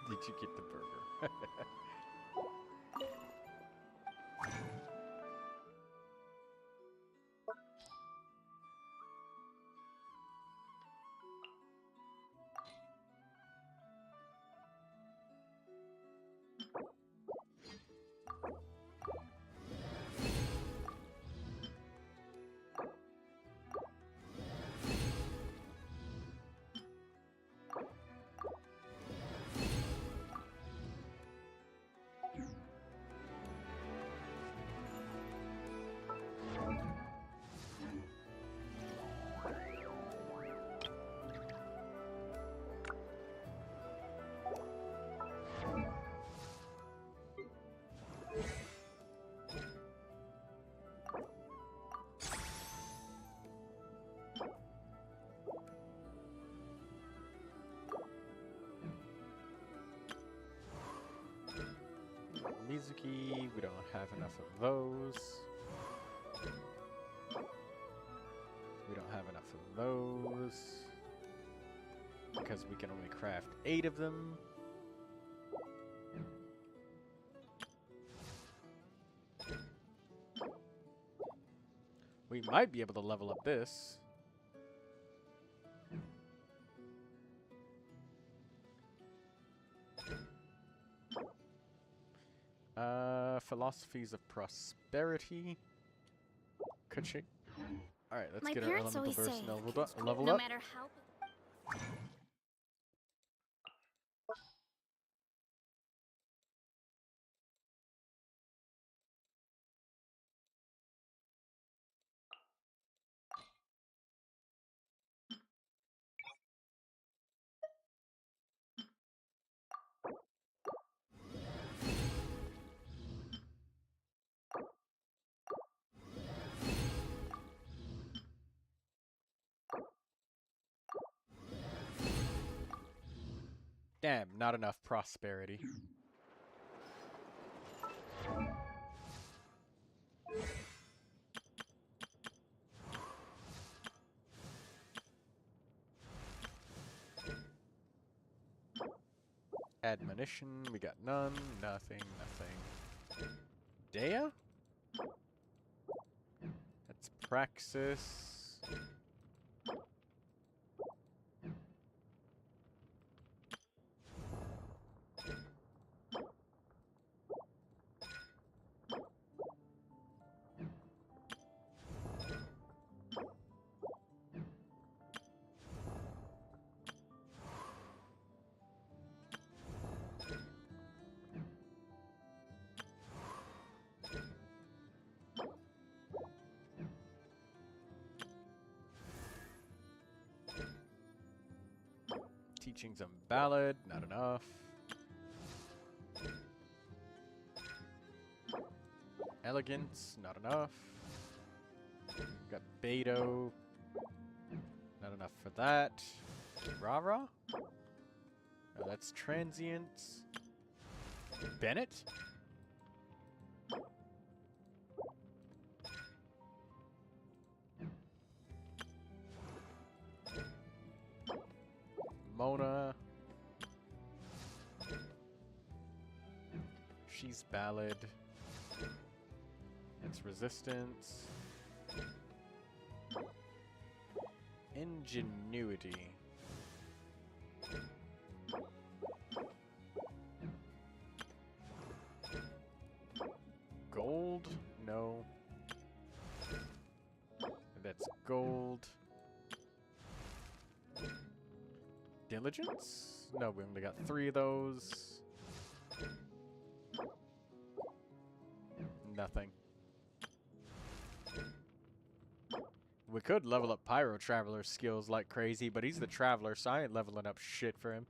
S1: Did you get the burger? Mizuki, we don't have enough of those. We don't have enough of those. Because we can only craft 8 of them. We might be able to level up this. Philosophies of prosperity. Ka-ching. Alright, let's
S4: My
S1: get our
S4: parents
S1: elemental
S4: always
S1: burst
S4: say,
S1: leveled
S4: no
S1: up.
S4: matter how...
S1: Damn, not enough prosperity. Admonition, we got none, nothing. Dea? That's Praxis. Teachings of Ballad, not enough. Elegance, not enough. Got Beto, not enough for that. Rara? Oh, that's Transience. Bennett? Mona. She's Ballad. It's Resistance. Ingenuity. Gold? No. That's gold. Diligence? No, we only got 3 of those. nothing. We could level up Pyro Traveler's skills like crazy, but he's the Traveler, so I ain't leveling up shit for him.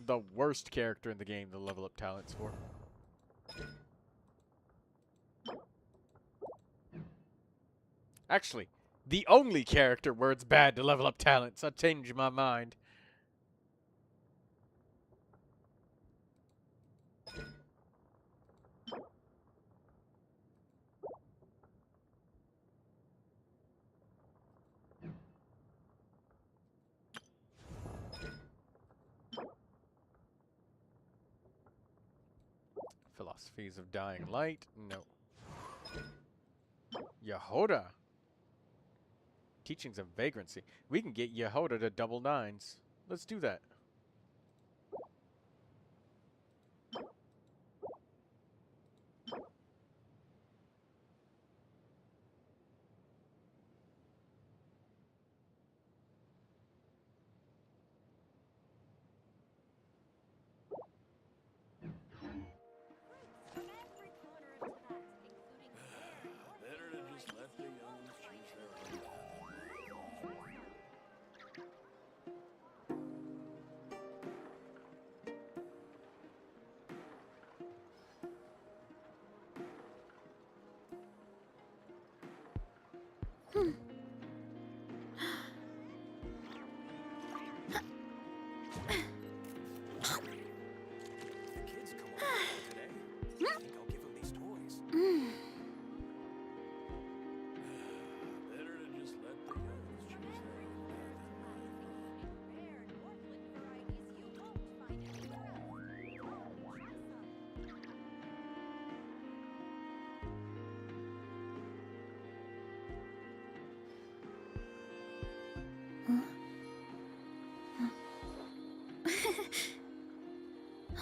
S1: The worst character in the game to level up talents for. Actually, the only character where it's bad to level up talents. I changed my mind. Philosophies of Dying Light? No. Yehoda. Teachings of Vagrancy. We can get Yehoda to double 9s. Let's do that.
S3: Better to just let the youngins choose their own
S6: The kids come over today. I think I'll give them these toys.
S3: Better to just let the youngins choose their own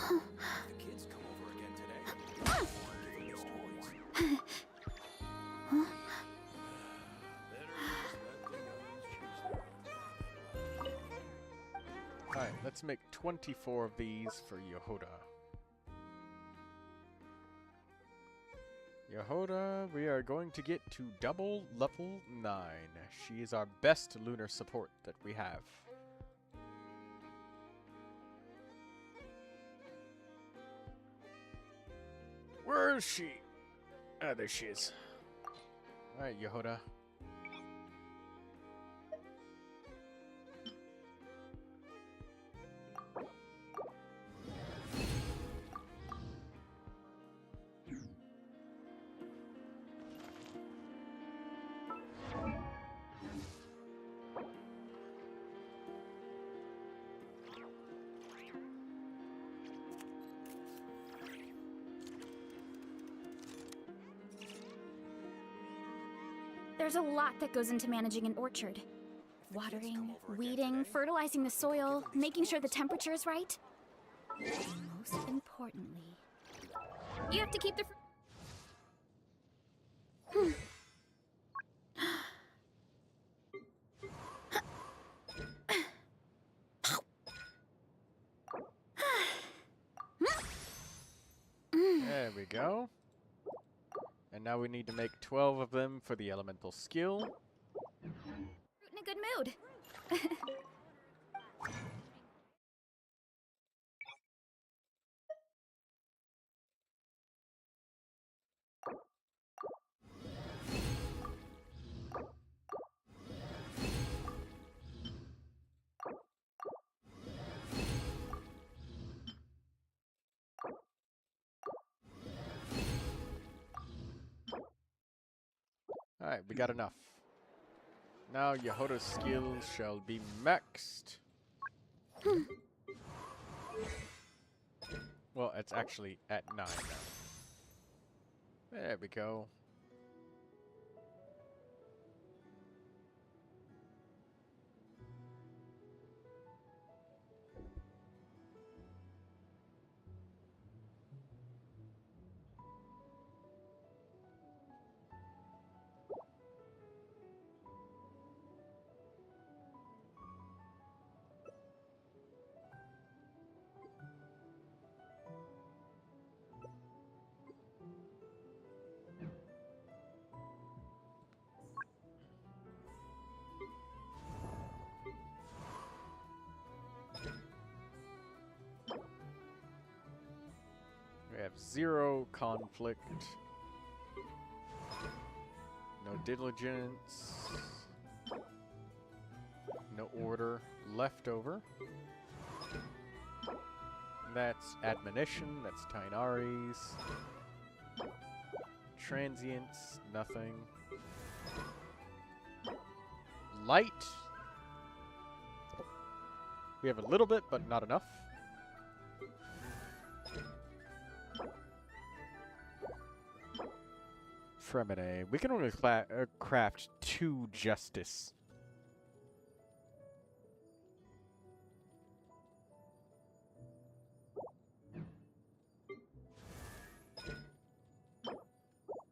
S6: The kids come over again today. I'll give them these toys.
S3: Better to just let the youngins choose their own
S1: Alright, let's make 24 of these for Yehoda. Yehoda, we are going to get to double level 9. She is our best lunar support that we have. Where is she? Ah, there she is. Alright, Yehoda.
S4: There's a lot that goes into managing an orchard. Watering, weeding, fertilizing the soil, making sure the temperature is right. And most importantly, you have to keep the
S1: There we go. And now we need to make 12 of them for the elemental skill.
S4: fruit in a good mood.
S1: Alright, we got enough. Now Yehoda's skills shall be maxed. Well, it's actually at 9 now. There we go. have 0 conflict. No diligence. No order. Leftover. That's admonition. That's Tainari's. Transients. Nothing. Light. We have a little bit, but not enough. Fremine. We can only craft 2 justice.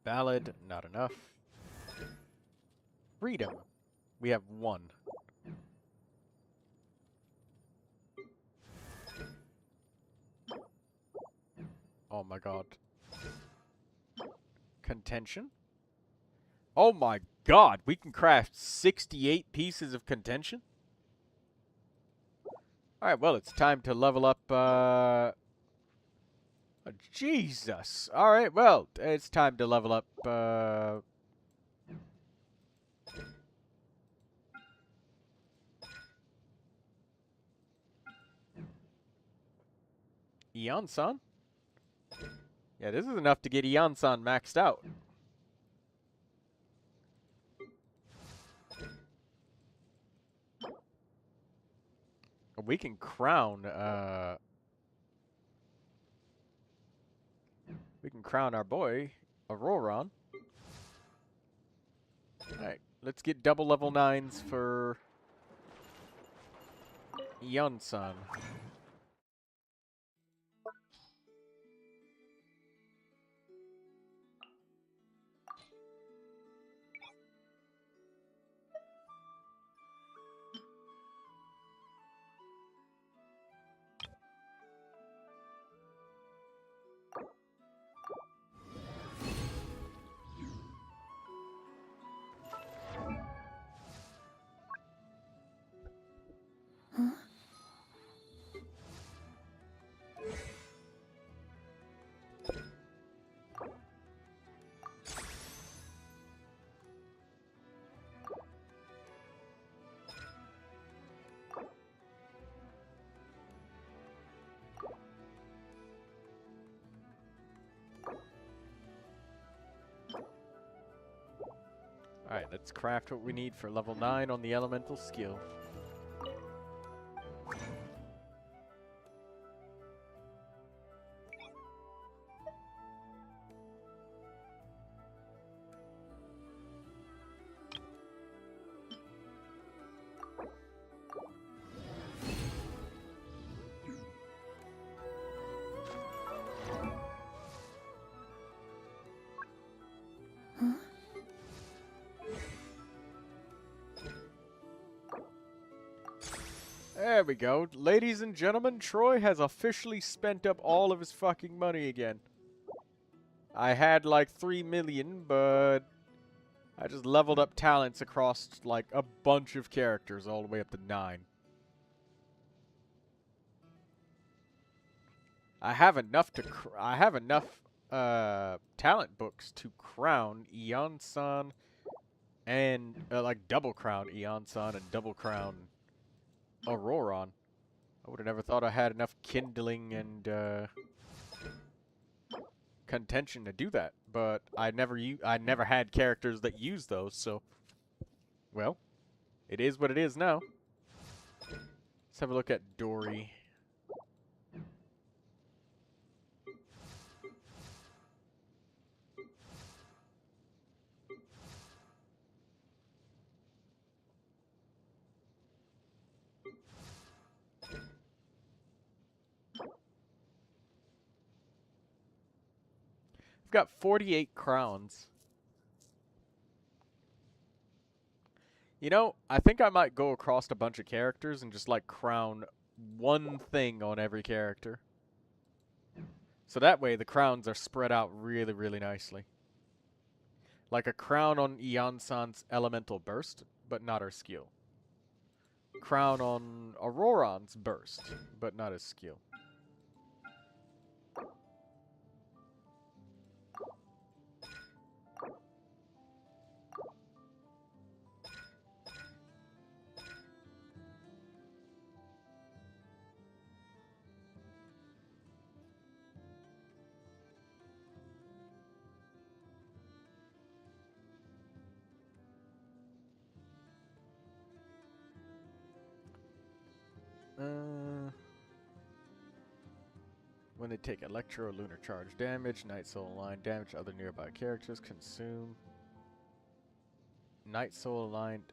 S1: Ballad, not enough. Freedom. We have 1. Oh my god. Contention. Oh my god, we can craft 68 pieces of contention? Alright, well, it's time to level up, Jesus! Alright, well, it's time to level up, Eon-san? Yeah, this is enough to get Eon-san maxed out. We can crown, we can crown our boy, Auroron. Alright, let's get double level 9s for Eon-san. Alright, let's craft what we need for level 9 on the elemental skill. There we go. Ladies and gentlemen, Troy has officially spent up all of his fucking money again. I had like 3 million, but I just leveled up talents across like a bunch of characters all the way up to 9. I have enough talent books to crown Eon-san and like double crown Eon-san and double crown Auroron. I would have never thought I had enough kindling and contention to do that, but I never had characters that use those, so well, it is what it is now. Let's have a look at Dory. I've got 48 crowns. You know, I think I might go across a bunch of characters and just like crown one thing on every character. So that way the crowns are spread out really, really nicely. Like a crown on Eon-san's elemental burst, but not her skill. Crown on Auroron's burst, but not his skill. When they take electro or lunar charge damage, Night Soul aligned damage to other nearby characters, consume. Night Soul aligned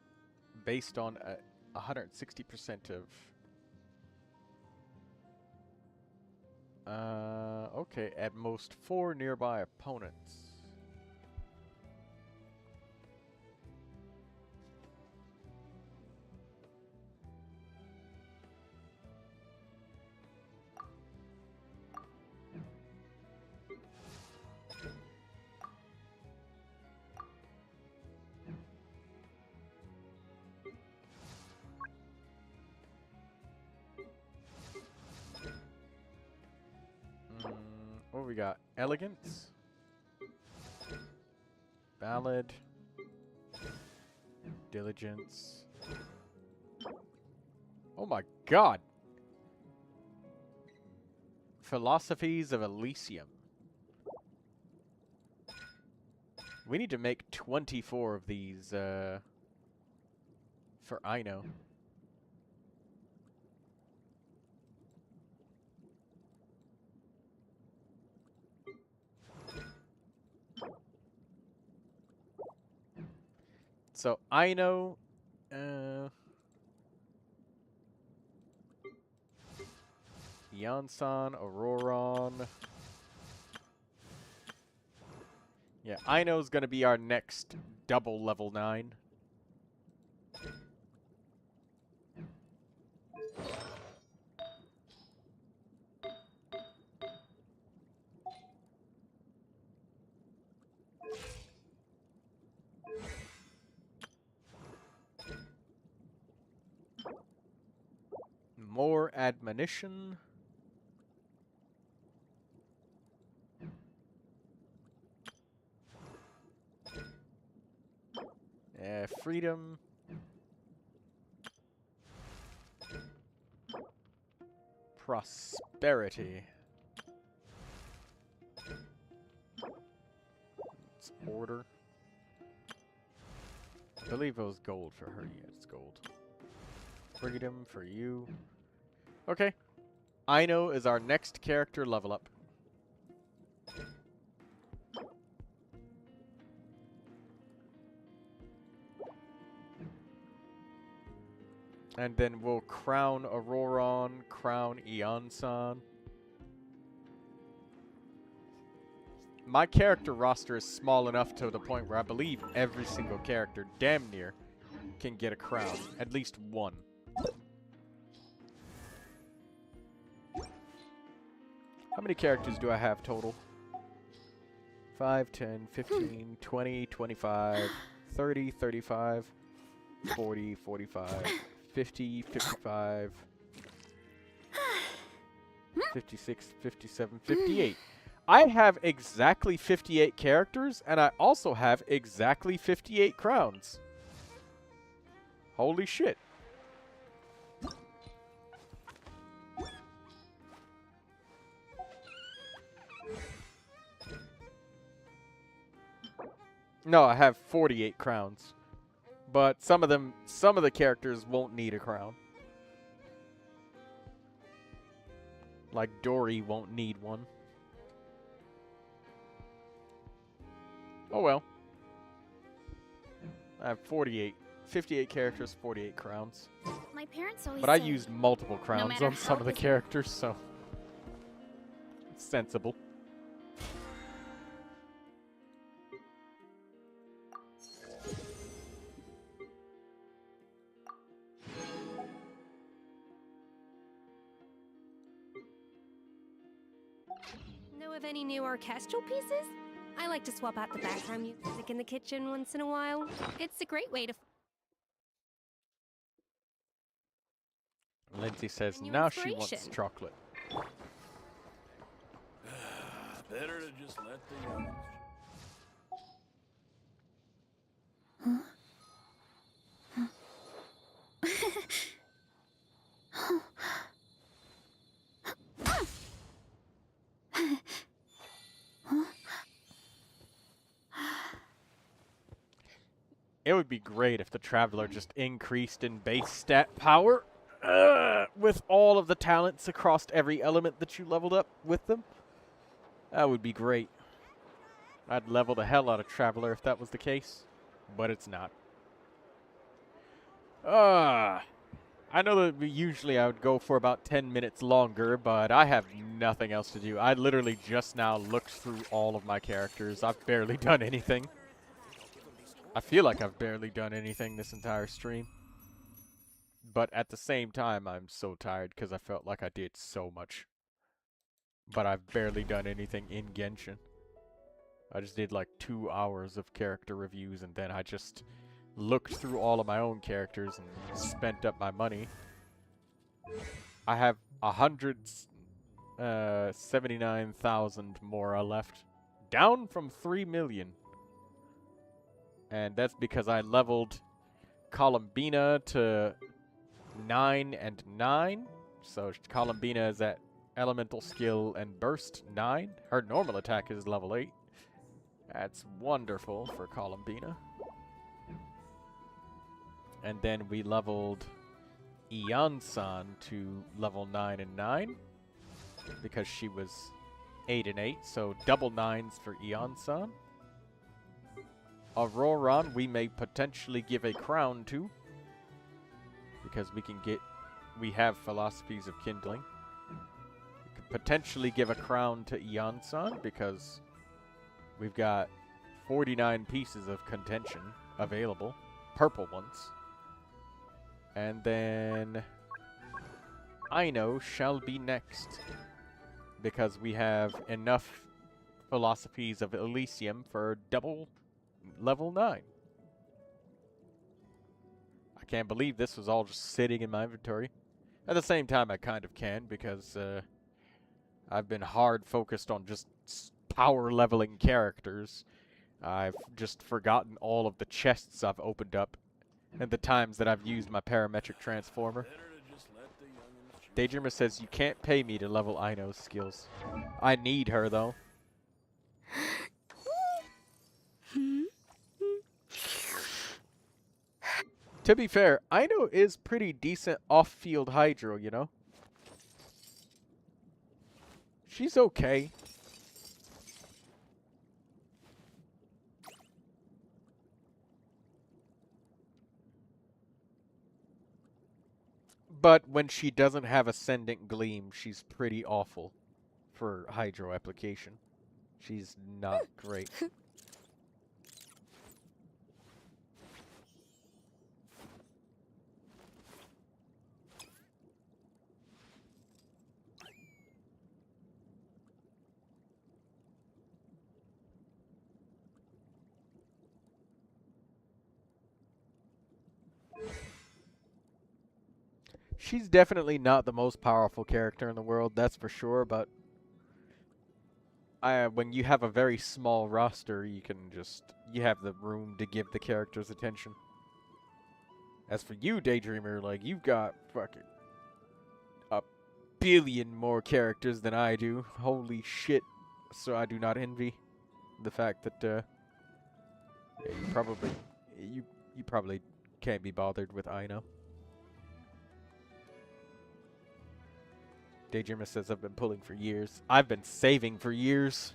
S1: based on 160% of. Okay, at most 4 nearby opponents. What we got? Elegance, Ballad, Diligence. Oh my god! Philosophies of Elysium. We need to make 24 of these, for Ino. So, Ino, Yansan, Auroron. Yeah, Ino's gonna be our next double level 9. More admonition. Freedom. Prosperity. It's order. I believe it was gold for her. Yeah, it's gold. Freedom for you. Okay. Ino is our next character level up. And then we'll crown Auroron, crown Eonsan. My character roster is small enough to the point where I believe every single character, damn near, can get a crown. At least one. How many characters do I have total? 5, 10, 15, 20, 25, 30, 35, 40, 45, 50, 55, 56, 57, 58. I have exactly 58 characters, and I also have exactly 58 crowns. Holy shit. No, I have 48 crowns. But some of the characters won't need a crown. Like Dory won't need one. Oh well. I have 58 characters, 48 crowns.
S4: My parents always
S1: But I
S4: say,
S1: used multiple crowns
S4: matter
S1: on some
S4: how
S1: of the
S4: busy-
S1: characters, so it's sensible.
S2: Know of any new orchestral pieces? I like to swap out the background music in the kitchen once in a while. It's a great way to
S1: Lindsay says
S2: New
S1: now she wants
S2: inspiration.
S1: chocolate.
S3: Better to just let the young.
S1: It would be great if the Traveler just increased in base stat power. with all of the talents across every element that you leveled up with them. That would be great. I'd level the hell out of Traveler if that was the case, but it's not. I know that usually I would go for about 10 minutes longer, but I have nothing else to do. I literally just now looked through all of my characters. I've barely done anything. I feel like I've barely done anything this entire stream. But at the same time, I'm so tired because I felt like I did so much. But I've barely done anything in Genshin. I just did like 2 hours of character reviews, and then I just looked through all of my own characters and spent up my money. I have 179,000 Mora left, down from 3 million. And that's because I leveled Columbina to 9 and 9. So Columbina is at Elemental Skill and Burst 9. Her normal attack is level 8. That's wonderful for Columbina. And then we leveled Eon-san to level 9 and 9. Because she was 8 and 8. So double 9s for Eon-san. Auroron we may potentially give a crown to. Because we have Philosophies of Kindling. We could potentially give a crown to Eon-san because we've got 49 pieces of contention available. Purple ones. And then Aino shall be next. Because we have enough Philosophies of Elysium for double level 9. I can't believe this was all just sitting in my inventory. At the same time, I kind of can because I've been hard focused on just power leveling characters. I've just forgotten all of the chests I've opened up and the times that I've used my parametric transformer. Daydreamer says you can't pay me to level Aino's skills. I need her though. To be fair, Aino is pretty decent off-field Hydro, you know? She's okay. But when she doesn't have Ascendant Gleam, she's pretty awful for Hydro application. She's not great. She's definitely not the most powerful character in the world, that's for sure, but when you have a very small roster, you have the room to give the characters attention. As for you, Daydreamer, like, you've got fucking a billion more characters than I do. Holy shit. So I do not envy the fact that, you probably can't be bothered with Aino. Daydreamer says I've been pulling for years. I've been saving for years.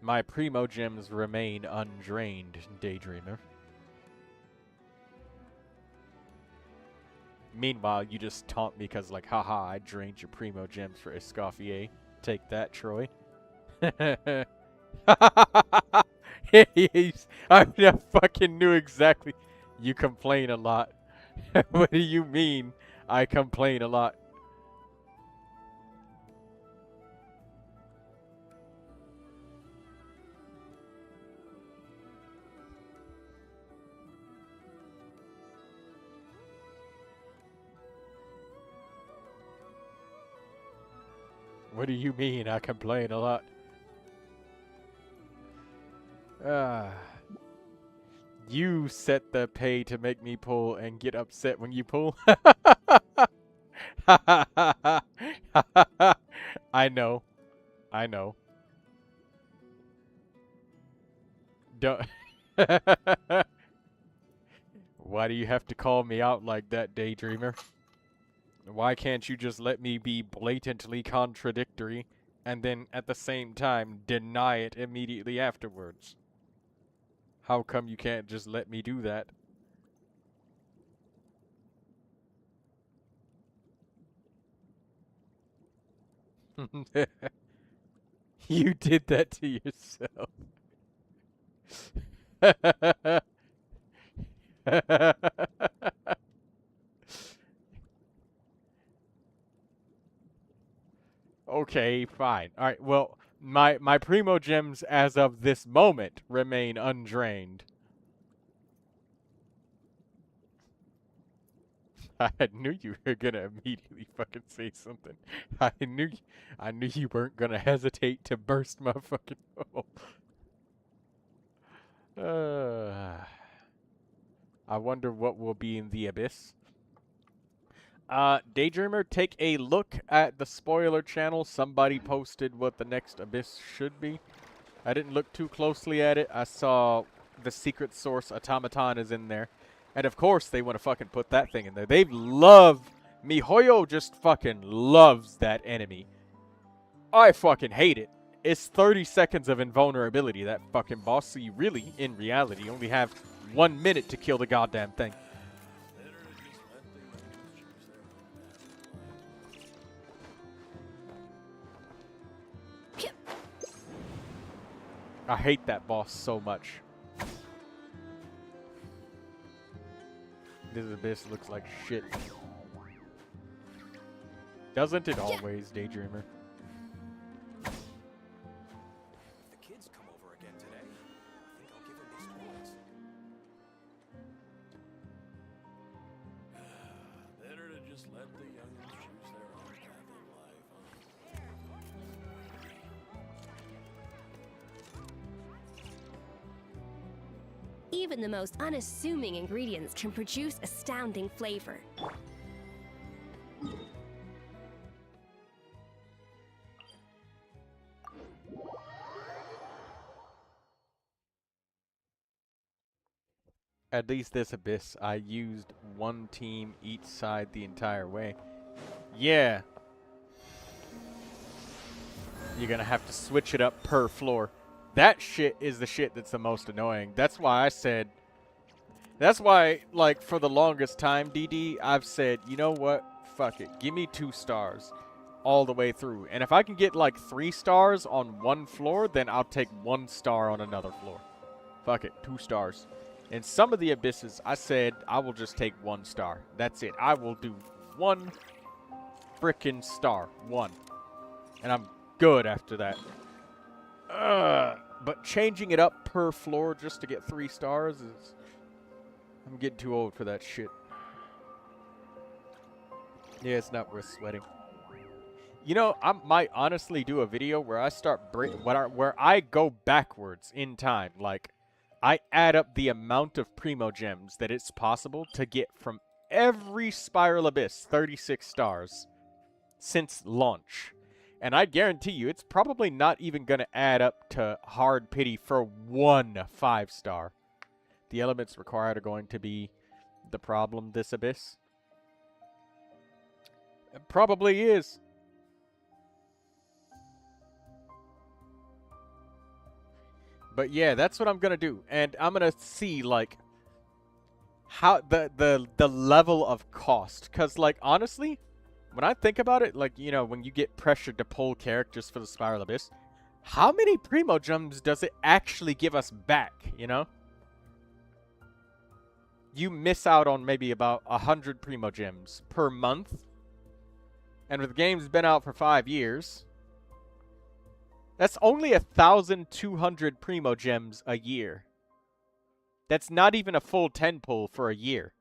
S1: My Primogems remain undrained, Daydreamer. Meanwhile, you just taunt me because, like, haha, I drained your Primogems for Escoffier. Take that, Troy. I fucking knew exactly. You complain a lot. What do you mean I complain a lot? What do you mean I complain a lot? You set the pay to make me pull and get upset when you pull. I know. I know. Don't. Why do you have to call me out like that, Daydreamer? Why can't you just let me be blatantly contradictory and then at the same time deny it immediately afterwards? How come you can't just let me do that? You did that to yourself. Okay, fine. All right. Well, my Primogems as of this moment remain undrained. I knew you were gonna immediately fucking say something. I knew you weren't gonna hesitate to burst my fucking hole. I wonder what will be in the abyss. Daydreamer, take a look at the spoiler channel. Somebody posted what the next abyss should be. I didn't look too closely at it. I saw the secret source automaton is in there. And of course they want to fucking put that thing in there. They love... MiHoYo just fucking loves that enemy. I fucking hate it. It's 30 seconds of invulnerability, that fucking boss. So you really, in reality, only have 1 minute to kill the goddamn thing. I hate that boss so much. This abyss looks like shit. Doesn't it always, Daydreamer?
S6: If the kids come over again today, I think I'll give them these toys.
S3: Better to just let the youngins choose their own path in life,
S2: Even the most unassuming ingredients can produce astounding flavor.
S1: At least this abyss, I used one team each side the entire way. Yeah. You're gonna have to switch it up per floor. That shit is the shit that's the most annoying. That's why I said... That's why, like, for the longest time, DD, I've said, you know what? Fuck it. Give me 2 stars all the way through. And if I can get, like, 3 stars on one floor, then I'll take 1 star on another floor. Fuck it. 2 stars. In some of the abysses, I said I will just take 1 star. That's it. I will do 1 frickin' star. 1. And I'm good after that. But changing it up per floor just to get 3 stars is... I'm getting too old for that shit. Yeah, it's not worth sweating. You know, I might honestly do a video where I start where I go backwards in time. Like, I add up the amount of Primogems that it's possible to get from every Spiral Abyss 36 stars since launch. And I guarantee you, it's probably not even going to add up to Hard Pity for 1 5-star. The elements required are going to be the problem, this abyss. It probably is. But yeah, that's what I'm going to do. And I'm going to see, like, how the level of cost. Because, like, honestly, when I think about it, like, you know, when you get pressured to pull characters for the Spiral Abyss, how many Primogems does it actually give us back, you know? You miss out on maybe about 100 Primogems per month. And the game's been out for 5 years. That's only 1,200 Primogems a year. That's not even a full 10 pull for a year.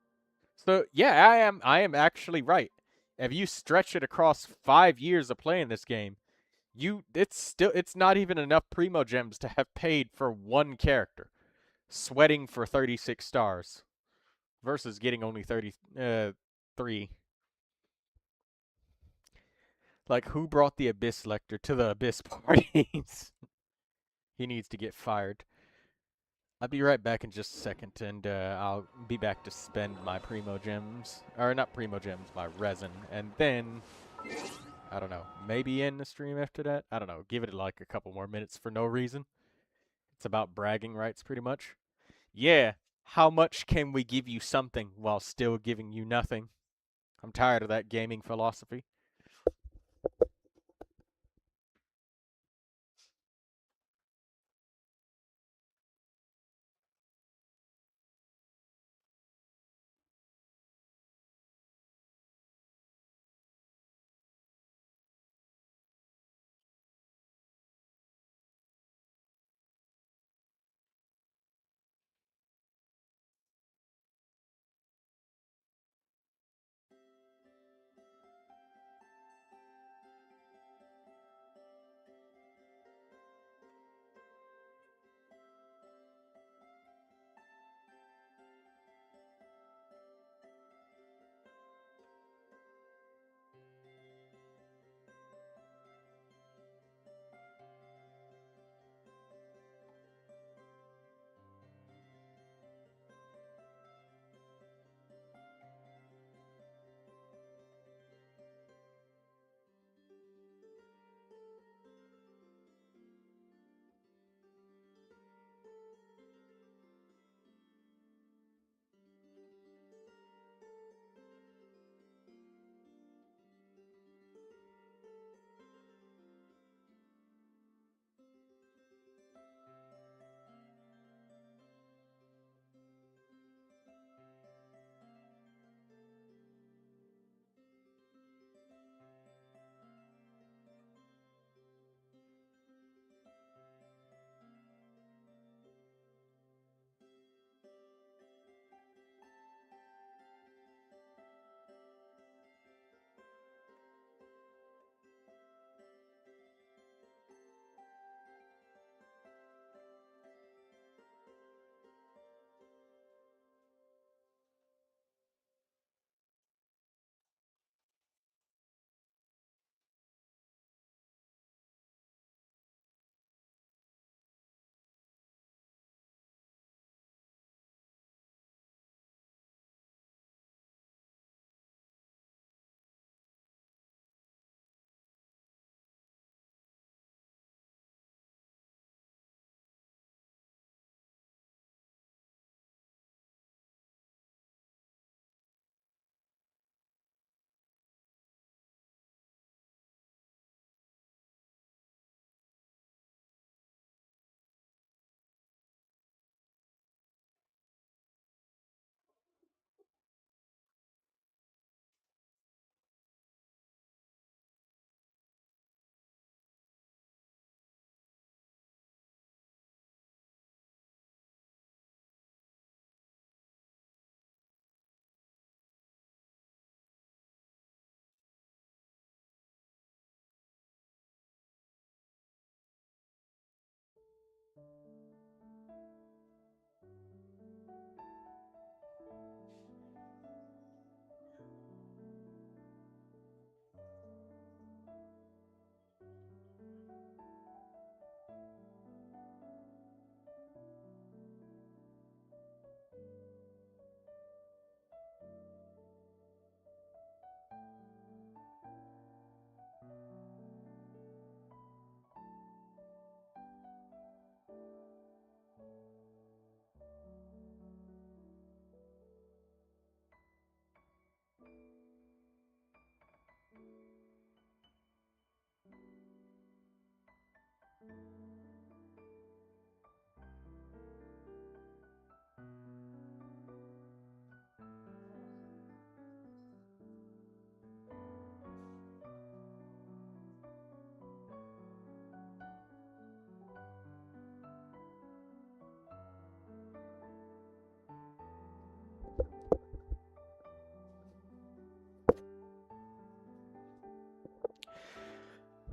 S1: So yeah, I am actually right. If you stretch it across 5 years of playing this game, it's not even enough Primogems to have paid for 1 character. Sweating for 36 stars. Versus getting only 33. Like, who brought the Abyss Lector to the Abyss parties? He needs to get fired. I'll be right back in just a second, and I'll be back to spend my Primogems, or not Primogems, my resin, and then, I don't know, maybe end the stream after that? I don't know, give it like a couple more minutes for no reason. It's about bragging rights, pretty much. Yeah, how much can we give you something while still giving you nothing? I'm tired of that gaming philosophy.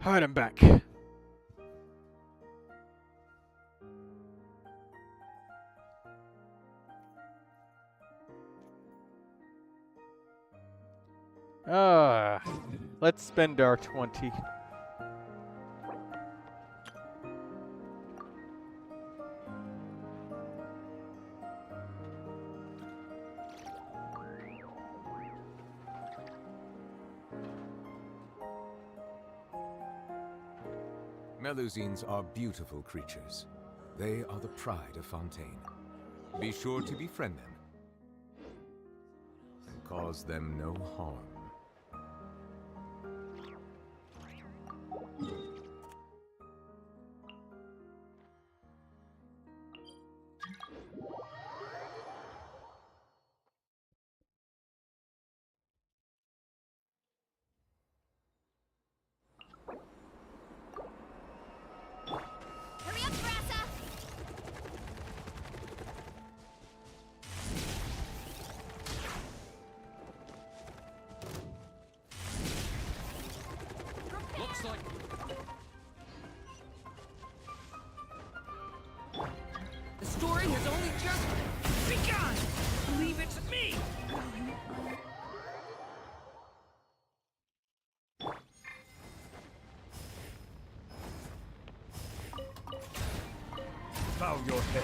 S1: Alright, I'm back. Let's spend our 20.
S3: Melusines are beautiful creatures. They are the pride of Fontaine. Be sure to befriend them. And cause them no harm.
S4: Hurry up, Brassa!
S6: Looks like the story has only just begun. Leave it to me. Bow your head.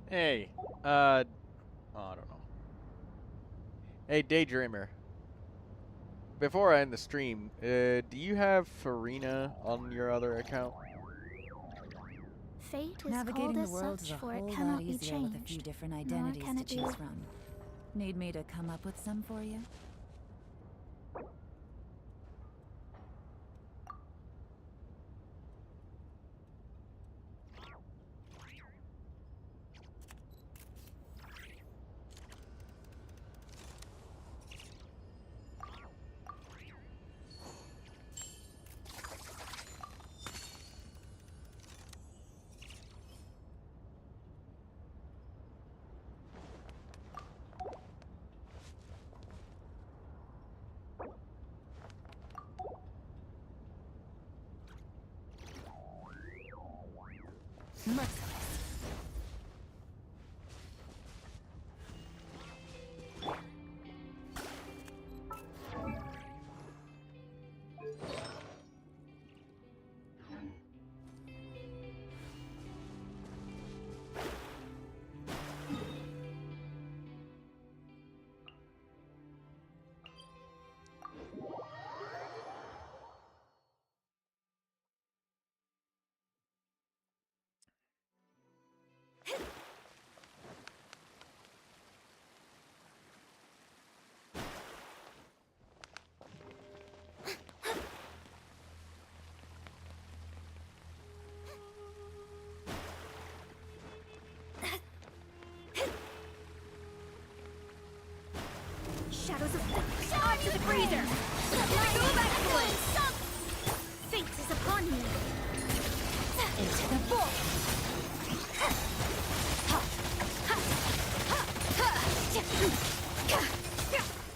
S1: Hey, oh, I don't know. Hey, Daydreamer. Before I end the stream, do you have Farina on your other account?
S4: Fate is
S7: Navigating
S4: called
S7: the
S4: as
S7: world
S4: such,
S7: is a
S4: for
S7: whole
S4: it
S7: lot
S4: cannot be
S7: easier with a few
S4: changed.
S7: different
S4: Nor
S7: identities
S4: can
S7: to
S4: it be
S7: choose from. Need me to come up with some for you?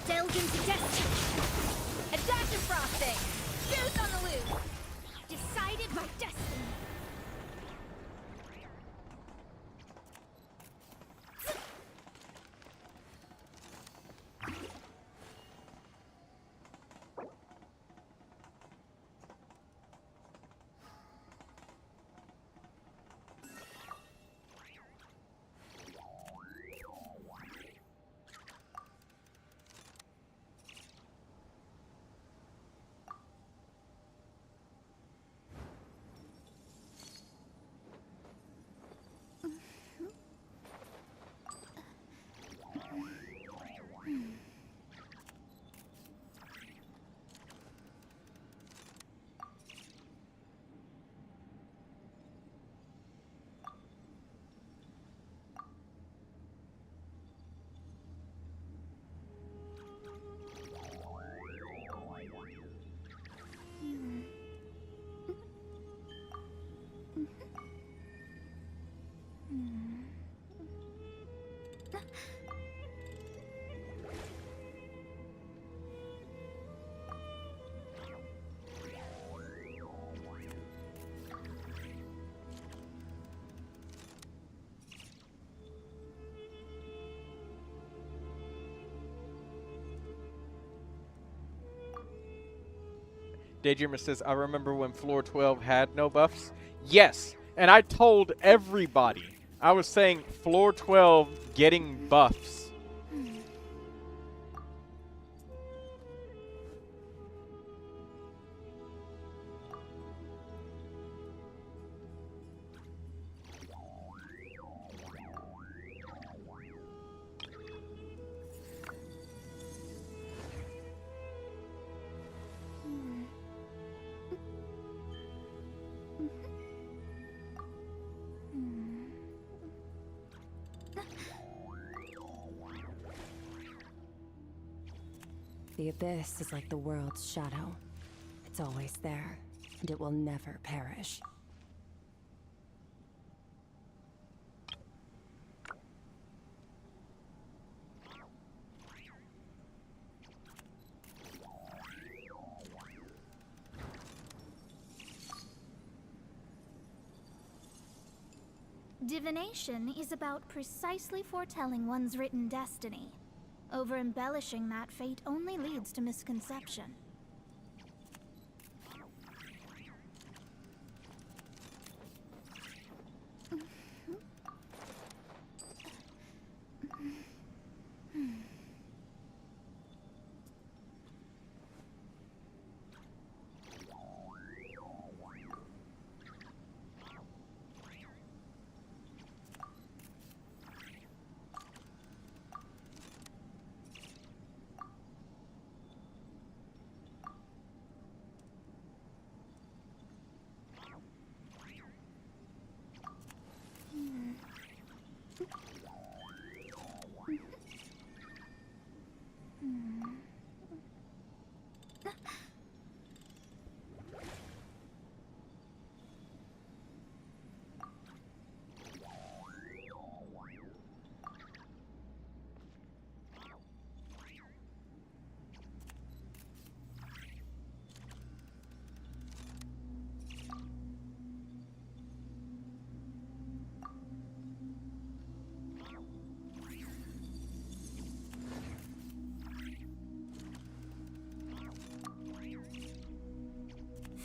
S4: Delve into destiny. A dash of frosting. Juice on the loose. Decided by destiny.
S1: Daydreamer says, I remember when floor 12 had no buffs. Yes, and I told everybody. I was saying floor 12 getting buffs.
S7: The abyss is like the world's shadow. It's always there, and it will never perish.
S4: Divination is about precisely foretelling one's written destiny. Over-embellishing that fate only leads to misconception.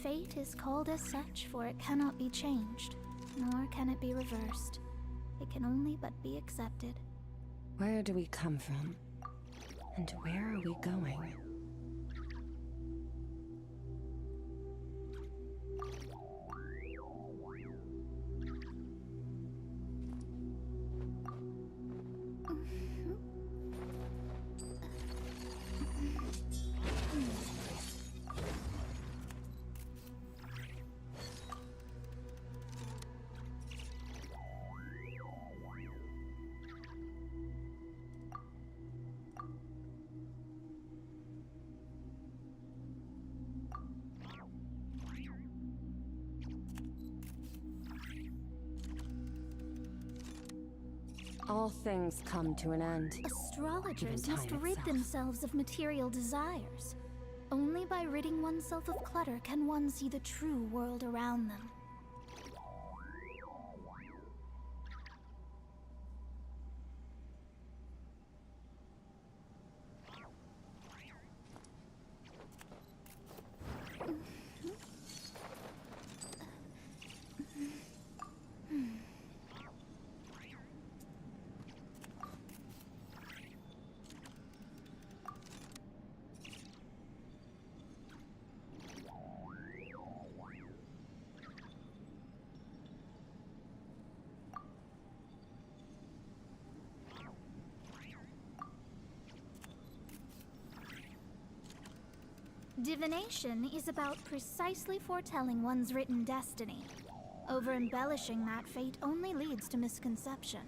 S4: Fate is called as such, for it cannot be changed, nor can it be reversed. It can only but be accepted.
S7: Where do we come from? And where are we going? All things come to an end.
S4: Astrologers
S7: Even
S4: must
S7: time
S4: rid
S7: itself.
S4: themselves of material desires. Only by ridding oneself of clutter can one see the true world around them. Divination is about precisely foretelling one's written destiny. Over-embellishing that fate only leads to misconception.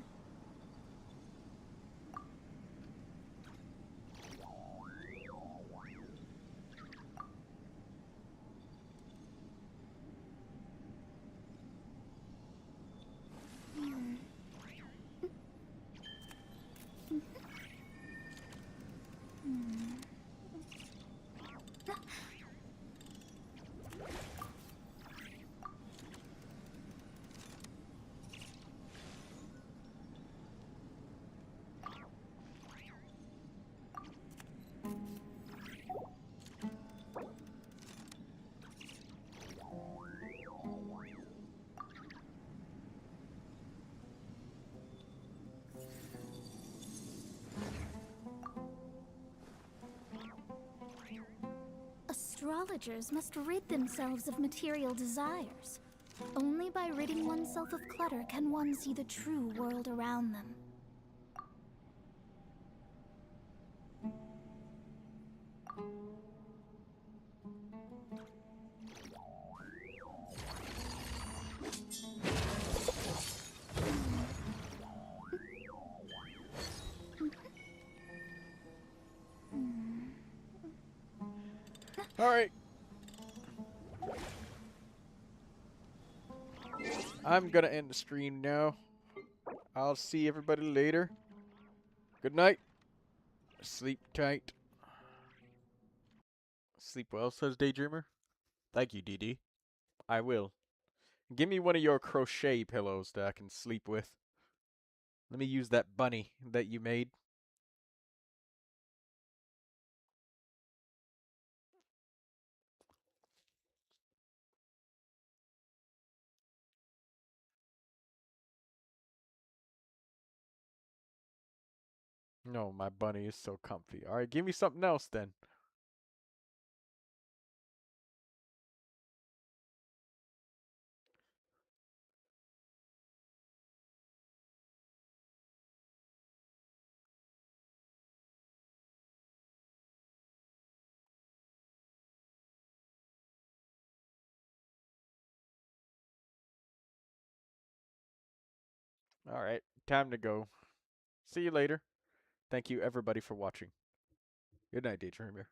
S4: Astrologers must rid themselves of material desires. Only by ridding oneself of clutter can one see the true world around them.
S1: Alright. I'm gonna end the stream now. I'll see everybody later. Good night. Sleep tight. Sleep well, says Daydreamer. Thank you, DD. I will. Give me one of your crochet pillows that I can sleep with. Let me use that bunny that you made. No, my bunny is so comfy. Alright, give me something else then. Alright, time to go. See you later. Thank you everybody for watching. Good night, Daydreamer.